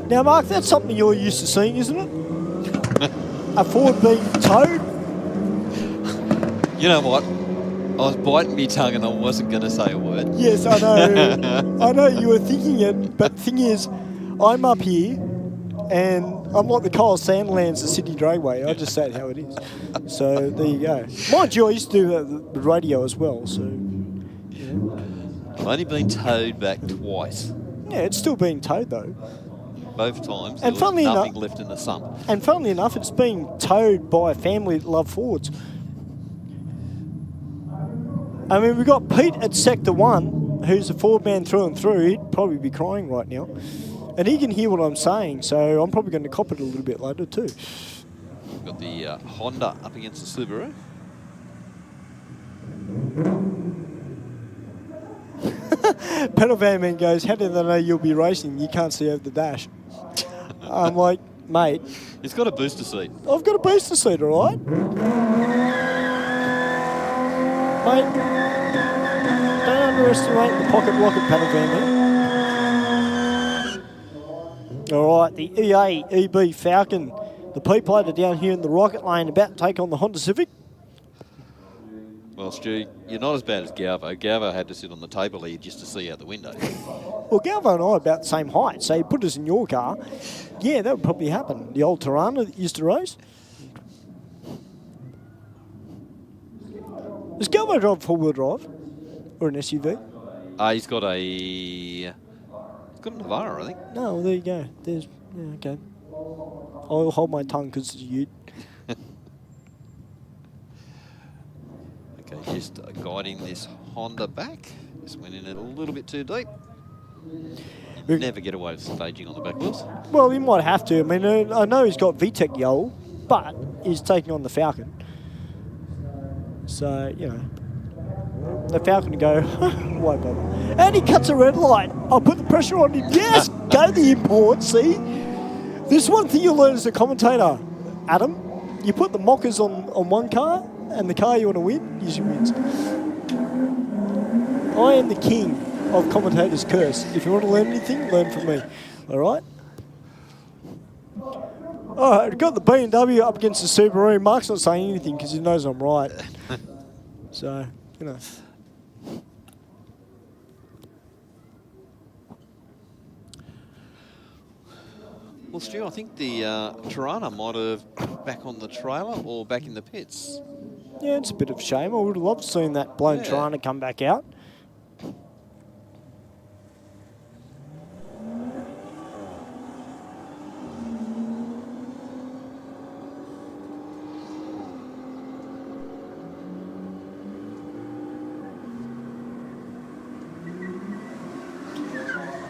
[SPEAKER 13] Now, Mark, that's something you're used to seeing, isn't it? A Ford being towed.
[SPEAKER 12] You know what? I was biting my tongue and I wasn't going to say a word.
[SPEAKER 13] Yes, I know. I know you were thinking it, but the thing is, I'm up here and I'm like the Kyle Sandlands of Sydney Dragway. I just say it how it is. So there you go. Mind you, I used to do the radio as well, so. Yeah.
[SPEAKER 12] I've only been towed back twice.
[SPEAKER 13] Yeah, it's still being towed though.
[SPEAKER 12] Both times,
[SPEAKER 13] And
[SPEAKER 12] there was nothing left in the sump.
[SPEAKER 13] And funnily enough, it's being towed by a family that love Fords. I mean, we've got Pete at Sector 1, who's a Ford man through and through. He'd probably be crying right now. And he can hear what I'm saying, so I'm probably going to cop it a little bit later too.
[SPEAKER 12] We've got the Honda up against the Subaru.
[SPEAKER 13] Pedal van man goes, how do they know you'll be racing? You can't see over the dash. I'm like, mate.
[SPEAKER 12] He's got a booster seat.
[SPEAKER 13] I've got a booster seat, all right? Mate, don't underestimate the pocket rocket pedal van man. All right, the EA EB Falcon. The P-Plater down here in the rocket lane about to take on the Honda Civic.
[SPEAKER 12] Well, Stu, you're not as bad as Galvo. Galvo had to sit on the table here just to see out the window.
[SPEAKER 13] Well, Galvo and I are about the same height, so you put us in your car. Yeah, that would probably happen. The old Tirana that used to race. Does Galvo drive four-wheel drive or an SUV?
[SPEAKER 12] He's got a Navara, I think.
[SPEAKER 13] No, well, there you go. There's, yeah, okay. I'll hold my tongue because it's you.
[SPEAKER 12] Okay, just guiding this Honda back. Just went in it a little bit too deep. You never get away with staging on the back wheels.
[SPEAKER 13] Well, he might have to. I mean, I know he's got VTEC Yo, but he's taking on the Falcon. So, you know, the Falcon will go, why bother? And he cuts a red light. I'll put the pressure on him. Yes, go the import, see? There's one thing you'll learn as a commentator, Adam. You put the mockers on one car, and the car you want to win usually wins. I am the king of commentator's curse. If you want to learn anything, learn from me. All right? All right, we've got the BMW up against the Subaru. Mark's not saying anything because he knows I'm right. So, you know.
[SPEAKER 12] Well, Stu, I think the Tirana might have back on the trailer or back in the pits.
[SPEAKER 13] Yeah, it's a bit of a shame. I would have loved seeing that blown Tirana come back out.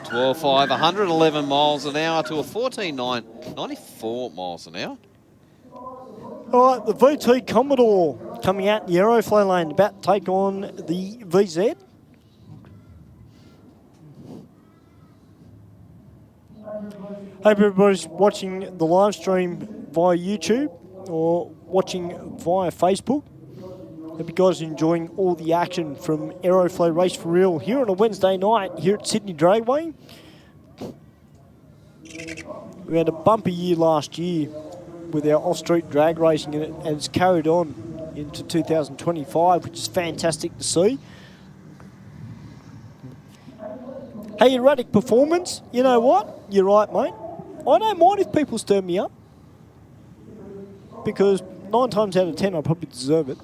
[SPEAKER 12] $12.5, 111 miles an hour to a 14.9, 94 miles an hour.
[SPEAKER 13] All right, the VT Commodore coming out in the Aeroflow lane, about to take on the VZ. Hope everybody's watching the live stream via YouTube or watching via Facebook. Hope you guys are enjoying all the action from Aeroflow Race for Real here on a Wednesday night here at Sydney Dragway. We had a bumper year last year with our off-street drag racing, and it's carried on into 2025, which is fantastic to see. Hey, erratic performance. You know what? You're right, mate. I don't mind if people stir me up, because 9 times out of 10 I probably deserve it.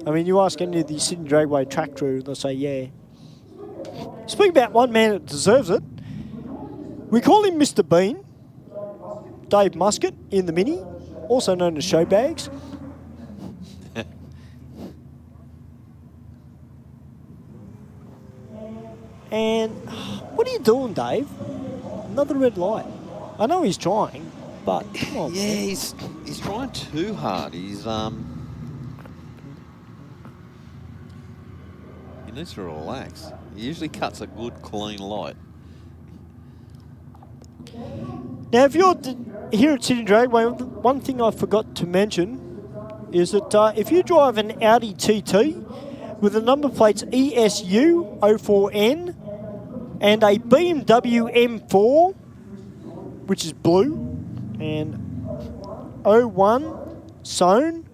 [SPEAKER 13] I mean, you ask any of the Sydney Dragway track crew, they'll say, yeah. Speaking about one man that deserves it, we call him Mr. Bean, Dave Muscat in the Mini, also known as Showbags. And what are you doing, Dave? Another red light. I know he's trying, but come on.
[SPEAKER 12] Yeah, he's trying too hard. He needs to relax. He usually cuts a good, clean light.
[SPEAKER 13] Now, if you're here at Sydney Dragway, one thing I forgot to mention is that if you drive an Audi TT with the number plates ESU 04N and a BMW M4, which is blue, and 01 SOAN,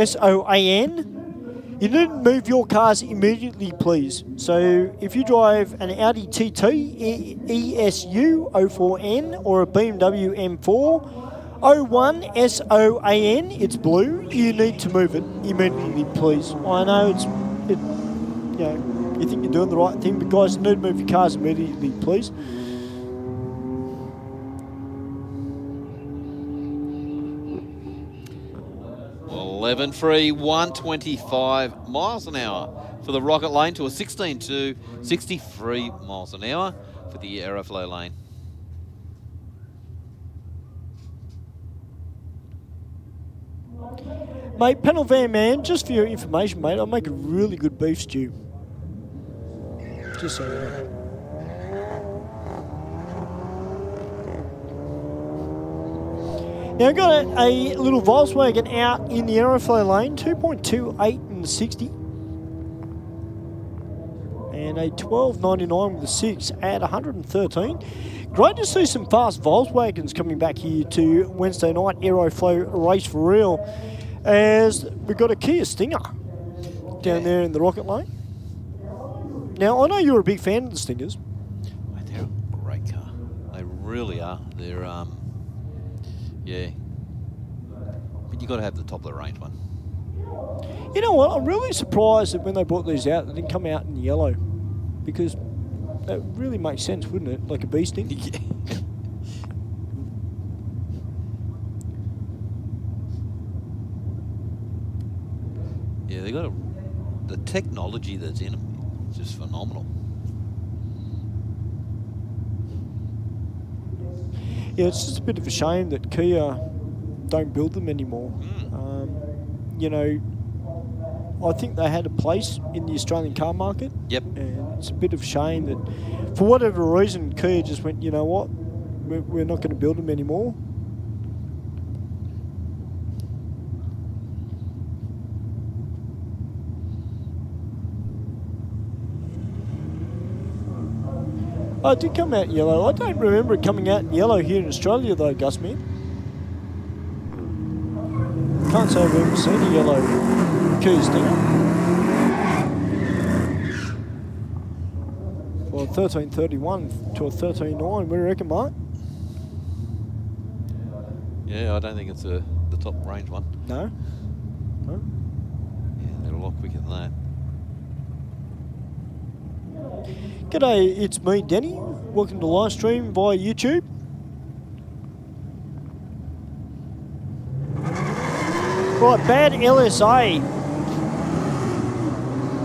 [SPEAKER 13] SOAN, you need to move your cars immediately, please. So if you drive an Audi TT ESU 04N or a BMW M4 01 SOAN, it's blue, you need to move it immediately, please. I know you think you're doing the right thing, but guys, you need to move your cars immediately, please.
[SPEAKER 12] Well, 11.3, 125 miles an hour for the Rocket Lane to a 16.2, 63 miles an hour for the Aeroflow Lane.
[SPEAKER 13] Mate, Panel Van Man, just for your information, mate, I make a really good beef stew. Just so you know. Now, I've got a little Volkswagen out in the Aeroflow lane, 2.28 and 60. And a 12.99 with a 6 at 113. Great to see some fast Volkswagens coming back here to Wednesday night Aeroflow Race for Real, as we've got a Kia Stinger down there in the Rocket Lane. Now, I know you're a big fan of the Stingers.
[SPEAKER 12] Mate, they're a great car. They really are. They're, yeah. But you got to have the top of the range one.
[SPEAKER 13] You know what? I'm really surprised that when they brought these out, they didn't come out in yellow, because that really makes sense, wouldn't it? Like a bee sting.
[SPEAKER 12] Yeah. Yeah, they got the technology that's in them is just phenomenal.
[SPEAKER 13] Yeah, it's just a bit of a shame that Kia don't build them anymore. You know, I think they had a place in the Australian car market.
[SPEAKER 12] Yep.
[SPEAKER 13] And it's a bit of a shame that, for whatever reason, Kia just went, you know what, we're not going to build them anymore. Oh, it did come out in yellow. I don't remember it coming out in yellow here in Australia, though, Gus, man. Can't say I've ever seen a yellow Kia Stinger. Well, 13.31 to a 13.9. What do you reckon, Mark?
[SPEAKER 12] Yeah, I don't think it's the top range one.
[SPEAKER 13] No? No?
[SPEAKER 12] Yeah, they're a lot quicker than that.
[SPEAKER 13] G'day, it's me, Denny. Welcome to live stream via YouTube. Right, Bad LSA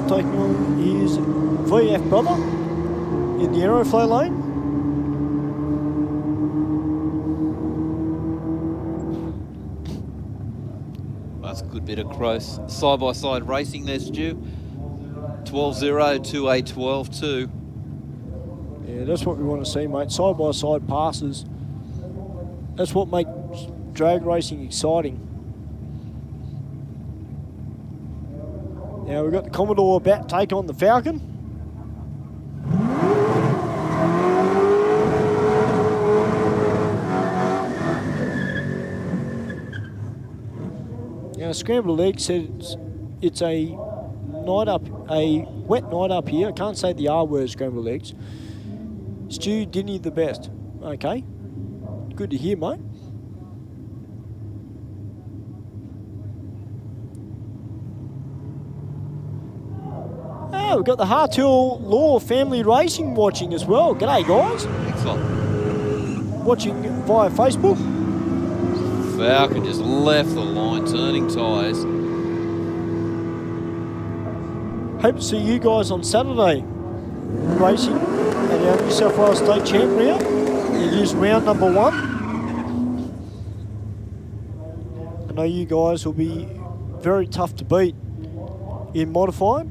[SPEAKER 13] taking on his VF brother in the Aeroflow lane.
[SPEAKER 12] That's a good bit of close side-by-side racing there, Stu. 12.0 to a 12.2.
[SPEAKER 13] Yeah, that's what we want to see, mate. Side-by-side passes. That's what makes drag racing exciting. Now we've got the Commodore about to take on the Falcon. Now, Scrambled Egg said it's a night up here. I can't say the R word, scrambled eggs. Stu, Dinny the best. Okay. Good to hear, mate. Oh, we've got the Harthill Law Family Racing watching as well. G'day, guys.
[SPEAKER 12] Excellent.
[SPEAKER 13] Watching via Facebook.
[SPEAKER 12] Falcon just left the line, turning tyres.
[SPEAKER 13] Hope to see you guys on Saturday. Racing at our New South Wales State Champ round. It is round number 1. I know you guys will be very tough to beat in modified.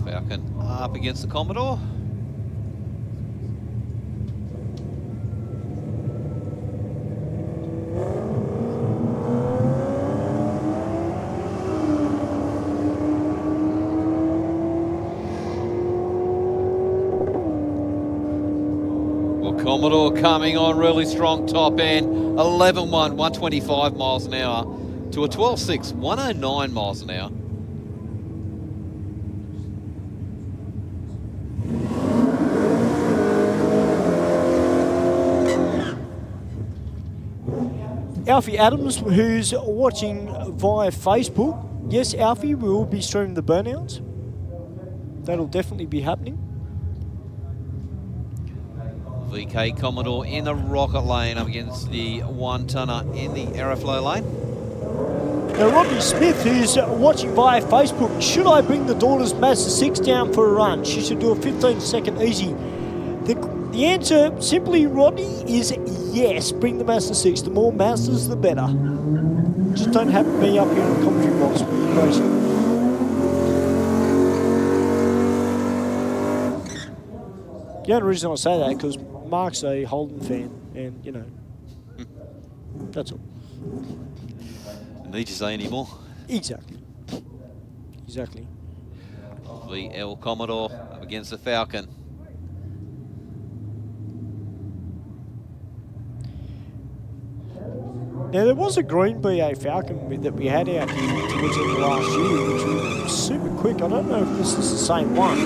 [SPEAKER 12] Falcon up against the Commodore. Well, Commodore coming on really strong top end. 11.1, 125 miles an hour to a 12.6, 109 miles an hour.
[SPEAKER 13] Alfie Adams, who's watching via Facebook. Yes, Alfie, we will be streaming the burnouts. That'll definitely be happening.
[SPEAKER 12] VK Commodore in the rocket lane up against the 1-tonner in the Aeroflow lane.
[SPEAKER 13] Now, Rodney Smith, who's watching via Facebook, should I bring the daughter's Mazda 6 down for a run? She should do a 15-second easy. The answer, simply, Rodney, is yes. Bring the Mazda 6. The more Mazdas, the better. Just don't have me up here in the commentary box when you're racing. The only reason I say that because Mark's a Holden fan, and you know, that's all.
[SPEAKER 12] Need to say any more?
[SPEAKER 13] Exactly. Exactly.
[SPEAKER 12] VL Commodore up against the Falcon.
[SPEAKER 13] Now, there was a green BA Falcon that we had out here towards the end of last year, which was super quick. I don't know if this is the same one.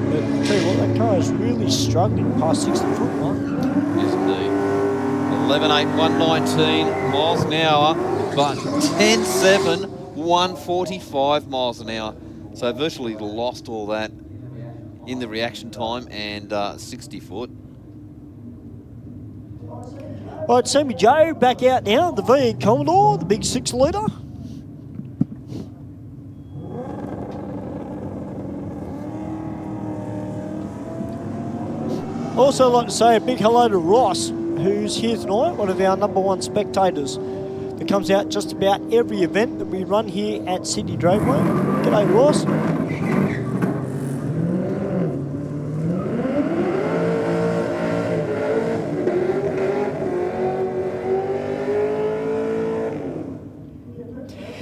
[SPEAKER 13] But I'll tell you what, that car is really struggling past 60-foot mark.
[SPEAKER 12] Yes, indeed. 11.8, 119 miles an hour, but 10.7, 145 miles an hour. So virtually lost all that in the reaction time and 60 foot.
[SPEAKER 13] All right, Sammy Joe back out now, the V Commodore, the big 6-litre. Also like to say a big hello to Ross, who's here tonight, one of our #1 spectators that comes out just about every event that we run here at Sydney Dragway. G'day, Ross.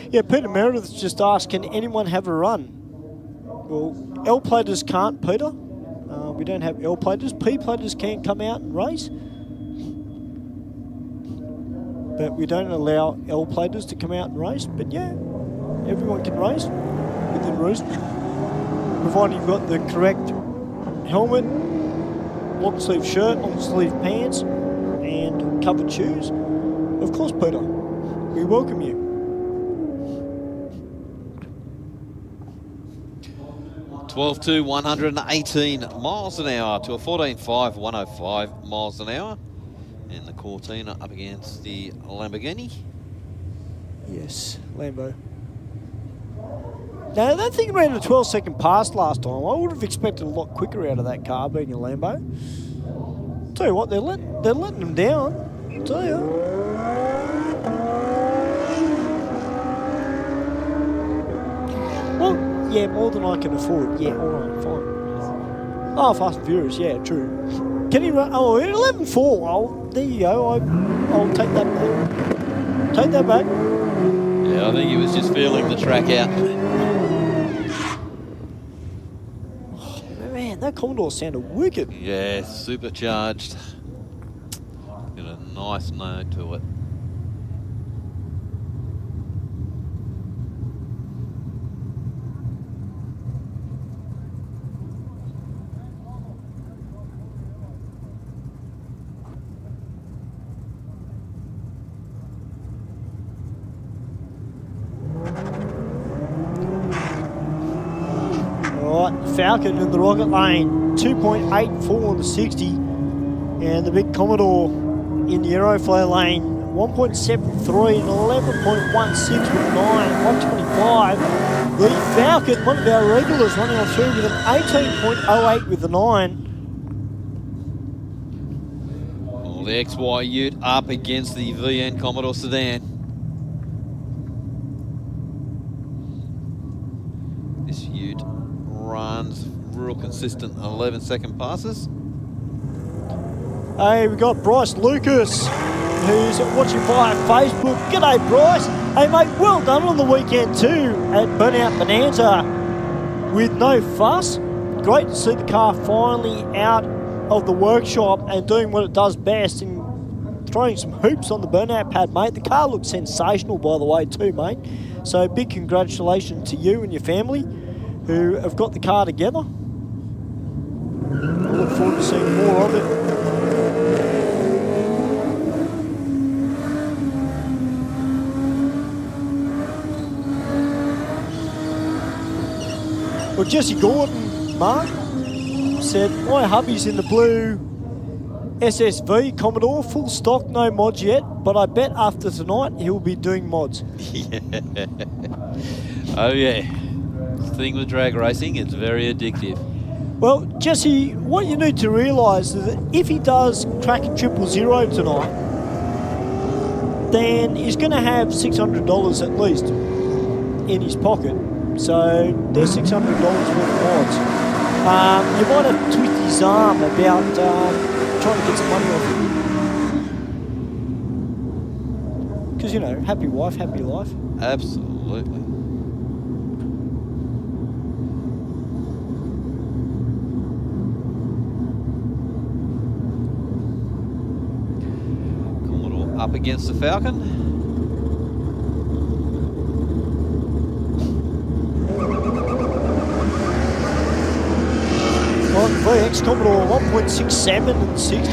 [SPEAKER 13] Yeah, Peter Meredith just asked, can anyone have a run? Well, L-platers can't, Peter. We don't have L-platers. P-platers can come out and race. But we don't allow L-platers to come out and race. But yeah, everyone can race within reason. Provided you've got the correct helmet, long sleeve shirt, long sleeve pants, and covered shoes. Of course, Peter, we welcome you.
[SPEAKER 12] 12.2, 118 miles an hour to a 14.5, 105 miles an hour. And the Cortina up against the Lamborghini.
[SPEAKER 13] Yes, Lambo. Now, that thing ran a 12-second pass last time. I would have expected a lot quicker out of that car being a Lambo. Tell you what, they're letting them down. I'll tell you. Well, yeah, more than I can afford. Yeah, all right, fine. Oh, Fast and Furious, yeah, true. Can he run? Oh, 11.4. Oh, there you go. I'll take that back. Take that back.
[SPEAKER 12] Yeah, I think he was just feeling the track out.
[SPEAKER 13] Oh, man, That Commodore sounded wicked.
[SPEAKER 12] Yeah, supercharged. Got a nice note to it.
[SPEAKER 13] Falcon in the rocket lane, 2.84 on the 60, and the big Commodore in the Aeroflow lane, 1.73 and 11.16 with 9, 125. The Falcon, one of our regulars, running on through with an 18.08 with the 9.
[SPEAKER 12] Well, the XY Ute up against the VN Commodore sedan. This Ute runs real consistent 11-second passes.
[SPEAKER 13] Hey, we got Bryce Lucas, who's watching via Facebook. G'day, Bryce. Hey, mate, well done on the weekend too at Burnout Bonanza with no fuss. Great to see the car finally out of the workshop and doing what it does best and throwing some hoops on the burnout pad, mate. The car looks sensational, by the way, too, mate. So big congratulations to you and your family who have got the car together. I look forward to seeing more of it. Well, Jesse Gordon, Mark, said, my hubby's in the blue SSV Commodore, full stock, no mods yet, but I bet after tonight he'll be doing mods.
[SPEAKER 12] Yeah. Oh, yeah. The thing with drag racing, it's very addictive.
[SPEAKER 13] Well, Jesse, what you need to realise is that if he does crack a 000 tonight, then he's going to have $600 at least in his pocket. So there's $600 worth of mods. You might have to twist his arm about trying to get some money off him. Because, you know, happy wife, happy life.
[SPEAKER 12] Absolutely. Commodore up against the Falcon.
[SPEAKER 13] VX Commodore 1.67 and 60.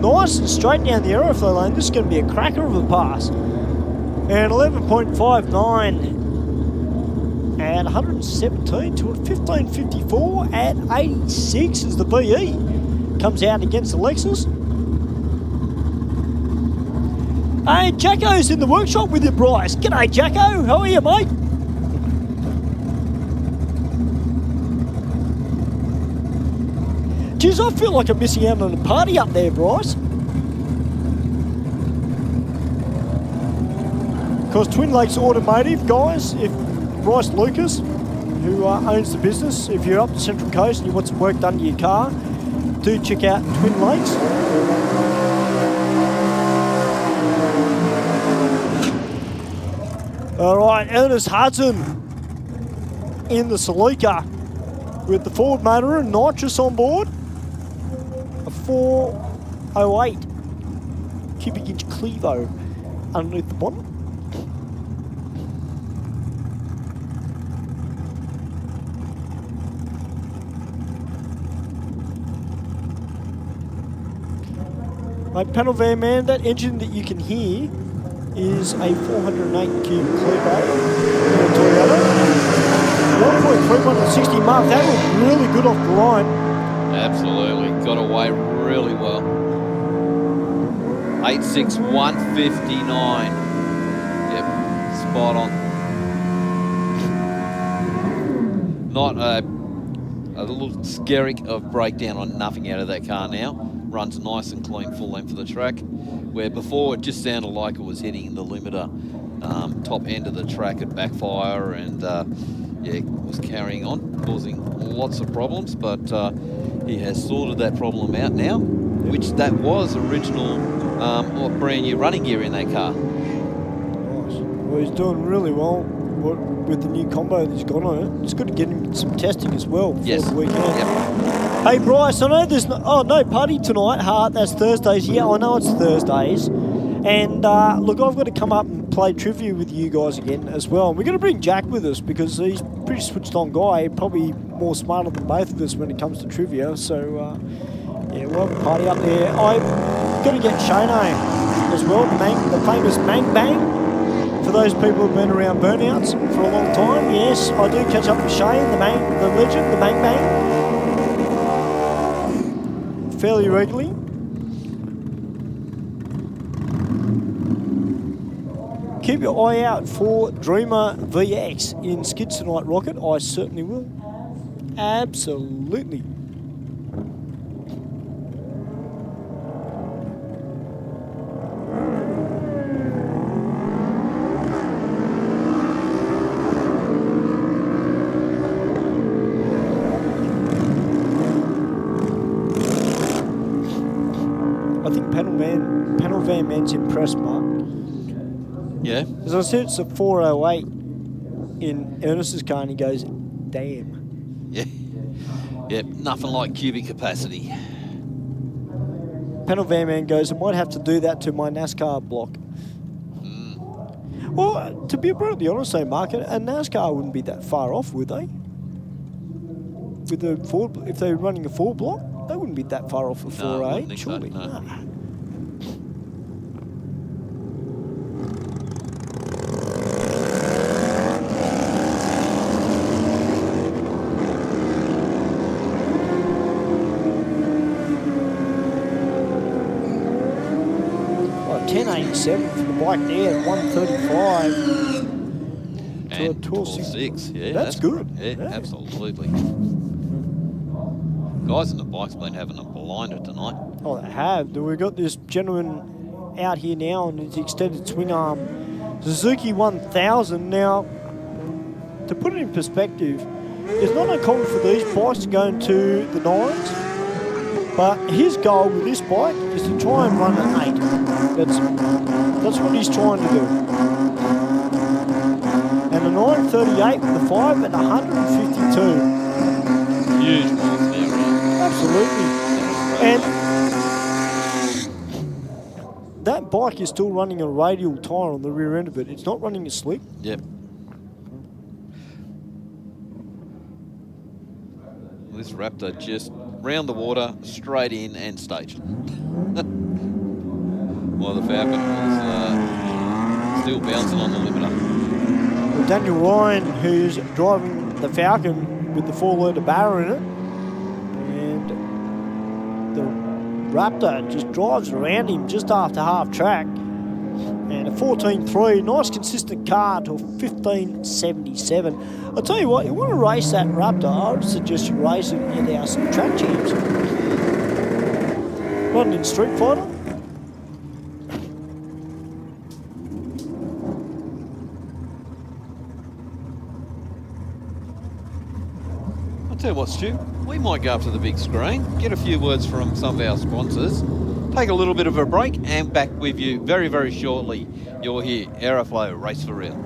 [SPEAKER 13] Nice and straight down the Aeroflow lane. This is going to be a cracker of a pass. And 11.59 at 117 to a 15.54 at 86 as the BE comes out against the Lexus. Hey, Jacko's in the workshop with you, Bryce. G'day, Jacko. How are you, mate? Geez, I feel like I'm missing out on a party up there, Bryce. Of course, Twin Lakes Automotive, guys, if Bryce Lucas, who owns the business, if you're up the Central Coast and you want some work done to your car, do check out Twin Lakes. All right, Ernest Hudson in the Celica with the Ford motor and nitrous on board. A 408 cubic inch Clevo underneath the bonnet. My panel van, man, that engine that you can hear is a 408 cube Clevo Toyota. 1.31 and 60 mark. That was really good off the line.
[SPEAKER 12] Absolutely. Got away really well. 86159. Yep, spot on. Not a little scary of breakdown on nothing out of that car now. Runs nice and clean, full length of the track. Where before it just sounded like it was hitting the limiter, top end of the track at backfire, and yeah, it was carrying on, causing lots of problems, but he has sorted that problem out now, which that was original or brand new running gear in that car.
[SPEAKER 13] Nice. Well, he's doing really well with the new combo that he's got on it. It's good to get him some testing as well before
[SPEAKER 12] Yes.
[SPEAKER 13] the weekend.
[SPEAKER 12] Yep.
[SPEAKER 13] Hey, Bryce, I know there's no party tonight. That's Thursdays. Yeah, I know it's Thursdays. And look, I've got to come up and play trivia with you guys again as well. And we're going to bring Jack with us because he's a pretty switched on guy, probably more smarter than both of us when it comes to trivia. So, yeah, we'll have a party up there. I've got to get Shane as well, the famous Mang Bang. For those people who've been around burnouts for a long time, yes, I do catch up with Shane, the legend, the Mang Bang, fairly regularly. Keep your eye out for Dreamer VX in Skids Tonight Rocket. I certainly will. Absolutely. I think Panel Van Man's impressed, Mark.
[SPEAKER 12] Yeah.
[SPEAKER 13] As I said, it's a 408 in Ernest's car, and he goes, damn.
[SPEAKER 12] Yeah. Yep, nothing like cubic capacity.
[SPEAKER 13] Panel Van Man goes, I might have to do that to my NASCAR block. Well, to be brutally honest, though, Mark, a NASCAR wouldn't be that far off, would they? With the four, if they were running a 4 block, they wouldn't be that far off a 408, surely.
[SPEAKER 12] So, no.
[SPEAKER 13] Well, 1087 for the bike there, 135 to a
[SPEAKER 12] And
[SPEAKER 13] 12.6.
[SPEAKER 12] Yeah,
[SPEAKER 13] That's good.
[SPEAKER 12] Yeah, absolutely. Guys on the bike's been having a blinder tonight.
[SPEAKER 13] Oh, they have. We've got this gentleman out here now on his extended swing arm Suzuki 1000. Now, to put it in perspective, it's not uncommon for these bikes to go into the 9s, but his goal with this bike is to try and run an 8. That's what he's trying to do. And a 938 with a 5 at 152.
[SPEAKER 12] Huge miles an hour, right?
[SPEAKER 13] Absolutely. And that bike is still running a radial tyre on the rear end of it. It's not running a slick.
[SPEAKER 12] Yep. This Raptor just round the water, straight in and staged. While the Falcon was still bouncing on the limiter.
[SPEAKER 13] Well, Daniel Ryan, who's driving the Falcon with the 4-litre barrel in it, and the Raptor just drives around him just after half track. And a 14.3, nice consistent car to a 15.77. I'll tell you what, you want to race that Raptor, I would suggest you race it in our track champs. Running in Street Fighter.
[SPEAKER 12] I'll tell you what, Stu, we might go up to the big screen, get a few words from some of our sponsors, take a little bit of a break, and back with you very, very shortly. You're here, Aeroflow Race for Real.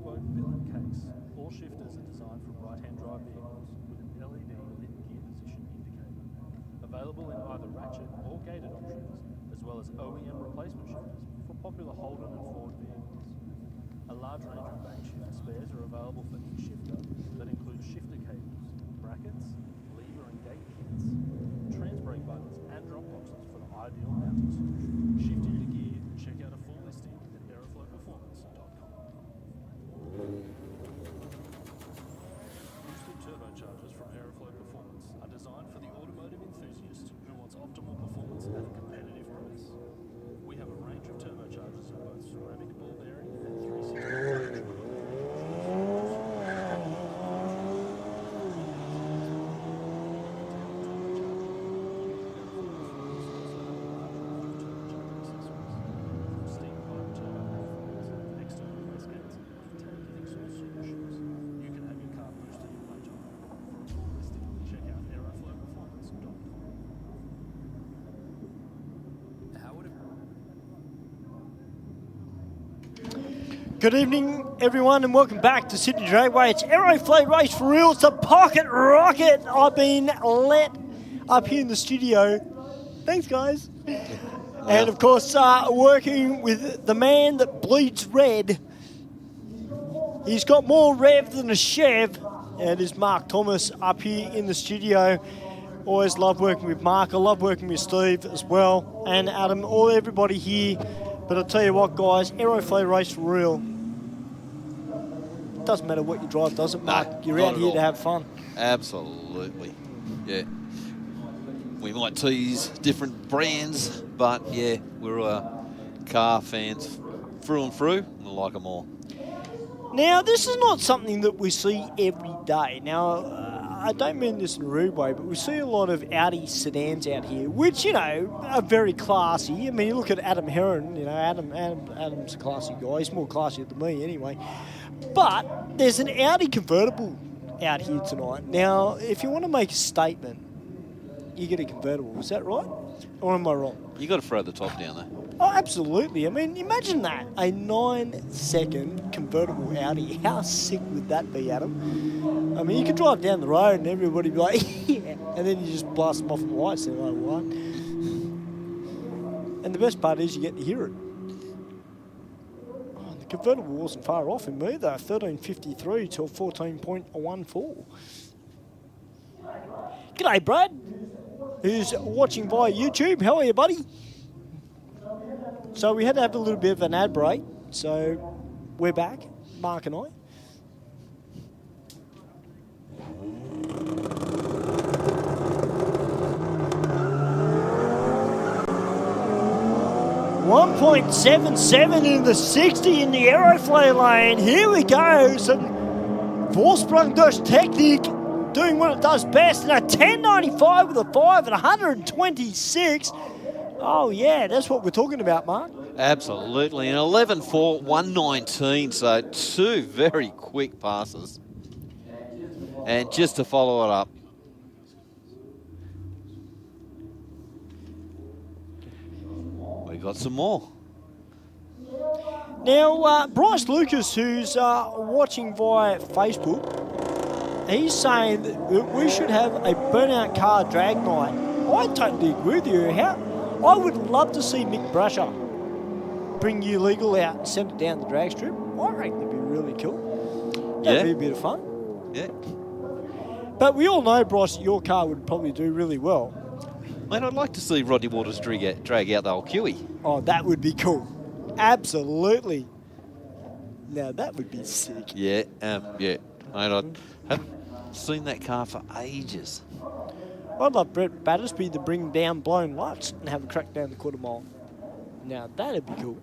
[SPEAKER 3] bespoke billet case. All shifters are designed for right-hand drive vehicles with an LED lit gear position indicator. Available in either ratchet or gated options, as well as OEM replacement shifters for popular Holden and Ford vehicles. A large range of bank shifter spares are available for each shifter that include shifter cables, brackets, lever and gate kits, transbrake buttons and drop boxes for the ideal mounting solution. Shift into gear and check out a full listing at aeroflowperformance.com. Boosted turbochargers from Aeroflow Performance are designed for the automotive enthusiast who wants optimal performance at a competitive price. We have a range of turbochargers in both ceramic ball bearing and 360
[SPEAKER 13] Good evening, everyone, and welcome back to Sydney Dragway. It's Aeroflow Race for real. It's a pocket rocket. I've been let up here in the studio. Thanks, guys. And, of course, working with the man that bleeds red. He's got more rev than a Chev. And it's Mark Thomas up here in the studio. Always love working with Mark. I love working with Steve as well. And Adam, everybody here. But I'll tell you what, guys, Aeroflow Race for real. Doesn't matter what you drive, does it, Mark?
[SPEAKER 12] No,
[SPEAKER 13] you're out here to have fun.
[SPEAKER 12] Absolutely. Yeah. We might tease different brands, but yeah, we're car fans through and through. We like them all.
[SPEAKER 13] Now, this is not something that we see every day. Now, I don't mean this in a rude way, but we see a lot of Audi sedans out here, which, you know, are very classy. I mean, you look at Adam Heron, you know, Adam's a classy guy. He's more classy than me anyway. But there's an Audi convertible out here tonight. Now, if you want to make a statement, you get a convertible. Is that right? Or am I wrong?
[SPEAKER 12] You got to throw the top down there.
[SPEAKER 13] Oh, absolutely. I mean, imagine that. A 9-second convertible Audi. How sick would that be, Adam? I mean, you could drive down the road and everybody would be like, yeah. And then you just blast them off the lights and they're like, what? And the best part is you get to hear it. Oh, the convertible wasn't far off in me, though. 13.53 till 14.14. G'day, Brad, who's watching via YouTube. How are you, buddy? So we had to have a little bit of an ad break. So we're back, Mark and I. .77 in the 60 in the Aeroflow lane. Here we go. Some Vorsprung durch Technik doing what it does best. And a 10.95 with a 5 at 126. Oh, yeah, that's what we're talking about, Mark.
[SPEAKER 12] Absolutely. An 11.4, 119. So two very quick passes. And just to follow it up. We got some more.
[SPEAKER 13] Now, Bryce Lucas, who's watching via Facebook, he's saying that we should have a burnout car drag night. I totally agree with you. I would love to see Mick Brasher bring you legal out and send it down the drag strip. I reckon that'd be really cool. That'd be a bit of fun.
[SPEAKER 12] Yeah.
[SPEAKER 13] But we all know, Bryce, that your car would probably do really well.
[SPEAKER 12] Mate, I'd like to see Rodney Waters drag out the old Kiwi.
[SPEAKER 13] Oh, that would be cool. Absolutely. Now, that would be sick.
[SPEAKER 12] Yeah, yeah. Mate, I haven't seen that car for ages.
[SPEAKER 13] I'd love Brett Battersby to bring down Blown Lutz and have a crack down the quarter mile. Now, that'd be cool.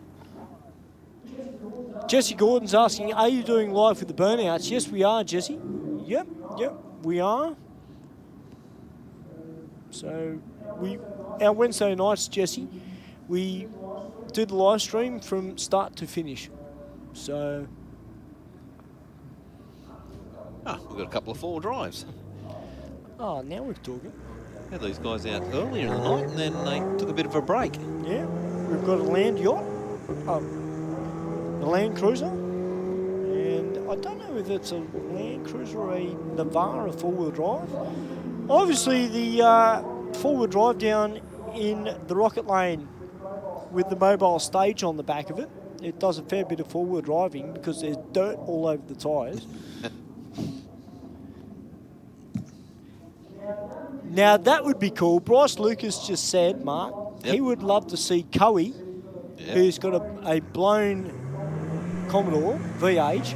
[SPEAKER 13] Jesse Gordon's asking, are you doing live with the burnouts? Yes, we are, Jesse. Yep, we are. So, our Wednesday nights, Jesse, we do the live stream from start to finish. So...
[SPEAKER 12] we've got a couple of 4 drives.
[SPEAKER 13] Oh, now we're talking.
[SPEAKER 12] Had these guys out earlier in the night and then they took a bit of a break.
[SPEAKER 13] Yeah, we've got a land yacht, a Land Cruiser, and I don't know if it's a Land Cruiser or a Navara four-wheel drive. Obviously, the four-wheel drive down in the Rocket Lane with the mobile stage on the back of it. It does a fair bit of four-wheel driving because there's dirt all over the tyres. Now, that would be cool. Bryce Lucas just said, Mark, he would love to see Cowie, who's got a blown Commodore VH,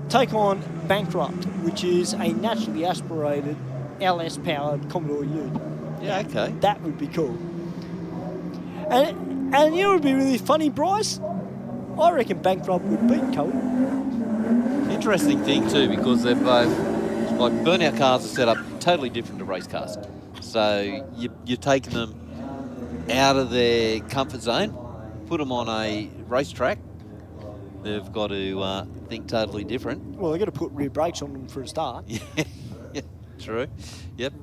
[SPEAKER 13] take on Bankrupt, which is a naturally aspirated LS-powered Commodore Ute.
[SPEAKER 12] Yeah, okay.
[SPEAKER 13] That would be cool. And you know what would be really funny, Bryce? I reckon Bankrupt would beat Cowie.
[SPEAKER 12] Interesting thing too, because they're both, like burnout cars are set up totally different to race cars. So you're taking them out of their comfort zone, put them on a racetrack. They've got to think totally different.
[SPEAKER 13] Well, they've got to put rear brakes on them for a start.
[SPEAKER 12] Yeah, true. Yep.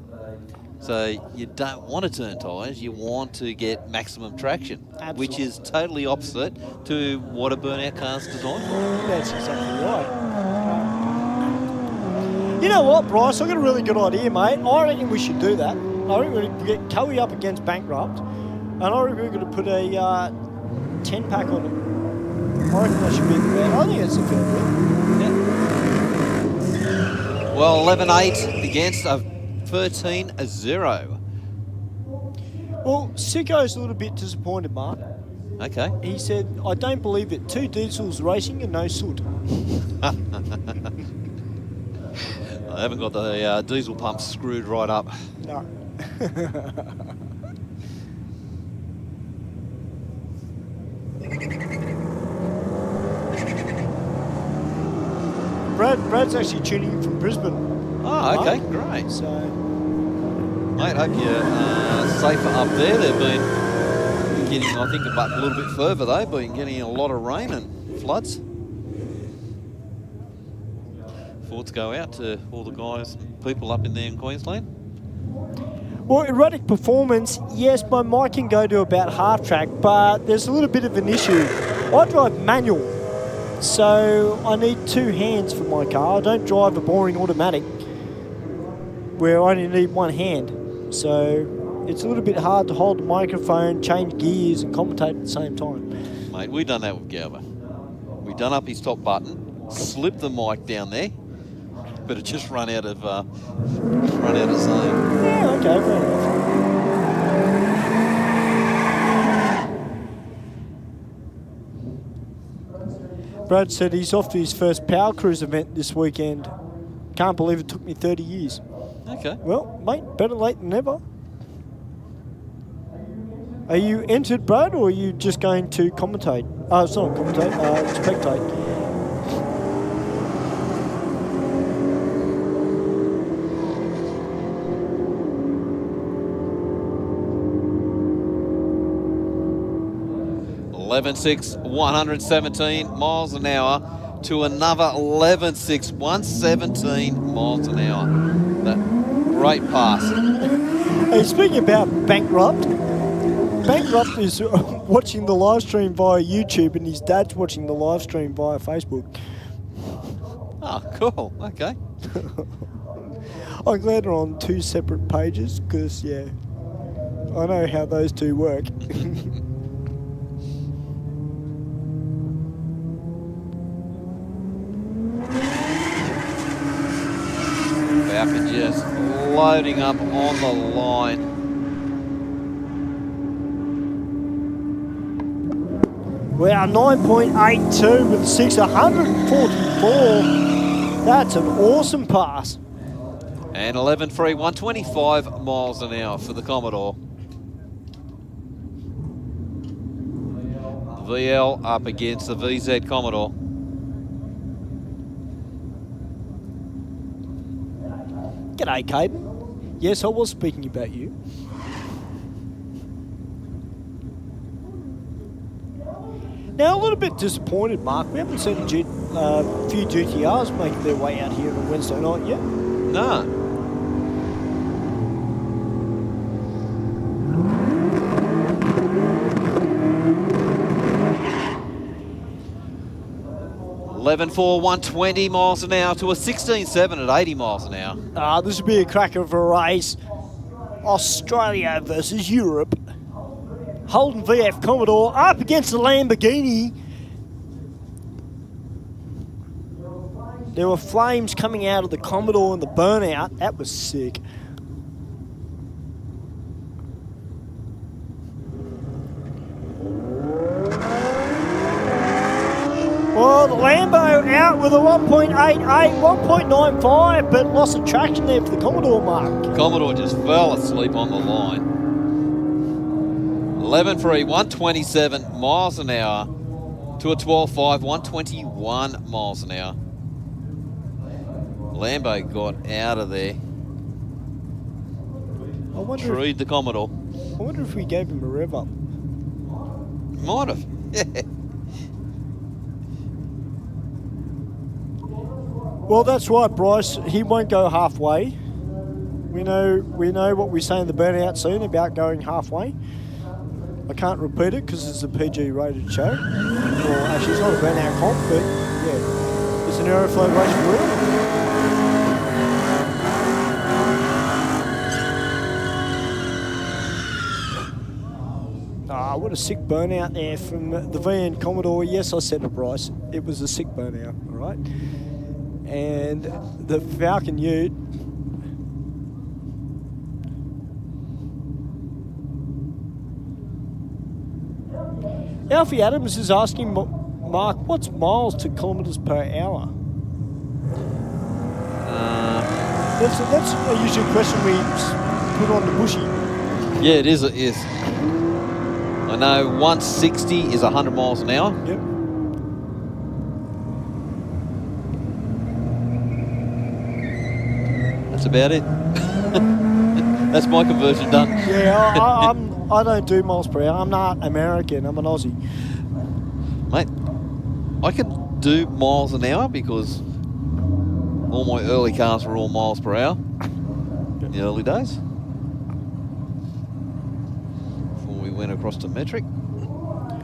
[SPEAKER 12] So you don't want to turn tyres, you want to get maximum traction, which is totally opposite to what a burnout car's designed for.
[SPEAKER 13] That's exactly right. You know what, Bryce? I've got a really good idea, mate. I reckon we should do that. I reckon we're going to get Cowie up against Bankrupt, and I reckon we're going to put a 10-pack on it. I reckon that should be the bet. I think that's a fair bet.
[SPEAKER 12] Yeah. Well, 11-8 against a 13-0.
[SPEAKER 13] Well, Sicko's a little bit disappointed, Mark.
[SPEAKER 12] Okay.
[SPEAKER 13] He said, I don't believe it. 2 diesels racing and no soot.
[SPEAKER 12] I haven't got the diesel pump screwed right up.
[SPEAKER 13] No. Brad's actually tuning in from Brisbane.
[SPEAKER 12] Oh, okay, great.
[SPEAKER 13] So,
[SPEAKER 12] mate, hope you're safer up there. They've been getting, I think, a little bit further. They've been getting a lot of rain and floods. Thoughts go out to all the guys, people up in there in Queensland.
[SPEAKER 13] well, erratic performance, yes, my mic can go to about half track, but there's a little bit of an issue. I drive manual, so I need 2 hands for my car. I don't drive a boring automatic where I only need 1 hand. So it's a little bit hard to hold the microphone, change gears and commentate at the same time.
[SPEAKER 12] Mate, we've done that with Gauba. We've done up his top button, slipped the mic down there, but it just run out of zone.
[SPEAKER 13] Yeah, okay, fair enough. Brad said he's off to his first Power Cruise event this weekend. Can't believe it took me 30 years.
[SPEAKER 12] Okay.
[SPEAKER 13] Well, mate, better late than never. Are you entered, Brad, or are you just going to commentate? It's not commentate, spectate.
[SPEAKER 12] (11.6), 117 miles an hour to another 11.6, 117 miles an hour. That great pass.
[SPEAKER 13] Hey, speaking about Bankrupt, Bankrupt is watching the live stream via YouTube and his dad's watching the live stream via Facebook.
[SPEAKER 12] Oh, cool. Okay.
[SPEAKER 13] I'm glad they're on 2 separate pages because, yeah, I know how those 2 work.
[SPEAKER 12] Falcon just loading up on the line.
[SPEAKER 13] Wow, 9.82 with 644. That's an awesome pass.
[SPEAKER 12] And 11.3, 125 miles an hour for the Commodore. VL up against the VZ Commodore.
[SPEAKER 13] G'day, Caden. Yes, I was speaking about you. Now, a little bit disappointed, Mark. We haven't seen a few GTRs making their way out here on Wednesday night yet.
[SPEAKER 12] No. 11.4, 120 miles an hour to a 16.7 at 80 miles an hour.
[SPEAKER 13] This will be a cracker of a race. Australia versus Europe. Holden VF Commodore up against the Lamborghini. There were flames coming out of the Commodore and the burnout. That was sick. Well, the Lambo out with a 1.88, 1.95, but lost of traction there for the Commodore, Mark.
[SPEAKER 12] Commodore just fell asleep on the line. 11.3, 127 miles an hour to a 12.5, 121 miles an hour. Lambo got out of there. Treed the Commodore.
[SPEAKER 13] I wonder if we gave him a rev up.
[SPEAKER 12] Might have. Yeah.
[SPEAKER 13] Well, that's right, Bryce. He won't go halfway. We know what we say in the burnout soon about going halfway. I can't repeat it because it's a PG-rated show. Well, actually, it's not a burnout comp, but yeah, it's an Aeroflow Race for real. What a sick burnout there from the VN Commodore. Yes, I said it, Bryce. It was a sick burnout, all right? And the Falcon Ute. Alfie Adams is asking, Mark, what's miles to kilometres per hour? That's usually a question we put on the bushy.
[SPEAKER 12] Yeah, it is. It is. I know 160 is 100 miles an hour.
[SPEAKER 13] Yep.
[SPEAKER 12] That's about it. That's my conversion done.
[SPEAKER 13] Yeah, I don't do miles per hour. I'm not American. I'm an Aussie.
[SPEAKER 12] Mate, I can do miles an hour because all my early cars were all miles per hour in the early days. Before we went across to metric.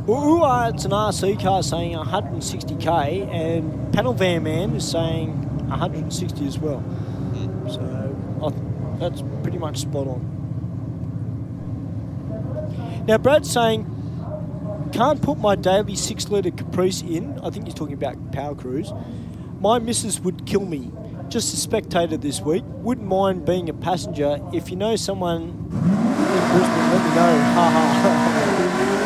[SPEAKER 13] Well, it's an RC car saying 160k, and Panel Van Man is saying 160 as well. So that's pretty much spot on. Now, Brad's saying, can't put my daily 6-litre Caprice in. I think he's talking about Power Cruise. My missus would kill me. Just a spectator this week. Wouldn't mind being a passenger. If you know someone in Brisbane, let me know. Ha ha.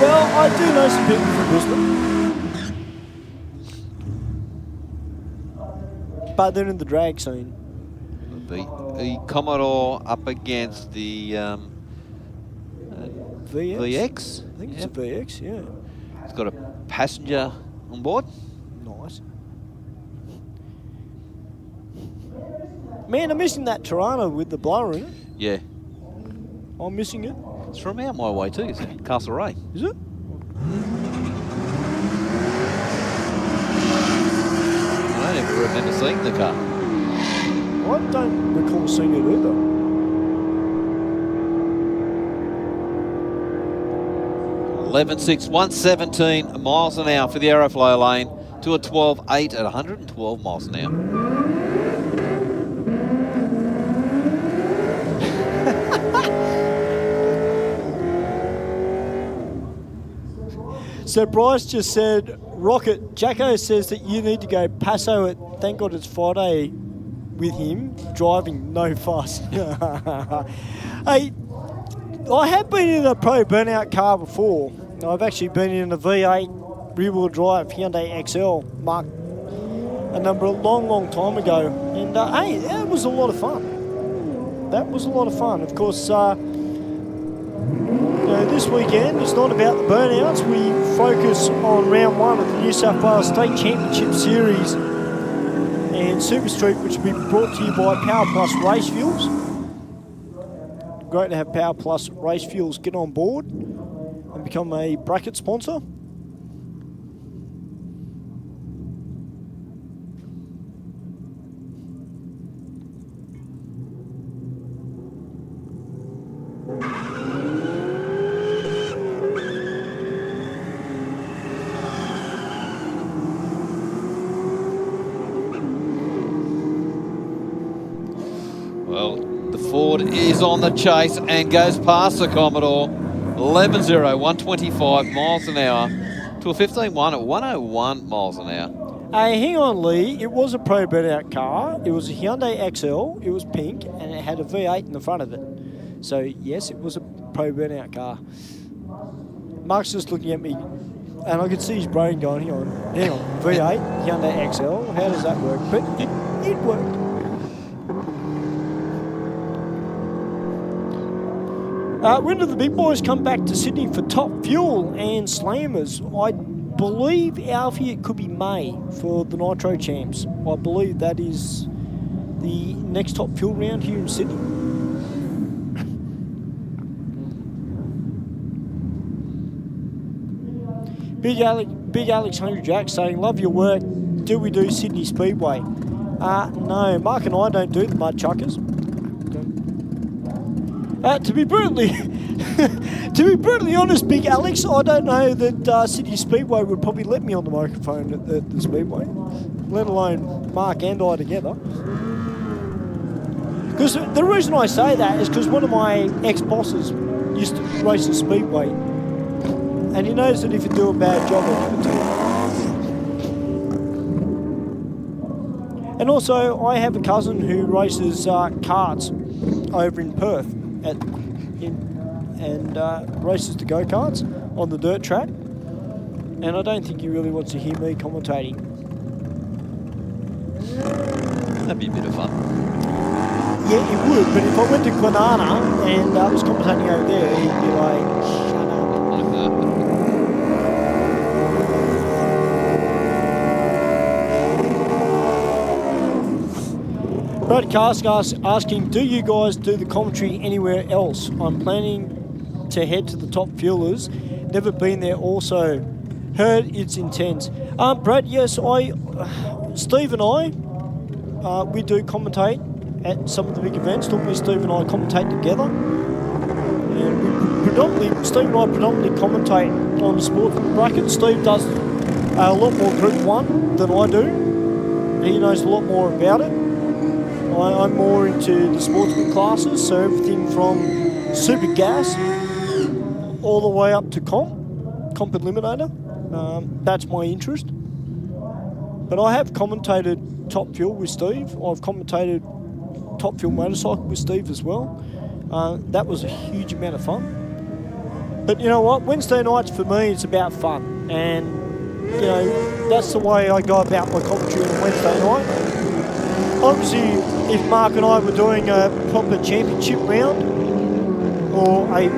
[SPEAKER 13] Well, I do know some people from Brisbane. But they're in the drag scene.
[SPEAKER 12] The Commodore up against the VX.
[SPEAKER 13] I think it's a VX, yeah.
[SPEAKER 12] It's got a passenger on board.
[SPEAKER 13] Nice. Man, I'm missing that Tirana with the blower in it.
[SPEAKER 12] Yeah.
[SPEAKER 13] I'm missing it.
[SPEAKER 12] It's from out my way too, isn't it? Castlereagh.
[SPEAKER 13] Is it?
[SPEAKER 12] I don't ever remember seeing the car.
[SPEAKER 13] I don't recall seeing it either.
[SPEAKER 12] .11.6, 117 miles an hour for the Aeroflow lane to a 12.8 at 112 miles an hour.
[SPEAKER 13] So Bryce just said, Rocket, Jacko says that you need to go Paso at Thank God It's Friday with him, driving no fuss. Hey, I have been in a pro burnout car before. I've actually been in a V8 rear-wheel drive Hyundai XL, Mark, a long time ago. And hey, that was a lot of fun. That was a lot of fun. Of course, this weekend it's not about the burnouts. We focus on round 1 of the New South Wales State Championship Series and Super Street, which will be brought to you by Power Plus Race Fuels. Great to have Power Plus Race Fuels get on board and become a bracket sponsor.
[SPEAKER 12] Ford is on the chase and goes past the Commodore. 11.0, 125 miles an hour to a 15.1 at 101 miles an hour.
[SPEAKER 13] Hey, hang on, Lee. It was a Pro Burnout car. It was a Hyundai XL. It was pink, and it had a V8 in the front of it. So, yes, it was a Pro Burnout car. Mark's just looking at me, and I could see his brain going, hang on, V8, Hyundai XL, how does that work? But it worked. When do the big boys come back to Sydney for Top Fuel and Slammers? I believe, Alfie, it could be May for the Nitro Champs. I believe that is the next Top Fuel round here in Sydney. Big Alex Hungry Jack saying, love your work. Do we do Sydney Speedway? No, Mark and I don't do the mud chuckers. To be brutally honest, Big Alex, I don't know that Sydney Speedway would probably let me on the microphone at the Speedway, let alone Mark and I together. Because the reason I say that is because one of my ex-bosses used to race at Speedway, and he knows that if you do a bad job, I'll give it to you. And also, I have a cousin who races karts over in Perth. And races the go-karts on the dirt track, and I don't think he really wants to hear me commentating.
[SPEAKER 12] That'd be a bit of fun.
[SPEAKER 13] Yeah, it would, but if I went to Glenana and was commentating over there, he'd be like, shut up. Brad Karsk asking, do you guys do the commentary anywhere else? I'm planning to head to the Top Fuelers. Never been there also. Heard it's intense. Brad, yes, Steve and I, we do commentate at some of the big events. Normally Steve and I commentate together. And Steve and I predominantly commentate on the sportsman bracket. Steve does a lot more Group 1 than I do. He knows a lot more about it. I'm more into the sportsman classes, so everything from super gas all the way up to comp eliminator. That's my interest. But I have commentated Top Fuel with Steve. I've commentated Top Fuel Motorcycle with Steve as well. That was a huge amount of fun. But you know what? Wednesday nights for me, it's about fun. And, you know, that's the way I go about my commentary on Wednesday night. Obviously, if Mark and I were doing a proper championship round or a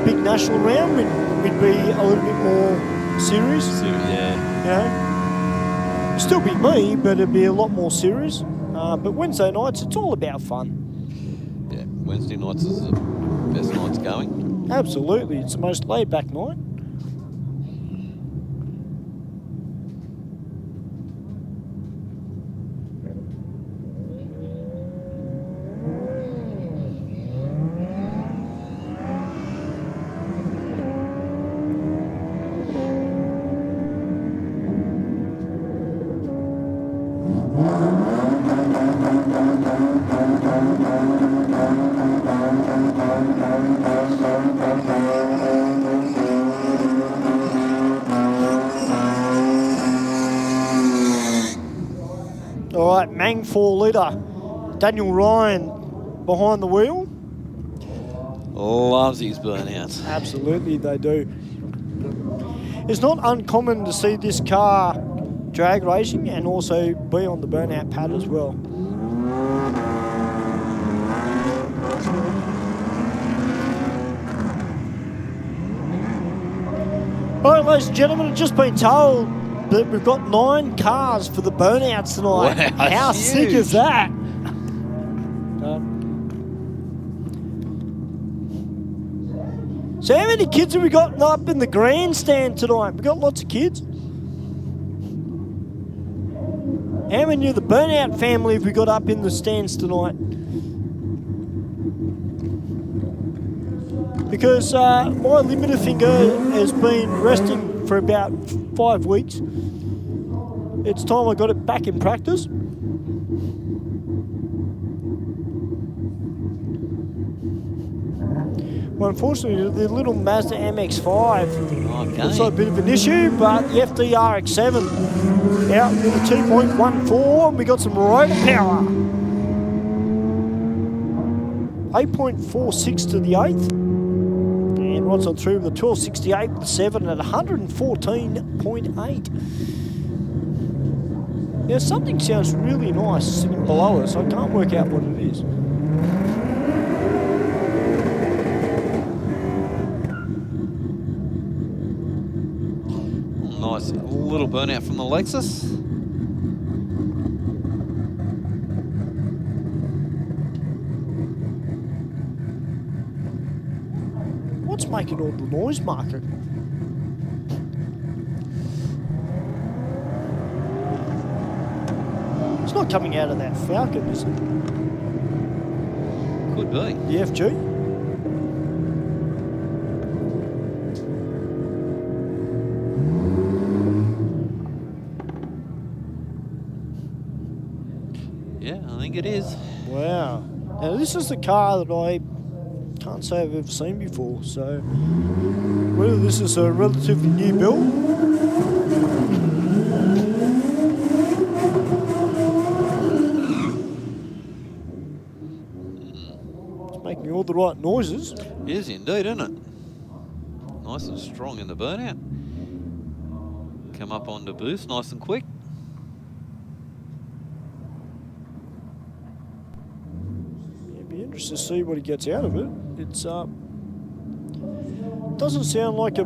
[SPEAKER 13] big national round, we'd be a little bit more serious.
[SPEAKER 12] Yeah.
[SPEAKER 13] You know, it'd still be me, but it'd be a lot more serious. But Wednesday nights, it's all about fun.
[SPEAKER 12] Yeah, Wednesday nights is the best nights going.
[SPEAKER 13] Absolutely, it's the most laid-back night. All right, Mang 4 litre. Daniel Ryan behind the wheel.
[SPEAKER 12] Loves his burnouts.
[SPEAKER 13] Absolutely, they do. It's not uncommon to see this car drag racing and also be on the burnout pad as well. All right, ladies and gentlemen, I've just been told that we've got 9 cars for the burnouts tonight.
[SPEAKER 12] Wow,
[SPEAKER 13] how
[SPEAKER 12] huge.
[SPEAKER 13] sick is that? So how many kids have we got up in the grandstand tonight? We've got lots of kids. How many of the burnout family have we got up in the stands tonight? Because my limiter finger has been resting for about 5 weeks. It's time I got it back in practice. Well, unfortunately, the little Mazda MX-5
[SPEAKER 12] Okay.
[SPEAKER 13] looks like a bit of an issue, but the FDRX7 out with a 2.14. We got some rotor power. 8.46 to the 8th. And Rod's on through with a 1268 with the 7 at 114.8. Now, something sounds really nice sitting below us. I can't work out what it is.
[SPEAKER 12] Nice little burnout from the Lexus.
[SPEAKER 13] What's making all the noise, Marco? It's not coming out of that Falcon, is it?
[SPEAKER 12] Could be.
[SPEAKER 13] The FG?
[SPEAKER 12] Yeah, I think it is.
[SPEAKER 13] Wow. Now, this is the car that I can't say I've ever seen before, so whether this is a relatively new build. It's making all the right noises.
[SPEAKER 12] It is indeed, isn't it? Nice and strong in the burnout. Come up onto boost, nice and quick.
[SPEAKER 13] It'd be interesting to see what he gets out of it. It's doesn't sound like a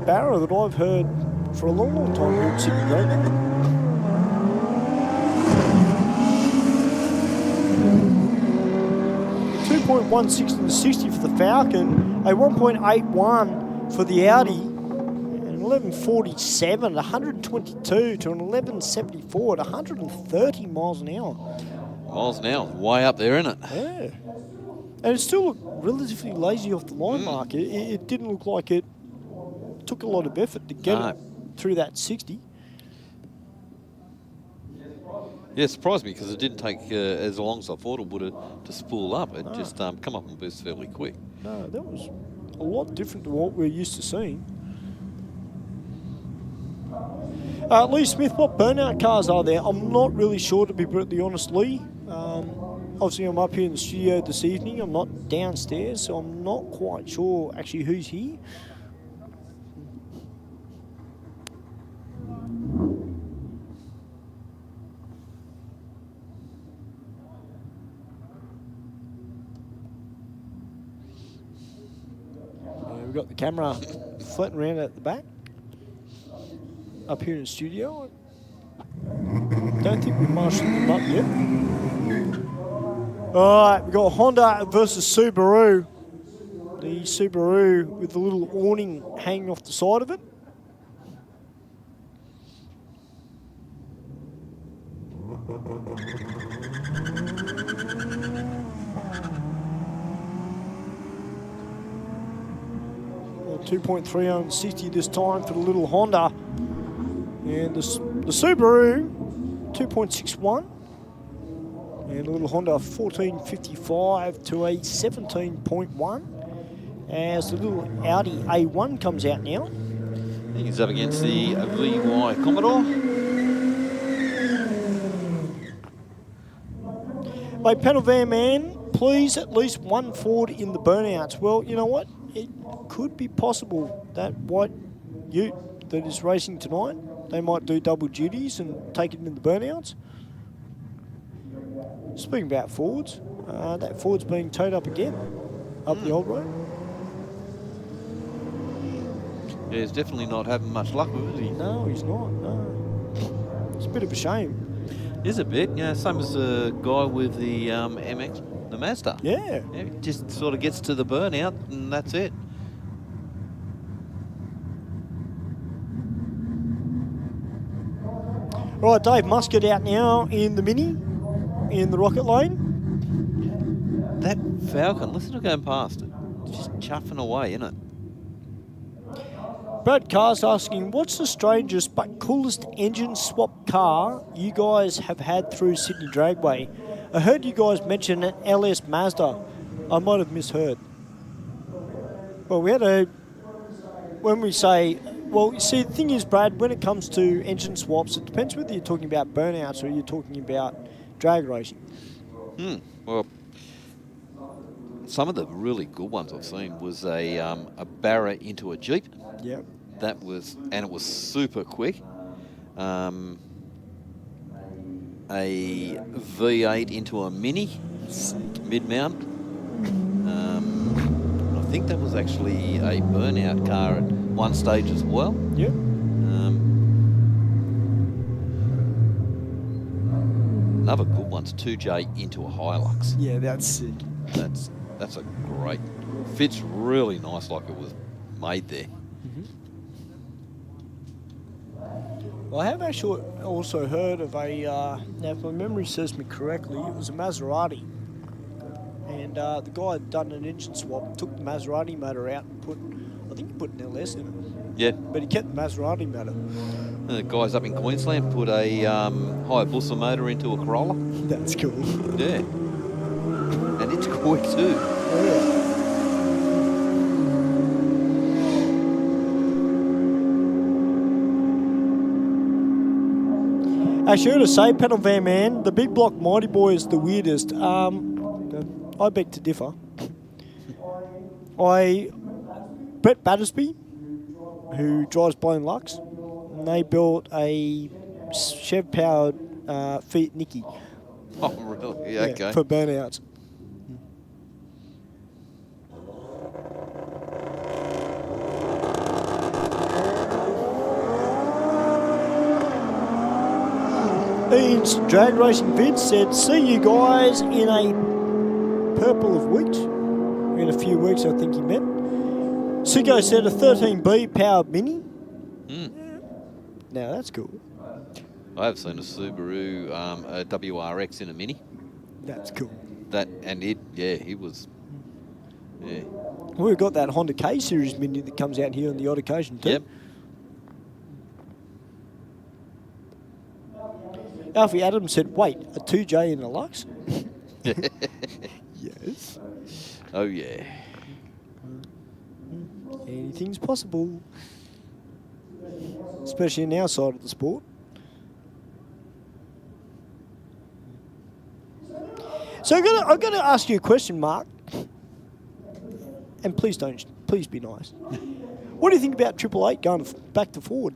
[SPEAKER 13] barrow that I've heard for a long, long time here in Sydney Dragway. 2.16 to the 60 for the Falcon, a 1.81 for the Audi, and 11.47 at 122 to an 11.74 at 130 miles an hour.
[SPEAKER 12] Miles an hour, way up there, isn't it?
[SPEAKER 13] Yeah. And it still looked relatively lazy off the line, Mark. It didn't look like it took a lot of effort to get it through that 60.
[SPEAKER 12] Yeah, it surprised me because it didn't take as long as I thought it would have to spool up. It just come up and boost fairly quick.
[SPEAKER 13] No, that was a lot different to what we're used to seeing. Lee Smith, what burnout cars are there? I'm not really sure, to be brutally honest, Lee. Obviously, I'm up here in the studio this evening. I'm not downstairs, so I'm not quite sure actually who's here. We've got the camera floating around at the back. Up here in the studio. Don't think we've marshaled them up yet. All right, we've got Honda versus Subaru. The Subaru with the little awning hanging off the side of it. Well, 2.360 this time for the little Honda. And the Subaru, 2.61. And a little Honda 14.55 to a 17.1. As the little Audi A1 comes out now.
[SPEAKER 12] I think he's up against the VY Commodore.
[SPEAKER 13] Hey, panel van man, please at least one Ford in the burnouts. Well, you know what? It could be possible that white ute that is racing tonight, they might do double duties and take it in the burnouts. Speaking about Fords, that Ford's being towed up again, up the old road.
[SPEAKER 12] Yeah, he's definitely not having much luck with it, is he?
[SPEAKER 13] No, he's not, no. It's a bit of a shame.
[SPEAKER 12] Is a bit, yeah, same as the guy with the MX, the Mazda.
[SPEAKER 13] Yeah.
[SPEAKER 12] He just sort of gets to the burnout and that's it.
[SPEAKER 13] All right, Dave Muscat out now in the Mini, in the Rocket Lane.
[SPEAKER 12] That Falcon, listen to going past it. It's just chuffing away, isn't it?
[SPEAKER 13] Brad Carr's asking, what's the strangest but coolest engine swap car you guys have had through Sydney Dragway? I heard you guys mention an LS Mazda. I might have misheard. Well, when we say, well, you see, the thing is, Brad, when it comes to engine swaps, it depends whether you're talking about burnouts or you're talking about drag racing.
[SPEAKER 12] Well, some of the really good ones I've seen was a Barra into a Jeep.
[SPEAKER 13] Yeah.
[SPEAKER 12] That was, and it was super quick. A V8 into a Mini, mid-mount. I think that was actually a burnout car at one stage as well.
[SPEAKER 13] Yeah.
[SPEAKER 12] Another good one's 2J into a Hilux.
[SPEAKER 13] Yeah, that's sick.
[SPEAKER 12] That's a great, fits really nice like it was made there.
[SPEAKER 13] Well, I have actually also heard of a, now if my memory serves me correctly, it was a Maserati. And the guy had done an engine swap, took the Maserati motor out and I think he put an LS in it.
[SPEAKER 12] Yeah.
[SPEAKER 13] But he kept the Maserati motor.
[SPEAKER 12] The guys up in Queensland put a Hayabusa motor into a Corolla.
[SPEAKER 13] That's cool.
[SPEAKER 12] Yeah. And it's quick too.
[SPEAKER 13] Oh, yeah. Actually, I got to say, Pedal Van Man, the big block Mighty Boy is the weirdest. I beg to differ. Brett Battersby, who drives Blown Lux, and they built a Chev-powered Fiat Nicky.
[SPEAKER 12] Oh, really? Yeah, okay.
[SPEAKER 13] For burnouts. Ian's drag racing vid said, see you guys in a purple of weeks. In a few weeks, I think he meant. Siko said a 13B powered Mini. Now that's cool.
[SPEAKER 12] I have seen a Subaru, a WRX in a Mini.
[SPEAKER 13] That's cool.
[SPEAKER 12] He was, yeah.
[SPEAKER 13] We've got that Honda K Series Mini that comes out here on the odd occasion too.
[SPEAKER 12] Yep.
[SPEAKER 13] Alfie Adams said, wait, a 2J in a Lux? Yes.
[SPEAKER 12] Oh, yeah.
[SPEAKER 13] Anything's possible. Especially in our side of the sport. So I've got to ask you a question, Mark. And please be nice. What do you think about 888 going back to Ford?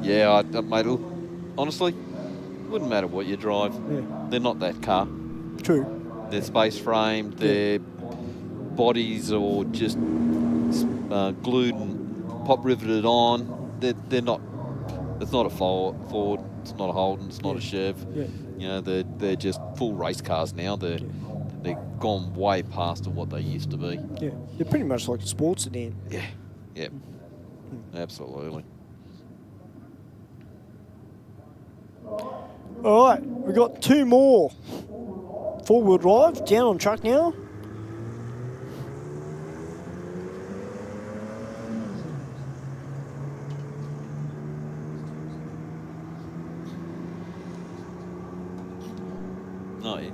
[SPEAKER 12] Yeah, mate, honestly, wouldn't matter what you drive.
[SPEAKER 13] Yeah.
[SPEAKER 12] They're not that car.
[SPEAKER 13] True.
[SPEAKER 12] They're space framed, their bodies are just glued and pop riveted on. They're not, it's not a Ford, it's not a Holden, it's not a Chev.
[SPEAKER 13] Yeah.
[SPEAKER 12] You know, they're just full race cars now. They're gone way past what they used to be.
[SPEAKER 13] Yeah, they're pretty much like a sports sedan.
[SPEAKER 12] Yeah, absolutely.
[SPEAKER 13] All right, we've got two more. Four-wheel drive, down on track now.
[SPEAKER 12] Oh, yeah.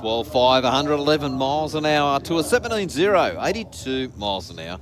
[SPEAKER 12] 12.5, 111 miles an hour to a 17.0, 82 miles an hour.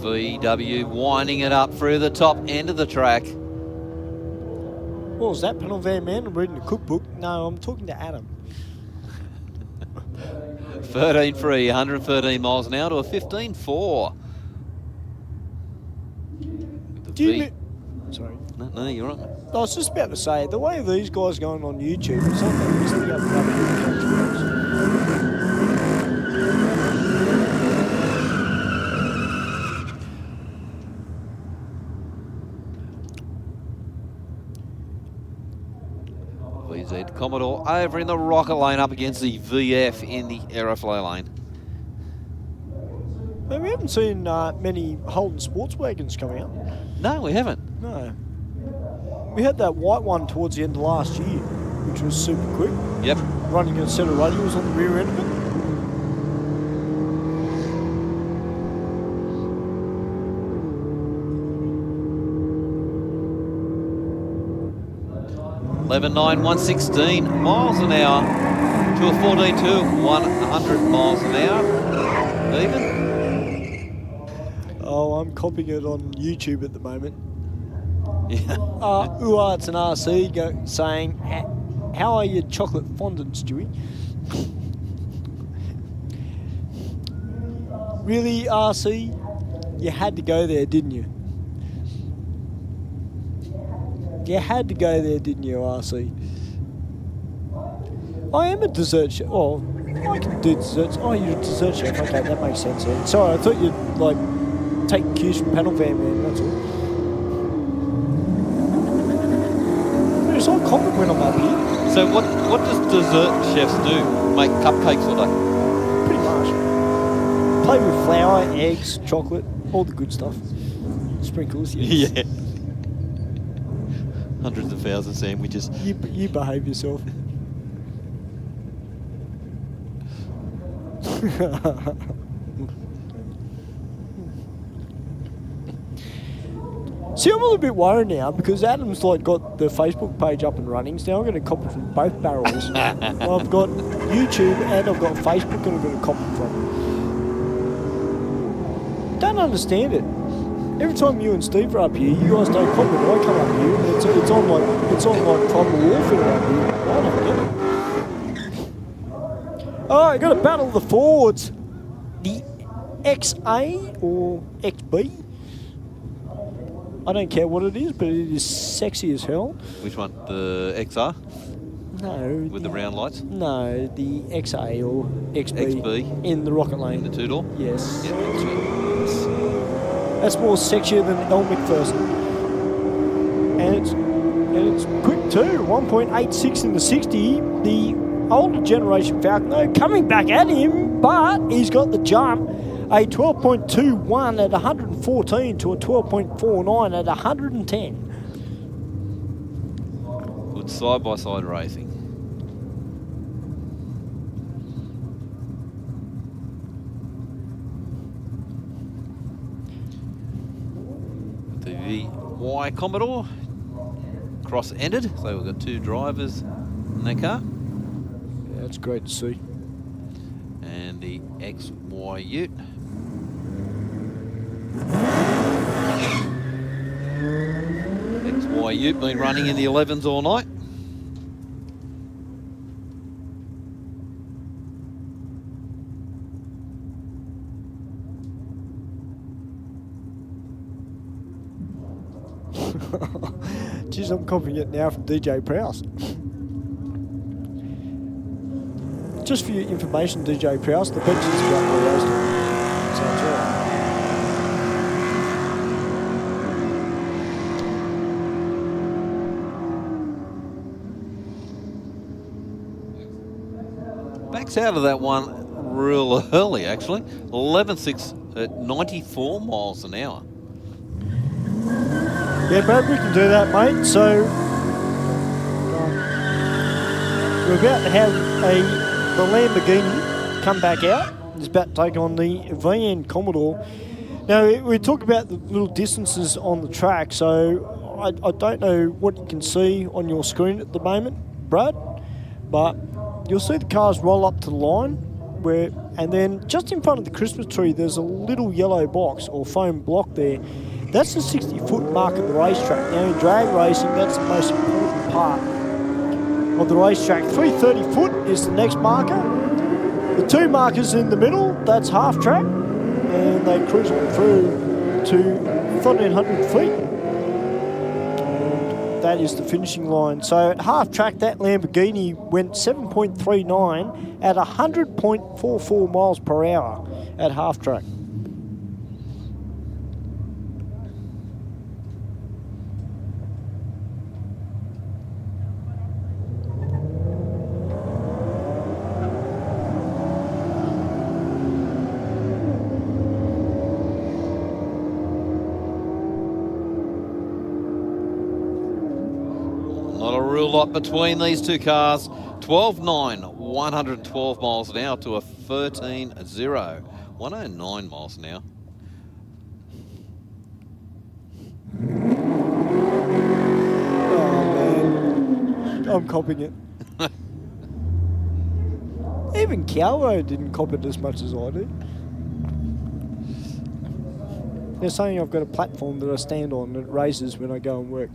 [SPEAKER 12] VW winding it up through the top end of the track.
[SPEAKER 13] What was that, Panel Van Man? I'm reading the cookbook. No, I'm talking to Adam.
[SPEAKER 12] 13.3, 113 miles an hour to a 15.4.
[SPEAKER 13] Sorry.
[SPEAKER 12] No, you're right.
[SPEAKER 13] I was just about to say, the way these guys going on YouTube, it's like they missed the other country.
[SPEAKER 12] VZ Commodore over in the rocket lane up against the VF in the Aeroflow lane.
[SPEAKER 13] Man, we haven't seen many Holden sports wagons coming out.
[SPEAKER 12] No, we haven't.
[SPEAKER 13] No. We had that white one towards the end of last year, which was super quick.
[SPEAKER 12] Yep.
[SPEAKER 13] Running a set of radials on the rear end of it.
[SPEAKER 12] .11.9, 116 miles an hour to a 14.2, 100 miles an hour. Even.
[SPEAKER 13] Oh, I'm copying it on YouTube at the moment.
[SPEAKER 12] Yeah.
[SPEAKER 13] It's an RC saying, "How are your chocolate fondants, Stewie?" Really, RC? You had to go there, didn't you? You had to go there, didn't you, RC? I am a dessert chef. Oh, I can do desserts. Oh, you're a dessert chef. Okay, that makes sense. Then. Sorry, I thought you'd like taking cues from Panel Van Man. That's all. It's all common when I'm up here.
[SPEAKER 12] So what does dessert chefs do? Make cupcakes all day?
[SPEAKER 13] Pretty much. Play with flour, eggs, chocolate, all the good stuff. Sprinkles. Yes.
[SPEAKER 12] Yeah. Hundreds of thousand sandwiches.
[SPEAKER 13] You behave yourself. See, I'm a little bit worried now because Adam's like got the Facebook page up and running. So now I'm going to copy from both barrels. I've got YouTube and I've got Facebook and I'm going to copy from. Don't understand it. Every time you and Steve are up here, you guys don't comment. I come up here and it's on like tribal warfare up here. I don't get it. Oh, I got to battle the Fords. The XA or XB. I don't care what it is, but it is sexy as hell.
[SPEAKER 12] Which one? The XR?
[SPEAKER 13] No.
[SPEAKER 12] With the round lights?
[SPEAKER 13] No, the XA or XB. In the rocket lane.
[SPEAKER 12] The two-door?
[SPEAKER 13] Yes.
[SPEAKER 12] Yeah, that's right.
[SPEAKER 13] That's more sexier than El McPherson. And it's quick too. 1.86 in the 60. The older generation Falcon coming back at him, but he's got the jump. A 12.21 at 114 to a 12.49 at 110.
[SPEAKER 12] Good side-by-side racing. The Y Commodore cross-ended, so we've got two drivers in that car.
[SPEAKER 13] Yeah, that's great to see.
[SPEAKER 12] And the XY Ute. XY Ute been running in the 11s all night.
[SPEAKER 13] Jeez, I'm copying it now from DJ Prowse. Just for your information, DJ Prowse, the bench is about my roasting. So it's all right.
[SPEAKER 12] Backs out of that one real early, actually. 11.6 at 94 miles an hour.
[SPEAKER 13] Yeah, Brad, we can do that, mate. So we're about to have the Lamborghini come back out. It's about to take on the VN Commodore. Now, we talk about the little distances on the track, so I don't know what you can see on your screen at the moment, Brad, but you'll see the cars roll up to the line, and then just in front of the Christmas tree, there's a little yellow box or foam block there. That's the 60-foot mark of the racetrack. Now, in drag racing, that's the most important part of the racetrack. 330-foot is the next marker. The two markers in the middle, that's half track, and they cruise on through to 1,300 feet. And that is the finishing line. So at half track, that Lamborghini went 7.39 at 100.44 miles per hour at half track.
[SPEAKER 12] Lot between these two cars. 12.9, 112 miles an hour to a 13.0, 109 miles an hour.
[SPEAKER 13] Oh, man. I'm copying it. Even Calvo didn't copy it as much as I do. They're saying I've got a platform that I stand on that raises when I go and work.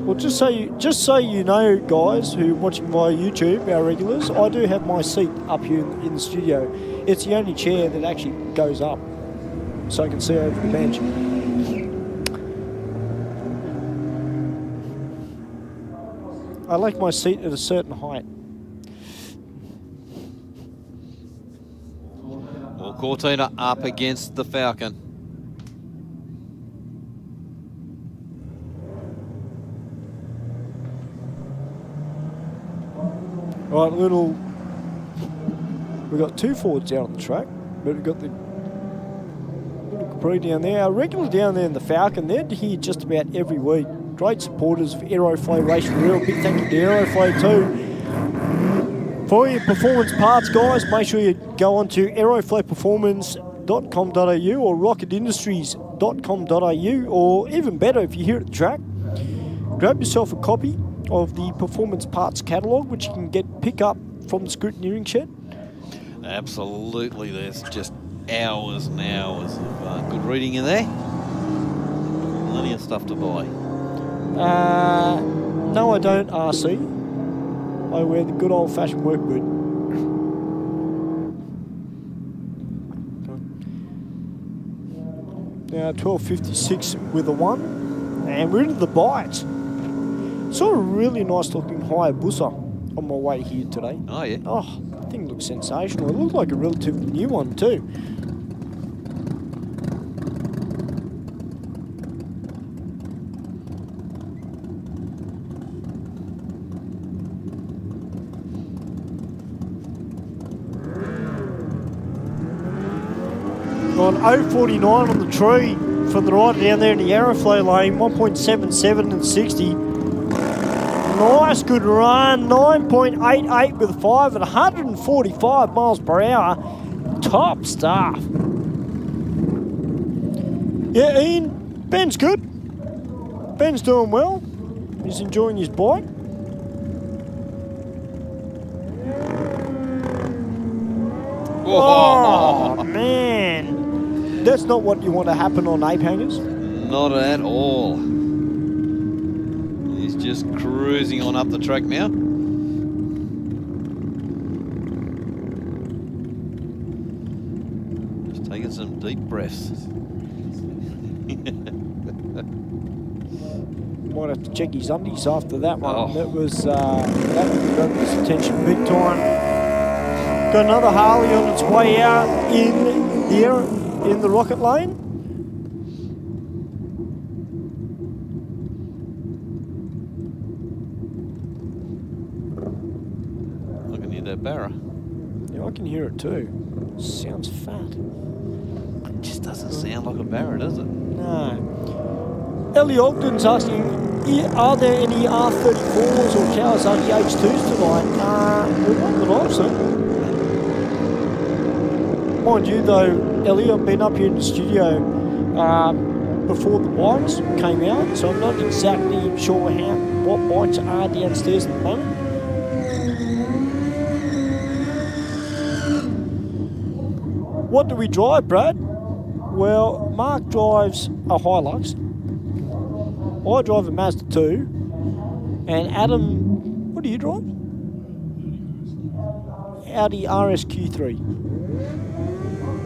[SPEAKER 13] Well, just so you know, guys who are watching via YouTube, our regulars, I do have my seat up here in the studio. It's the only chair that actually goes up, so I can see over the bench. I like my seat at a certain height.
[SPEAKER 12] Well, Cortina up against the Falcon.
[SPEAKER 13] Right, we've got two Fords out on the track, but we've got the little Capri down there. Our regular down there in the Falcon, they're here just about every week. Great supporters of Aeroflow Race for Real. Big thank you to Aeroflow too. For your performance parts, guys, make sure you go on to aeroflowperformance.com.au or rocketindustries.com.au, or even better, if you're here at the track, grab yourself a copy of the performance parts catalogue, which you can pick up from the scrutineering shed.
[SPEAKER 12] Absolutely, there's just hours and hours of good reading in there. Plenty of stuff to buy.
[SPEAKER 13] No, I don't, RC. I wear the good old-fashioned work boot. Now 12.56 with a 1, and we're into the bite. Saw a really nice looking Hayabusa on my way here today.
[SPEAKER 12] Oh, yeah.
[SPEAKER 13] Oh, that thing looks sensational. It looked like a relatively new one too. On 0.49 on the tree from the rider down there in the Aeroflow lane, 1.77 and 60. Nice, good run, 9.88 with 5 at 145 miles per hour. Top stuff. Yeah, Ian, Ben's good. Ben's doing well. He's enjoying his bike. Oh, man. That's not what you want to happen on ape hangers.
[SPEAKER 12] Not at all. He's just cruising on up the track now. Just taking some deep breaths.
[SPEAKER 13] Might have to check his undies after that one. Oh. That got his attention big time. Got another Harley on its way out in the rocket lane.
[SPEAKER 12] that barra.
[SPEAKER 13] Yeah, I can hear it too. Sounds fat.
[SPEAKER 12] It just doesn't sound like a barra, does it?
[SPEAKER 13] No. Ellie Ogden's asking, are there any R34s or Kawasaki H2s tonight? Well, not that I've seen. Mind you though, Ellie, I've been up here in the studio before the bikes came out, so I'm not exactly sure what bikes are downstairs at the moment. What do we drive, Brad? Well, Mark drives a Hilux. I drive a Mazda 2. And Adam, what do you drive? Audi RSQ3.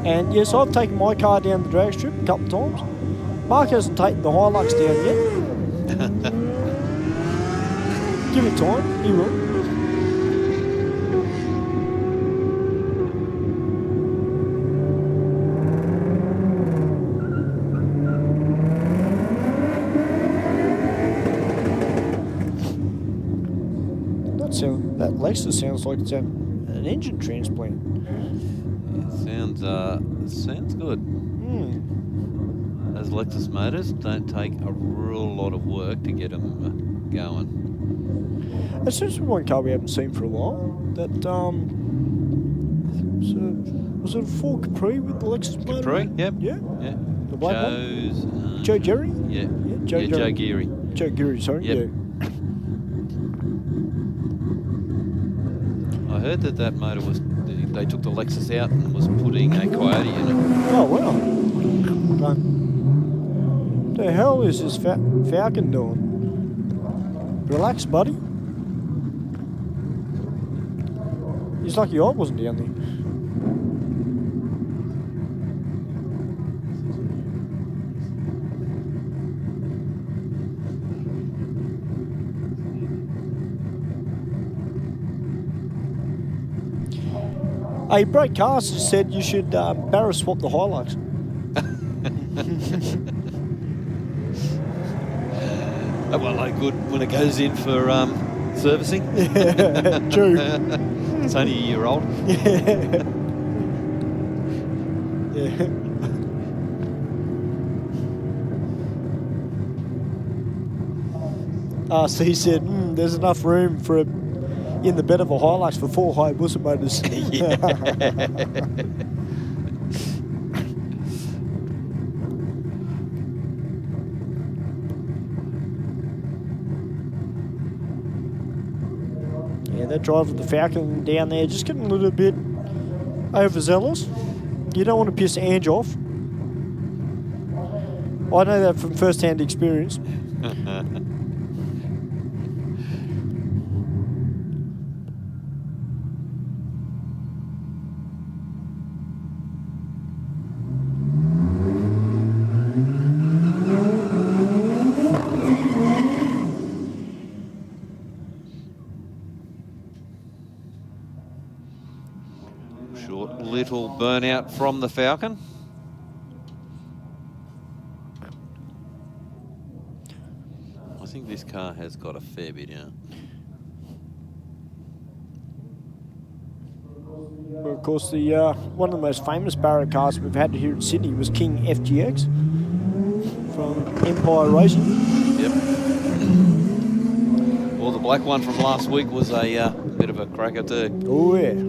[SPEAKER 13] And yes, I've taken my car down the drag strip a couple of times. Mark hasn't taken the Hilux down yet. Give it time, he will. That Lexus sounds like it's an engine transplant.
[SPEAKER 12] Sounds good. Those Lexus motors don't take a real lot of work to get them going.
[SPEAKER 13] That's just one car we haven't seen for a while. That was it a Ford Capri with the Lexus motor?
[SPEAKER 12] Capri, yep.
[SPEAKER 13] Yeah. The black one. Joe Jerry?
[SPEAKER 12] Yeah.
[SPEAKER 13] Joe
[SPEAKER 12] Geary.
[SPEAKER 13] Joe Geary, sorry.
[SPEAKER 12] Yep.
[SPEAKER 13] Yeah.
[SPEAKER 12] I heard that motor was, they took the Lexus out and was putting a Coyote in it.
[SPEAKER 13] Oh, wow. The hell is this Falcon doing? Relax, buddy. He's lucky I wasn't down there. Hey, Brad Carson said you should barra swap the Hilux.
[SPEAKER 12] Well, no good when it goes in for servicing.
[SPEAKER 13] Yeah, true.
[SPEAKER 12] It's only a year old.
[SPEAKER 13] So he said, there's enough room for in the bed of a Hilux for 4 Hayabusa motors. Yeah, that drive with the Falcon down there, just getting a little bit overzealous. You don't want to piss Ange off. I know that from first-hand experience.
[SPEAKER 12] Short little burnout from the Falcon. I think this car has got a fair bit out.
[SPEAKER 13] Well, of course, the one of the most famous barra cars we've had here in Sydney was King FGX from Empire Racing.
[SPEAKER 12] Yep. Well, the black one from last week was a bit of a cracker too.
[SPEAKER 13] Oh, yeah.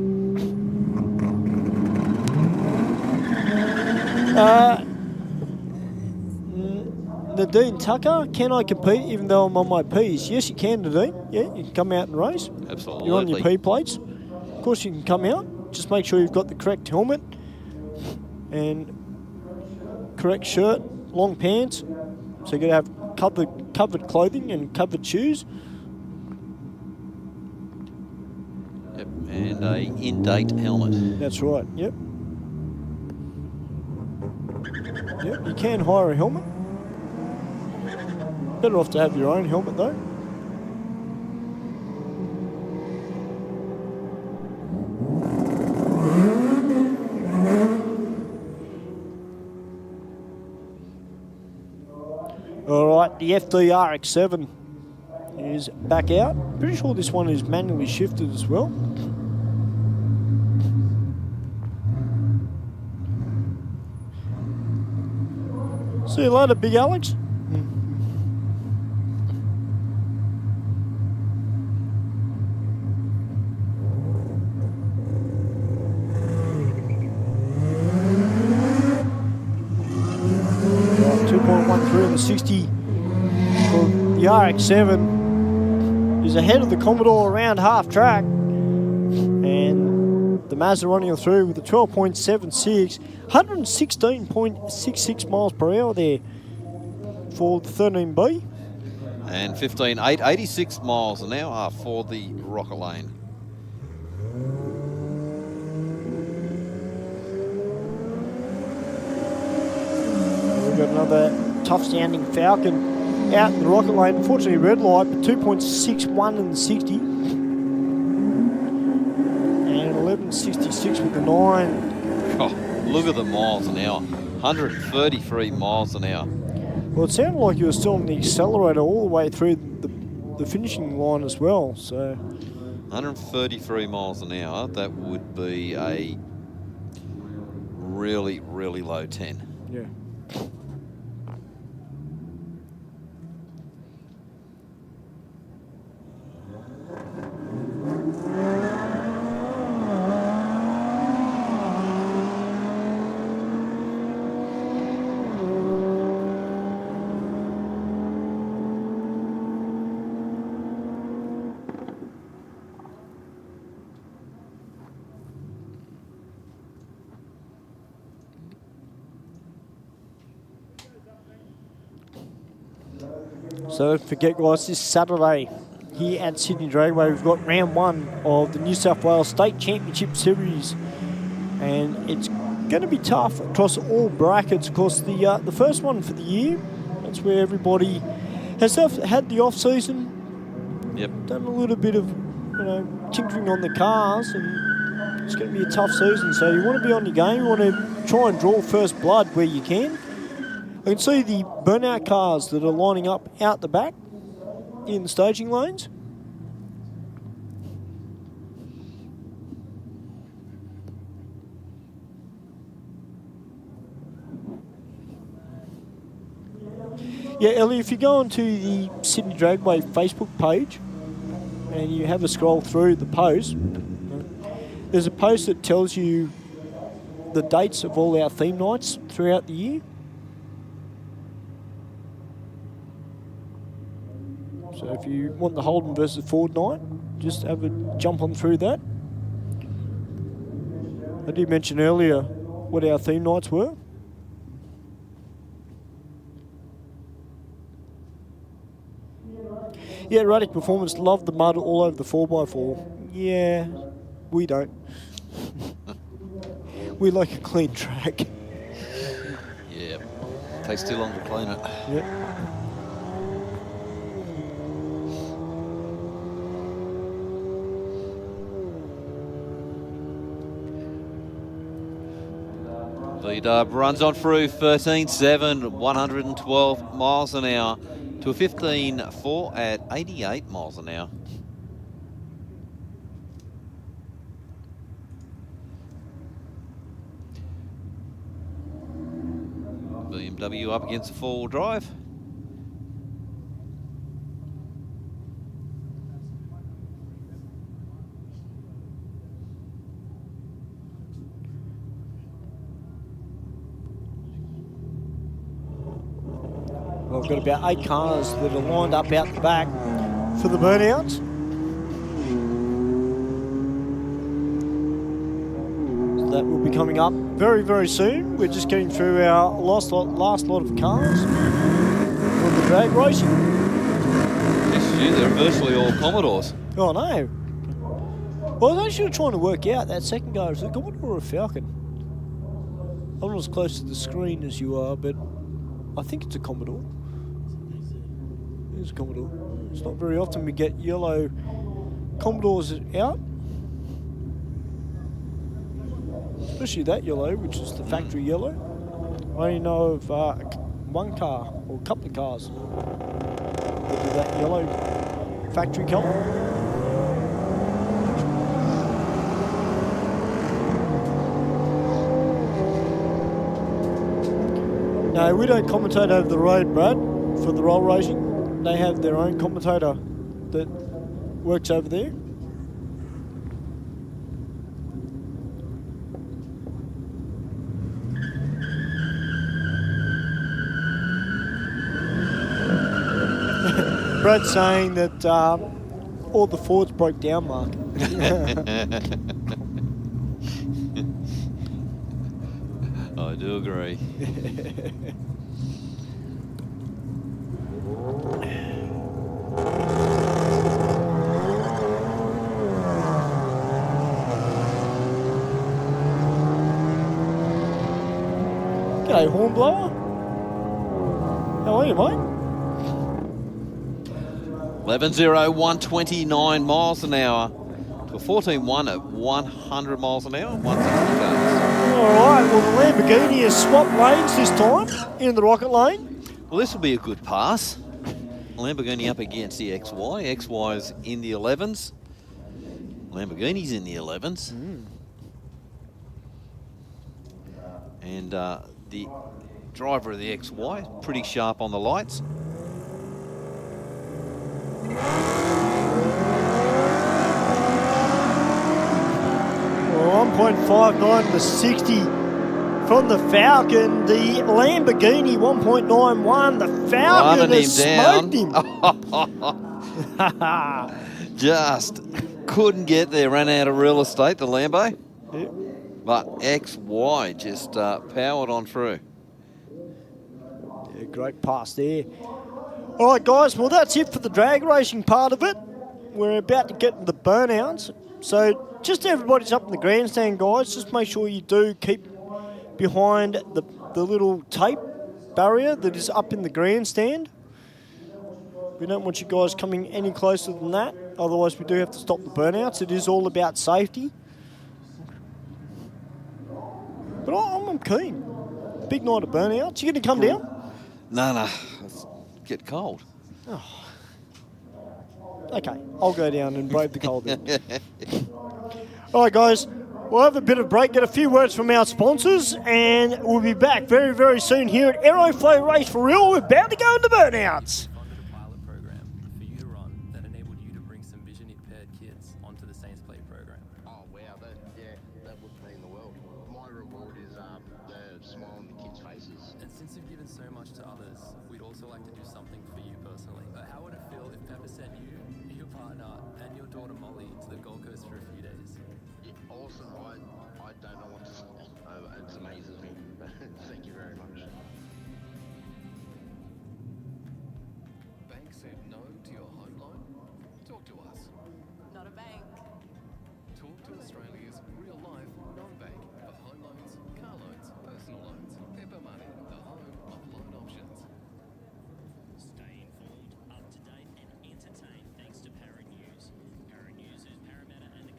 [SPEAKER 13] Nadine Tucker, can I compete even though I'm on my P's? Yes, you can, Nadine. Yeah, you can come out and race.
[SPEAKER 12] Absolutely.
[SPEAKER 13] You're on your P plates. Of course, you can come out. Just make sure you've got the correct helmet and correct shirt, long pants. So you've got to have covered clothing and covered shoes.
[SPEAKER 12] Yep, and a in-date helmet.
[SPEAKER 13] That's right. Yep. Yep, you can hire a helmet. Better off to have your own helmet though. All right, the FDRX7 is back out. Pretty sure this one is manually shifted as well. See you later, Big Alex. Right, 2.13 in the 60 for the RX-7 is ahead of the Commodore around half track, and the Mazda running through with a 12.76, 116.66 miles per hour there for the 13B.
[SPEAKER 12] And 15.8, 86 miles an hour for the Rocket Lane.
[SPEAKER 13] We've got another tough sounding Falcon out in the Rocket Lane. Unfortunately, red light, but 2.61 in the 60. And 11.66 with the 9.
[SPEAKER 12] Oh, look at the miles an hour. 133 miles an hour.
[SPEAKER 13] Well, it sounded like you were still on the accelerator all the way through the finishing line as well. So
[SPEAKER 12] 133 miles an hour, that would be a really, really low 10.
[SPEAKER 13] Yeah. So don't forget, guys, this Saturday here at Sydney Dragway, we've got round 1 of the New South Wales State Championship Series, and it's going to be tough across all brackets. Of course, the first one for the year, that's where everybody has had the off season.
[SPEAKER 12] Yep.
[SPEAKER 13] Done a little bit of tinkering on the cars, and it's going to be a tough season. So you want to be on your game. You want to try and draw first blood where you can. I can see the burnout cars that are lining up out the back in the staging lanes. Yeah, Ellie, if you go onto the Sydney Dragway Facebook page and you have a scroll through the post, there's a post that tells you the dates of all our theme nights throughout the year. So if you want the Holden versus Ford night, just have a jump on through that. I did mention earlier what our theme nights were. Yeah, Radic Performance loved the mud all over the 4x4. Yeah, we don't. We like a clean track.
[SPEAKER 12] Yeah, takes too long to clean it.
[SPEAKER 13] Yep.
[SPEAKER 12] V-Dub runs on through 13.7, 112 miles an hour to a 15.4 at 88 miles an hour. BMW up against the four-wheel drive.
[SPEAKER 13] Well, we've got about 8 cars that are lined up out the back for the burnouts. So that will be coming up very, very soon. We're just getting through our last lot of cars for the drag racing.
[SPEAKER 12] This year they're virtually all Commodores.
[SPEAKER 13] Oh, no. Well, I was actually trying to work out that second car. Is it a Commodore or a Falcon? I'm not as close to the screen as you are, but I think it's a Commodore. It's a Commodore. It's not very often we get yellow Commodores out. Especially that yellow, which is the factory yellow. I only know of one car, or a couple of cars, that do that yellow factory colour. No, we don't commentate over the road, Brad, for the roll racing. They have their own commentator that works over there. Brad's saying that all the Fords broke down, Mark.
[SPEAKER 12] I do agree.
[SPEAKER 13] G'day, Hornblower. How are you, mate?
[SPEAKER 12] 11.0, 129 miles an hour to a 14.1 at 100 miles an hour. 160 cars.
[SPEAKER 13] All right, well, the Lamborghini has swapped lanes this time in the rocket lane.
[SPEAKER 12] Well, this will be a good pass. Lamborghini up against the XY. XY's in the 11s. Lamborghini's in the 11s. And the driver of the XY is pretty sharp on the lights.
[SPEAKER 13] Well, 1.59 to 60 from the Falcon. The Lamborghini 1.91. The Falcon has smoked him.
[SPEAKER 12] Just couldn't get there. Ran out of real estate, the Lambo.
[SPEAKER 13] Yep.
[SPEAKER 12] But XY just powered on through.
[SPEAKER 13] Yeah, great pass there. All right, guys, well, that's it for the drag racing part of it. We're about to get to the burnouts. So just everybody's up in the grandstand, guys. Just make sure you do keep behind the little tape barrier that is up in the grandstand. We don't want you guys coming any closer than that. Otherwise, we do have to stop the burnouts. It is all about safety. But I'm keen. Big night of burnouts. You going to come down?
[SPEAKER 12] No. It's get cold.
[SPEAKER 13] Oh. Okay, I'll go down and brave the cold then. All right, guys, we'll have a bit of break, get a few words from our sponsors, and we'll be back very, very soon here at Aeroflow Race for real. We're about to go into burnouts.
[SPEAKER 4] Funded a pilot program for you to run that enabled you to bring some vision-impaired kids onto the Saints Play program.
[SPEAKER 5] Oh wow, that would mean the world. My reward is the smile on the kids' faces.
[SPEAKER 4] And since you've given so much to others, we'd also like to do something for you personally. How would it feel if Pepper sent you, your partner, and your daughter Molly to the Gold Coast for a few days?
[SPEAKER 5] Yeah, awesome. I don't know what to say. It amazes me. Thank you very much.
[SPEAKER 6] Bank said no to your home loan? Talk to us.
[SPEAKER 14] Not a bank.
[SPEAKER 6] Talk to Australia's real-life non-bank for home loans, car loans, personal loans, Pepper Money, the home of loan options.
[SPEAKER 8] Stay informed, up to date, and entertained thanks to Para News. Para News is Parramatta and the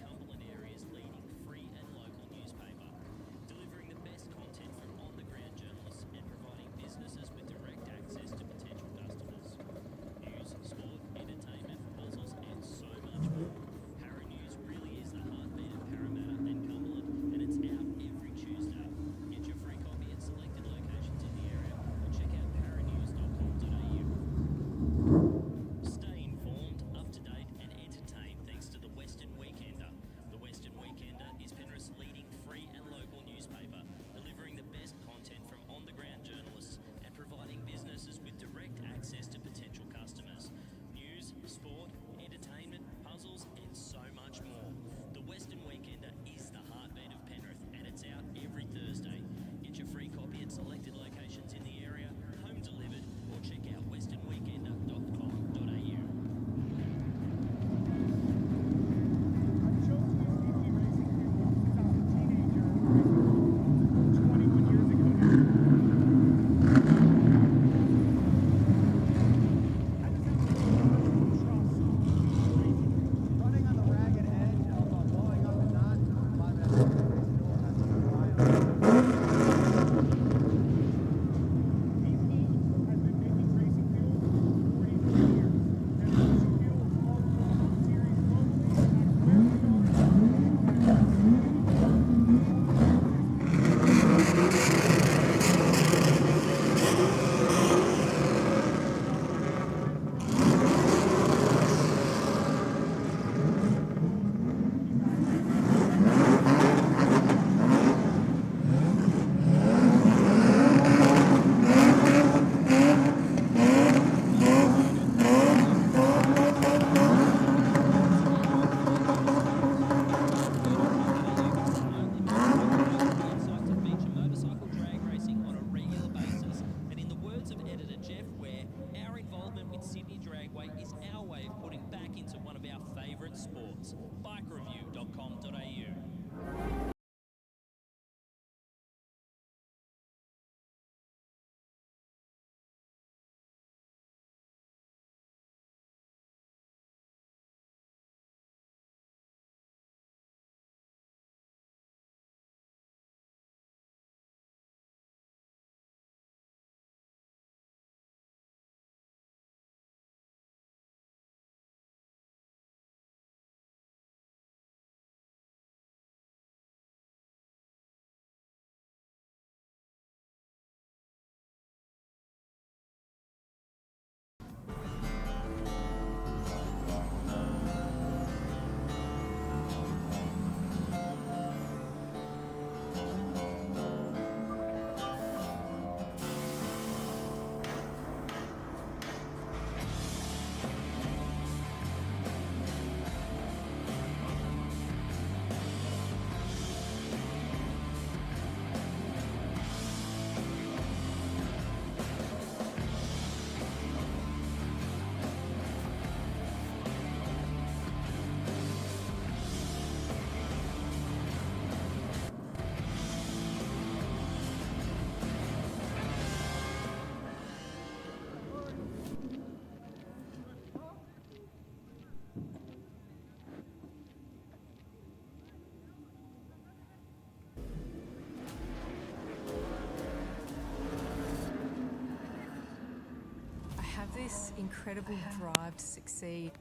[SPEAKER 1] this incredible drive to succeed.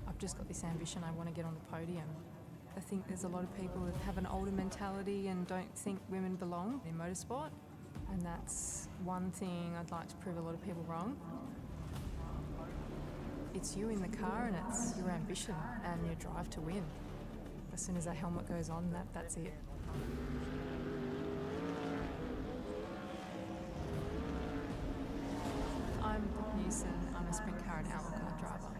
[SPEAKER 1] I've just got this ambition, I want to get on the podium. I think there's a lot of people that have an older mentality and don't think women belong in motorsport. And that's one thing I'd like to prove a lot of people wrong. It's you in the car and it's your ambition and your drive to win. As soon as that helmet goes on, that's it. I'm Newson, I'm a sprint car and outlaw car driver.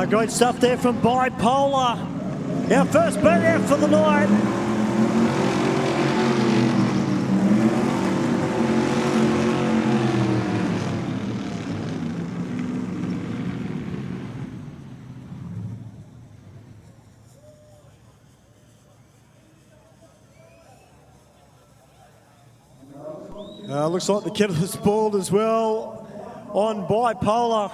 [SPEAKER 13] Great stuff there from Bipolar. Our first burnout for the night. Looks like the kettle is spoiled as well on Bipolar.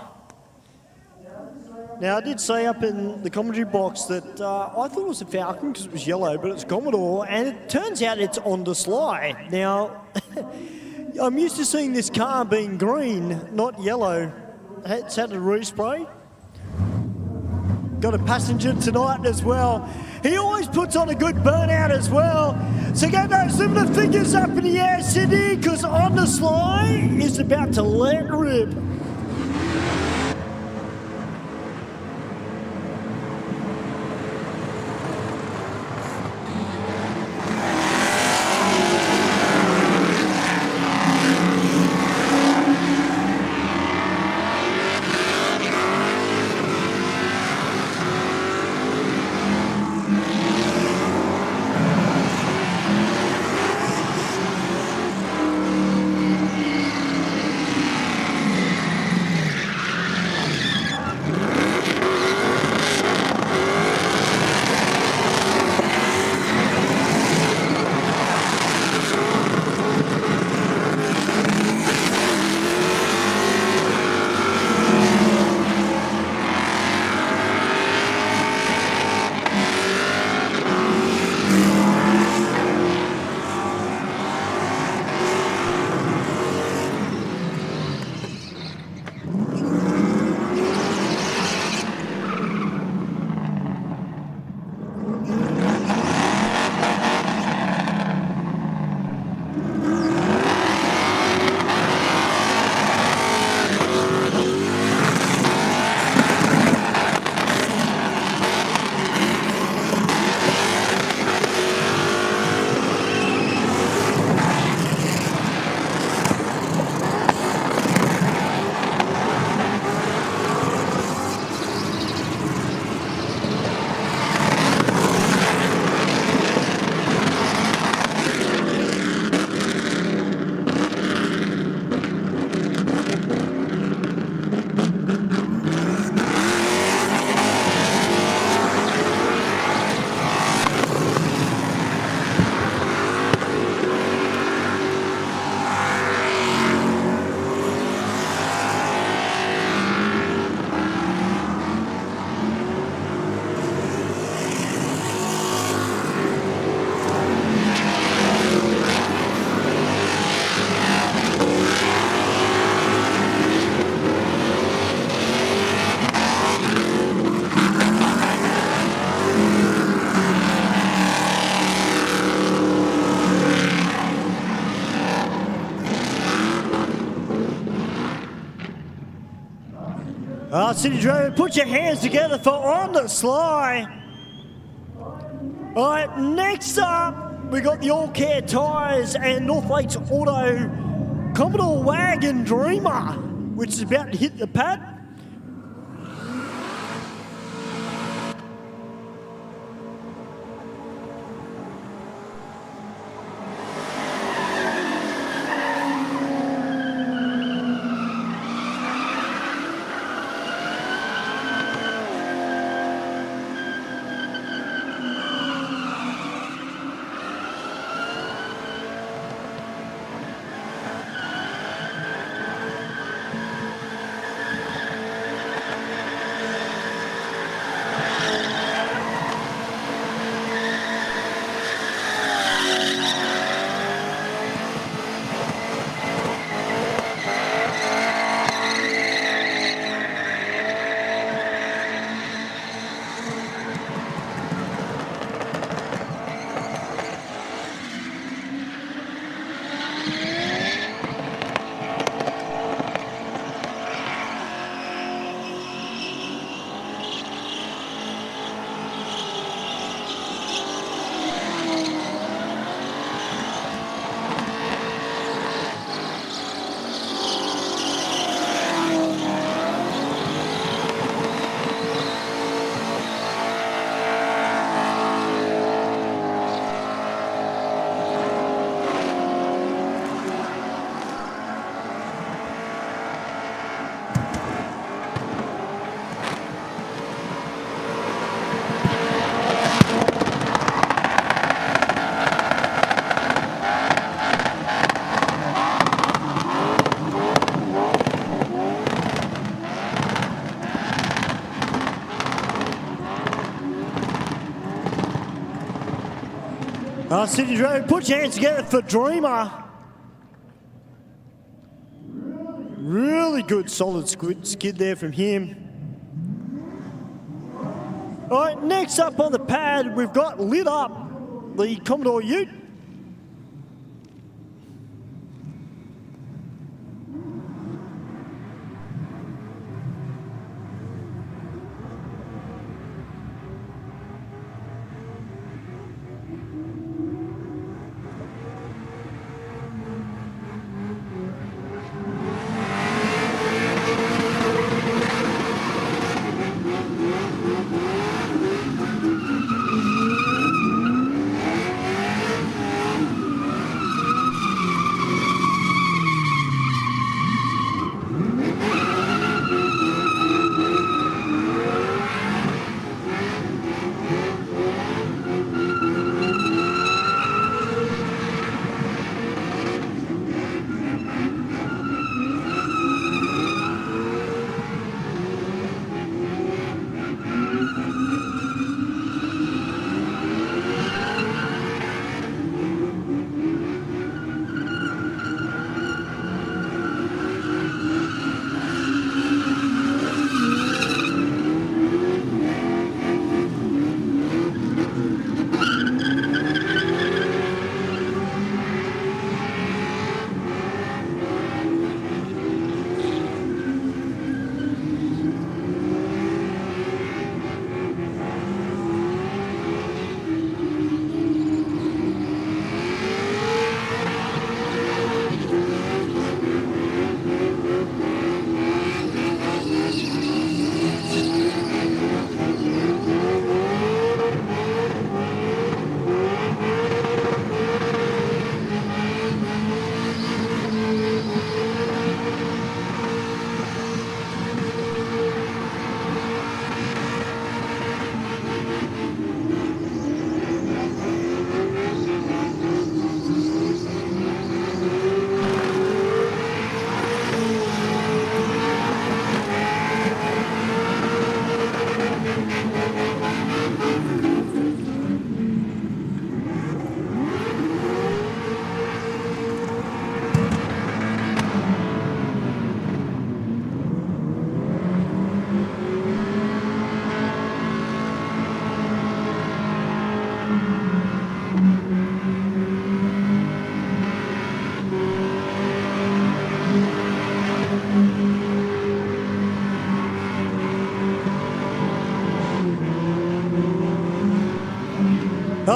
[SPEAKER 13] Now, I did say up in the commentary box that I thought it was a Falcon because it was yellow, but it's Commodore, and it turns out it's on display. Now, I'm used to seeing this car being green, not yellow. It's had a respray. Got a passenger tonight as well. He always puts on a good burnout as well. So get those limited figures up in the air, Sydney, because On the Sly is about to let rip. City Dragway, put your hands together for On the Sly. All right, next up, we got the All Care Tyres and North Lakes Auto Commodore Wagon Dreamer, which is about to hit the pad. City Dragway, put your hands together for Dreamer. Really good, solid skid there from him. All right, next up on the pad, we've got Lit Up, the Commodore Ute.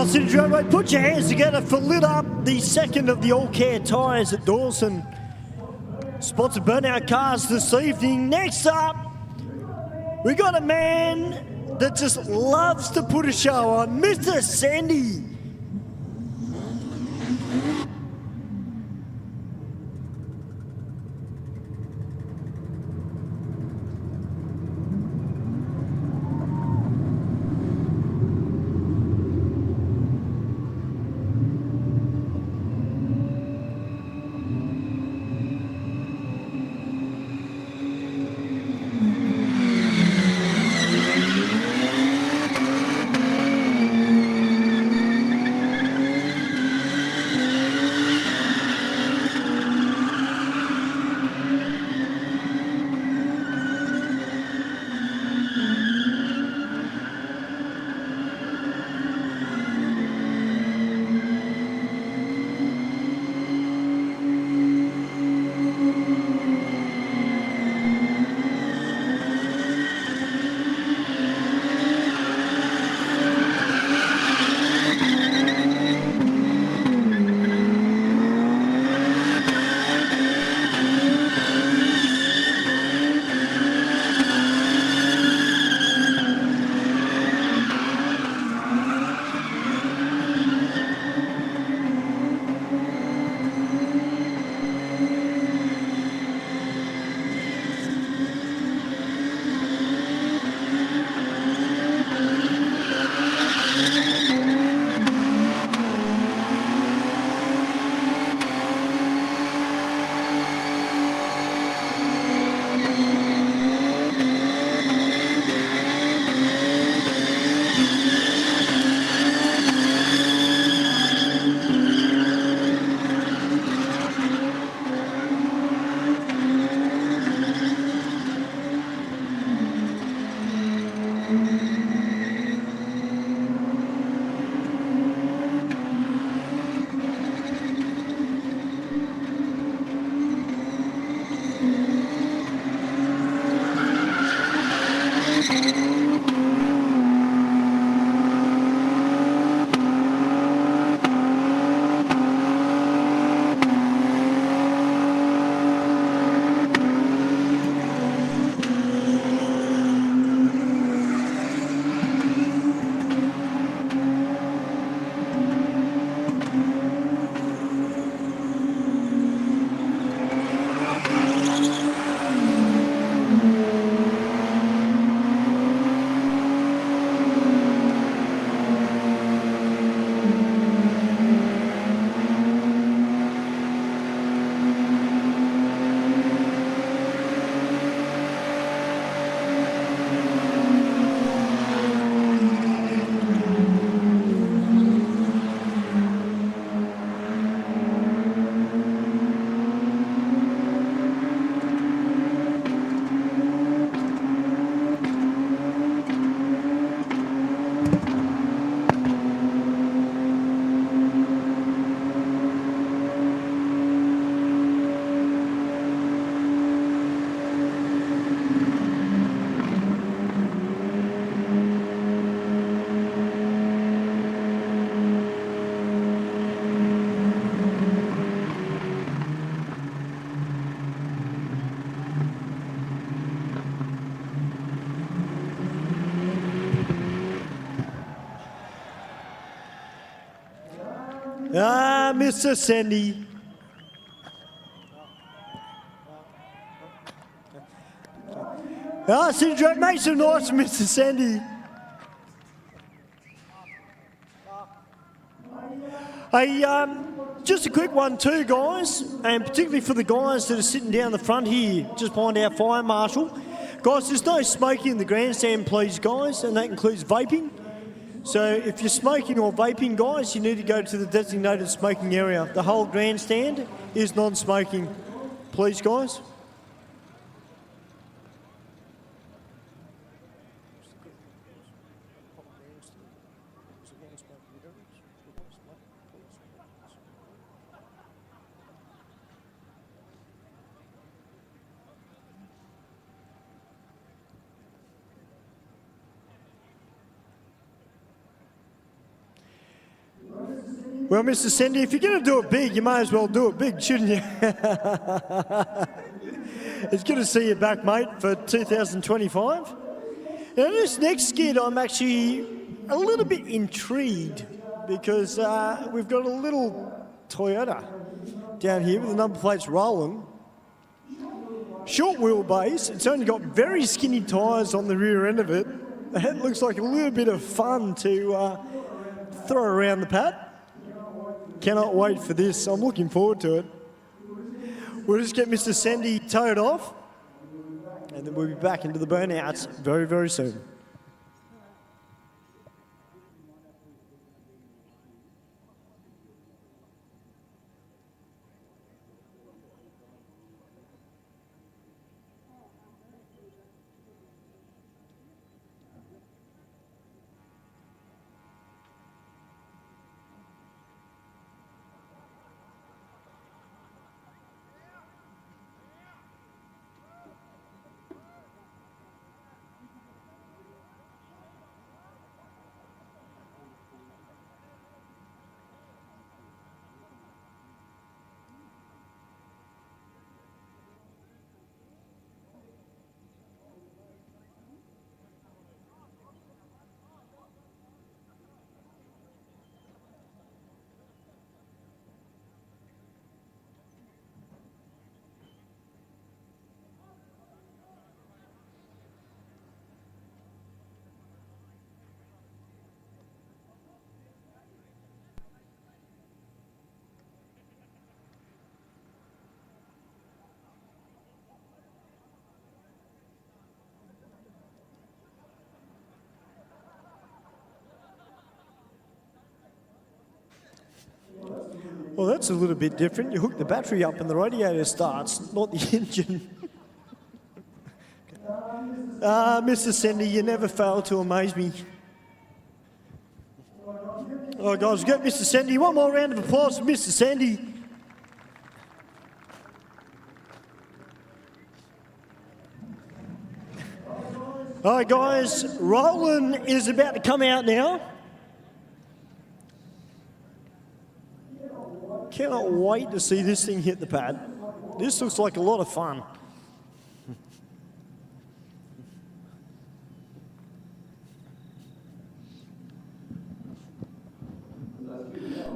[SPEAKER 13] City Dragway, put your hands together for Lit Up, the second of the all-care tyres at Dawson. Sponsored Burnout Cars this evening. Next up, we got a man that just loves to put a show on, Mr. Sandy. Ah, Mr. Sandy. Ah, Syndrome, make some noise for Mr. Sandy. Hey, just a quick one too, guys, and particularly for the guys that are sitting down the front here, just behind our fire marshal. Guys, there's no smoking in the grandstand, please, guys, and that includes vaping. So if you're smoking or vaping, guys, you need to go to the designated smoking area. The whole grandstand is non-smoking. Please, guys. Well, Mr. Sendy, if you're going to do it big, you may as well do it big, shouldn't you? It's good to see you back, mate, for 2025. Now, this next skid, I'm actually a little bit intrigued because we've got a little Toyota down here with the number plates rolling. Short wheelbase. It's only got very skinny tyres on the rear end of it. That looks like a little bit of fun to throw around the pad. Cannot wait for this. I'm looking forward to it. We'll just get Mr. Sendy towed off, and then we'll be back into the burnouts very, very soon. Well, that's a little bit different. You hook the battery up and the radiator starts, not the engine. Mr. Sendy, you never fail to amaze me. All right, guys, get Mr. Sendy. One more round of applause for Mr. Sendy. All right, guys, Roland is about to come out now. Cannot wait to see this thing hit the pad. This looks like a lot of fun.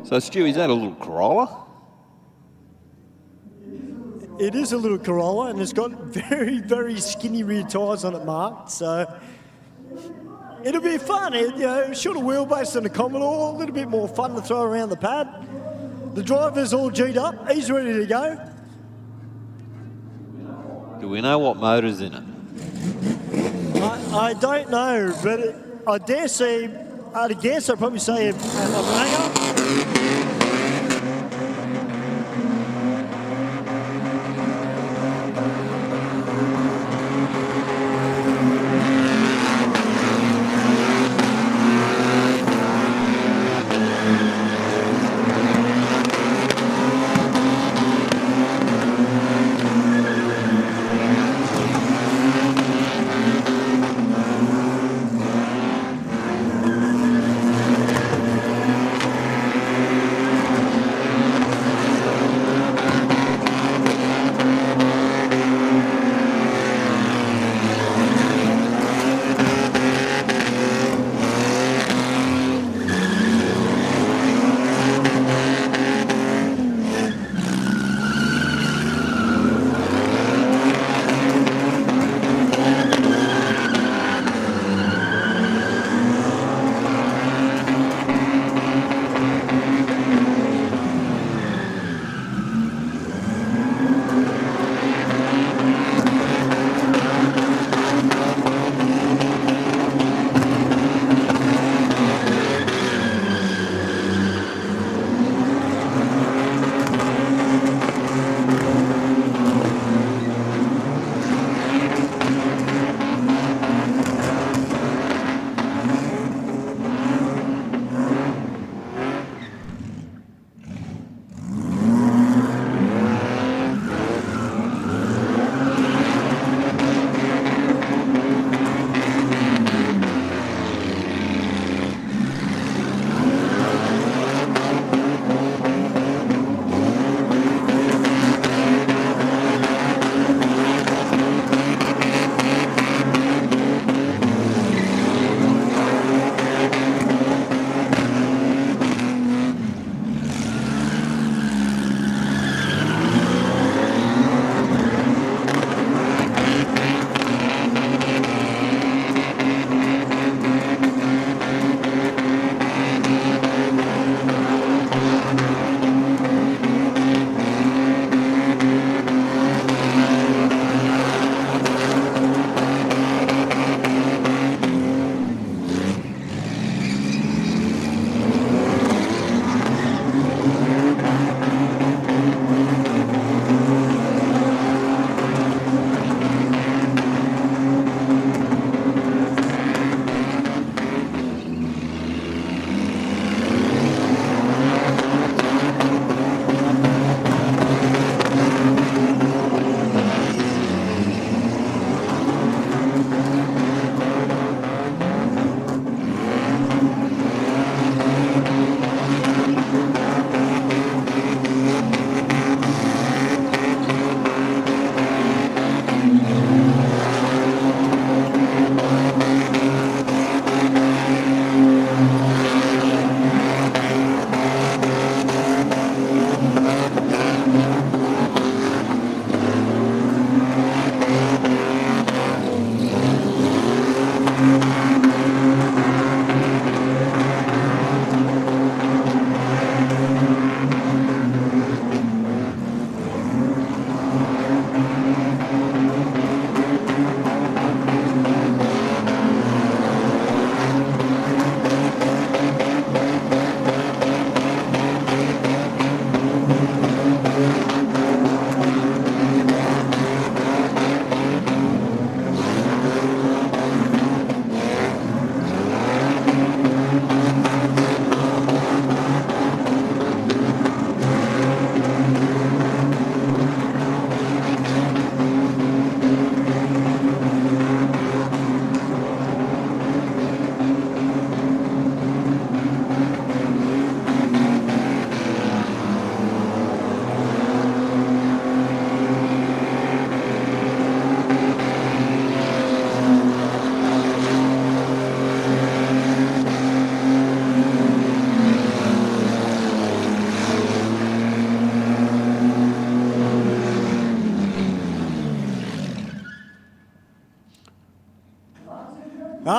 [SPEAKER 12] So, Stu, is that a little Corolla?
[SPEAKER 13] It is a little Corolla, and it's got very, very skinny rear tyres on it marked, so it'll be fun. Shorter wheelbase than a Commodore, a little bit more fun to throw around the pad. The driver's all G'd up. He's ready to go.
[SPEAKER 12] Do we know what motor's in it?
[SPEAKER 13] I don't know, but I dare say, I'd guess I'd probably say a Mega.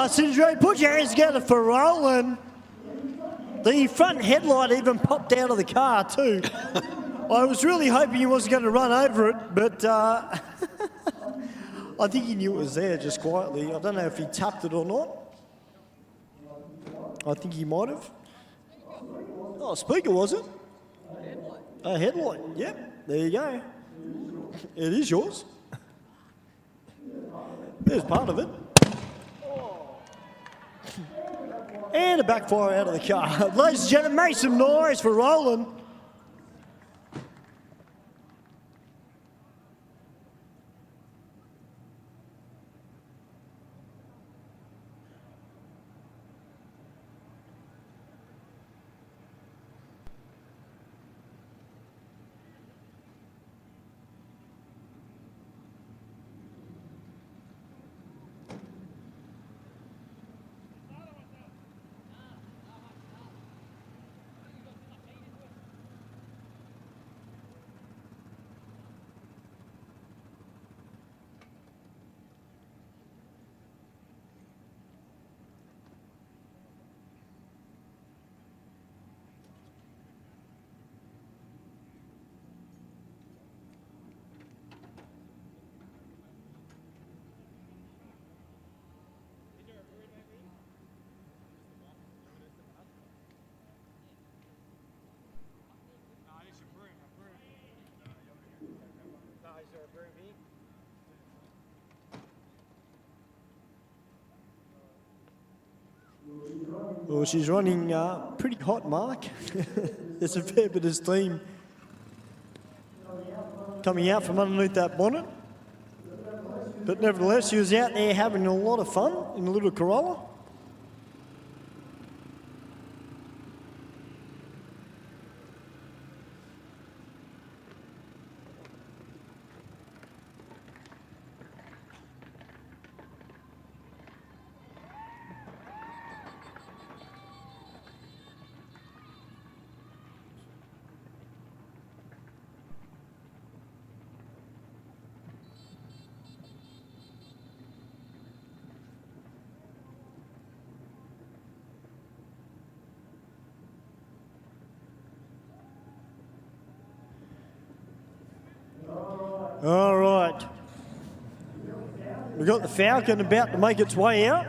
[SPEAKER 13] City, put your hands together for Roland. The front headlight even popped out of the car too. I was really hoping he wasn't going to run over it, but I think he knew it was there just quietly. I don't know if he tapped it or not. I think he might have. Oh, speaker, was it? A headlight. Yep, there you go. It is yours. There's part of it. And a backfire out of the car. Ladies and gentlemen, make some noise for Roland. Well, she's running pretty hot, Mark. There's a fair bit of steam coming out from underneath that bonnet. But nevertheless, she was out there having a lot of fun in a little Corolla. All right. We've got the Falcon about to make its way out.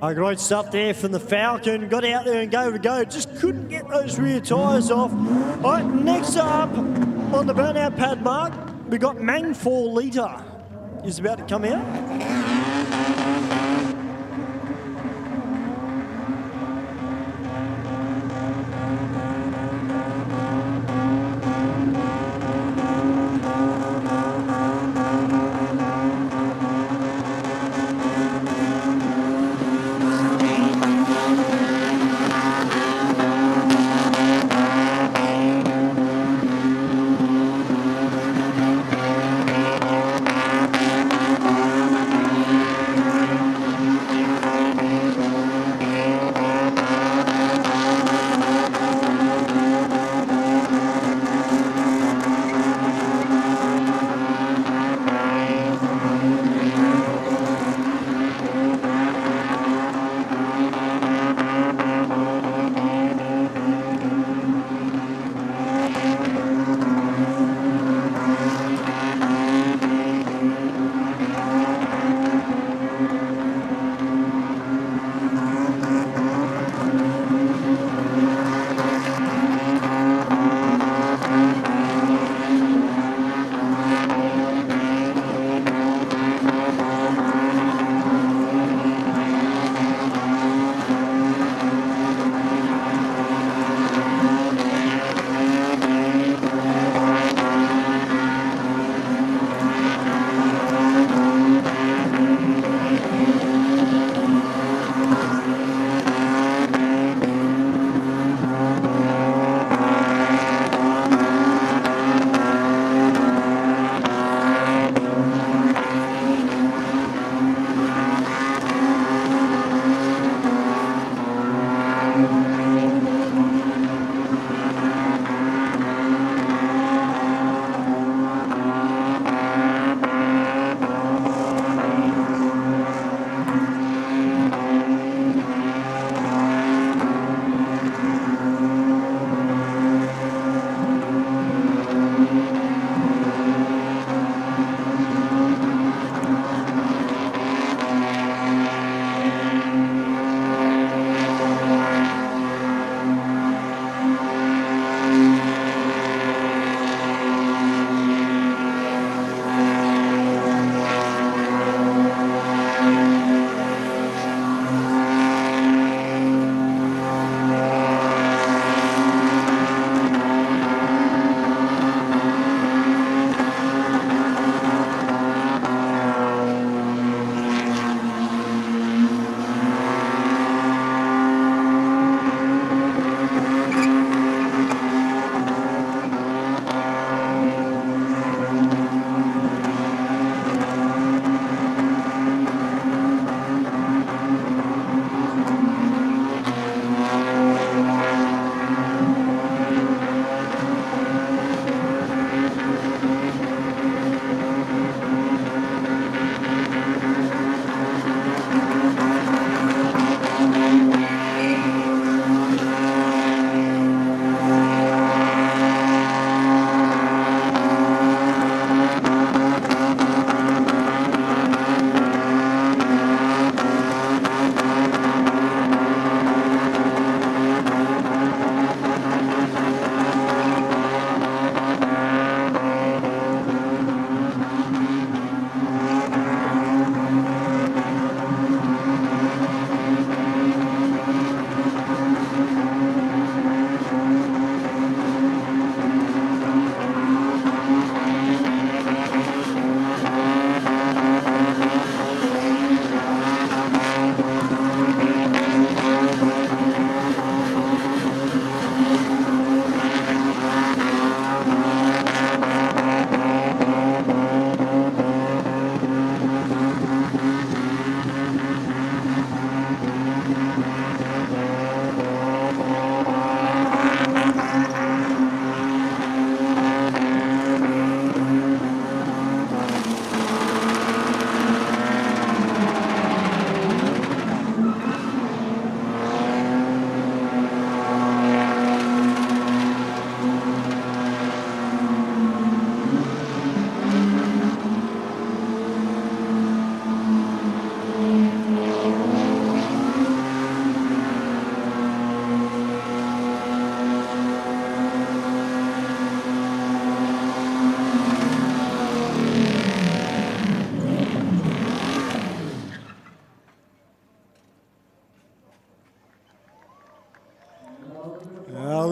[SPEAKER 13] Oh, great stuff there from the Falcon. Got out there and gave it a go. Just couldn't get those rear tyres off. All right, next up on the burnout pad, Mark, we got Mang 4 litre is about to come out.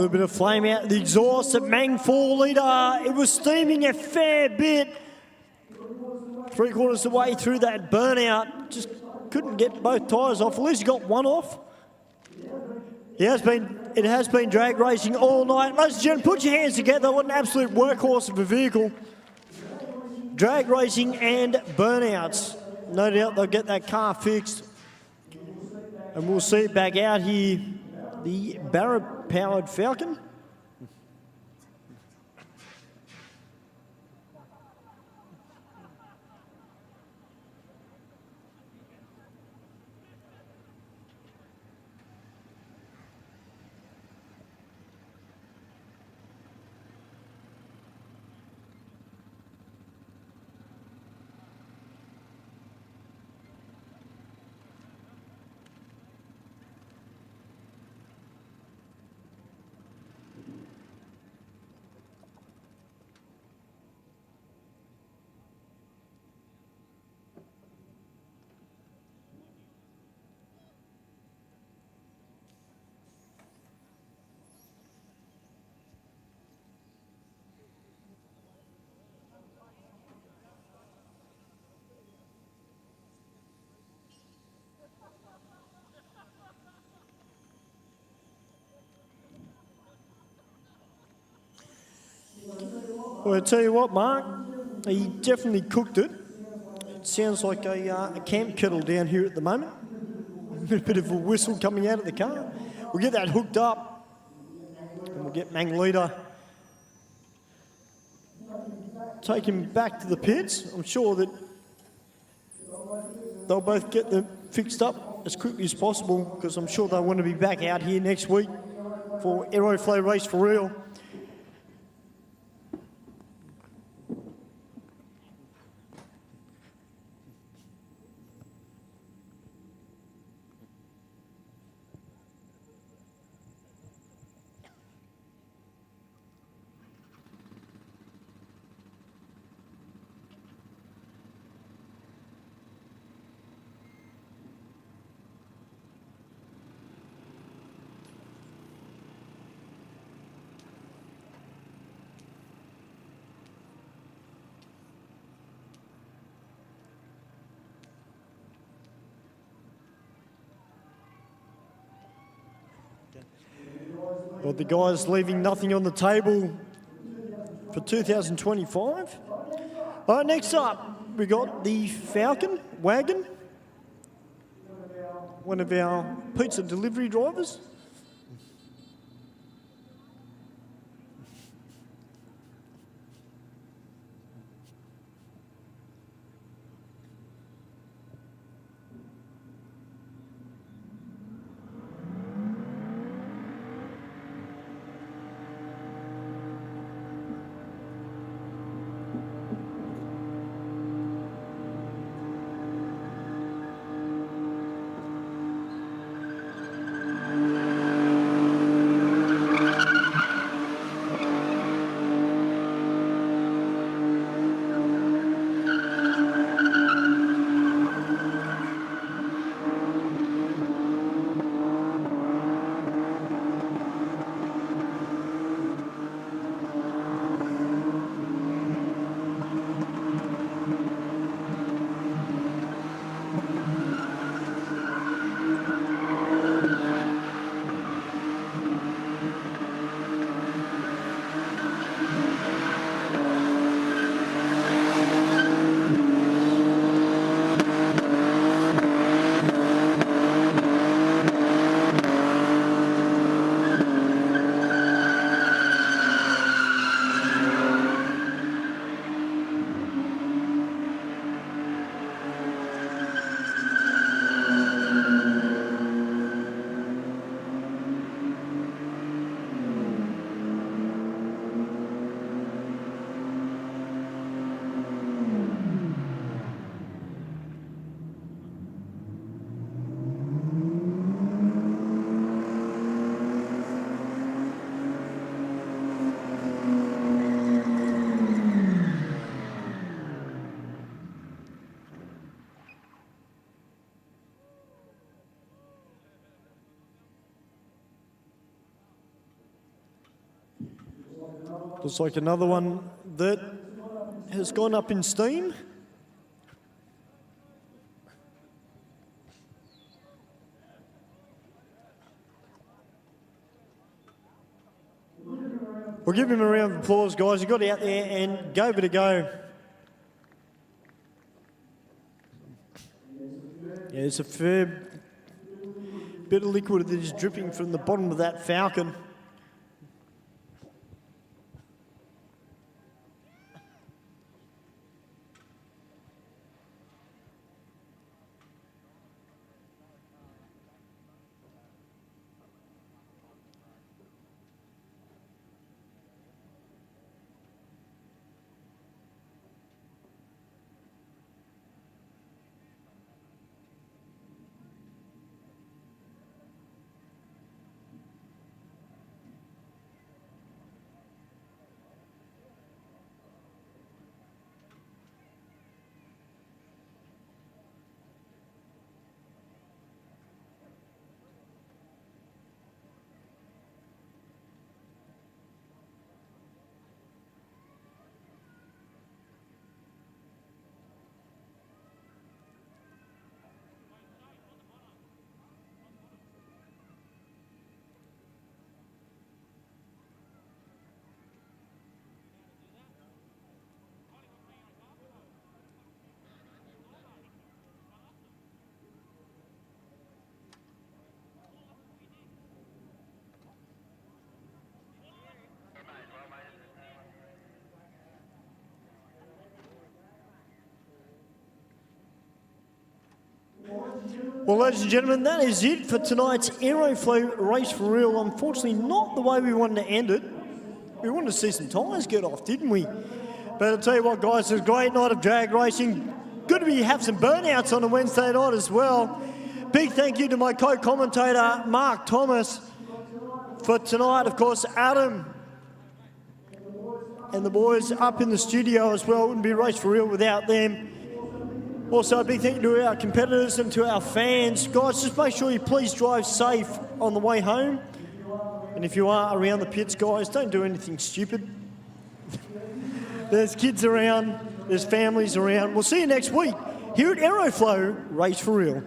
[SPEAKER 13] little bit of flame out the exhaust at Mang 4 litre. It was steaming a fair bit. 3/4 of the way through that burnout. Just couldn't get both tyres off. At least he got one off. It has been drag racing all night. Ladies and gentlemen, put your hands together. What an absolute workhorse of a vehicle. Drag racing and burnouts. No doubt they'll get that car fixed. And we'll see it back out here. The Barra-powered Falcon. Well, I tell you what, Mark, he definitely cooked it. It sounds like a camp kettle down here at the moment. A bit of a whistle coming out of the car. We'll get that hooked up, and we'll get Mangalita. Take him back to the pits. I'm sure that they'll both get them fixed up as quickly as possible, because I'm sure they'll want to be back out here next week for Aeroflow Race for real. Well, the guys leaving nothing on the table for 2025. All right, next up, we got the Falcon wagon, one of our pizza delivery drivers. Looks like another one that has gone up in steam. We'll give him a round of applause, guys. He got out there and gave it a go. Yeah, there's a fair bit of liquid that is dripping from the bottom of that Falcon. Well, ladies and gentlemen, that is it for tonight's Aeroflow Race for Real. Unfortunately, not the way we wanted to end it. We wanted to see some tyres get off, didn't we? But I'll tell you what, guys, it's a great night of drag racing. Good to have some burnouts on a Wednesday night as well. Big thank you to my co-commentator, Mark Thomas, for tonight. Of course, Adam and the boys up in the studio as well. It wouldn't be Race for Real without them. Also, a big thank you to our competitors and to our fans. Guys, just make sure you please drive safe on the way home. And if you are around the pits, guys, don't do anything stupid. There's kids around, there's families around. We'll see you next week here at Aeroflow Race for Real.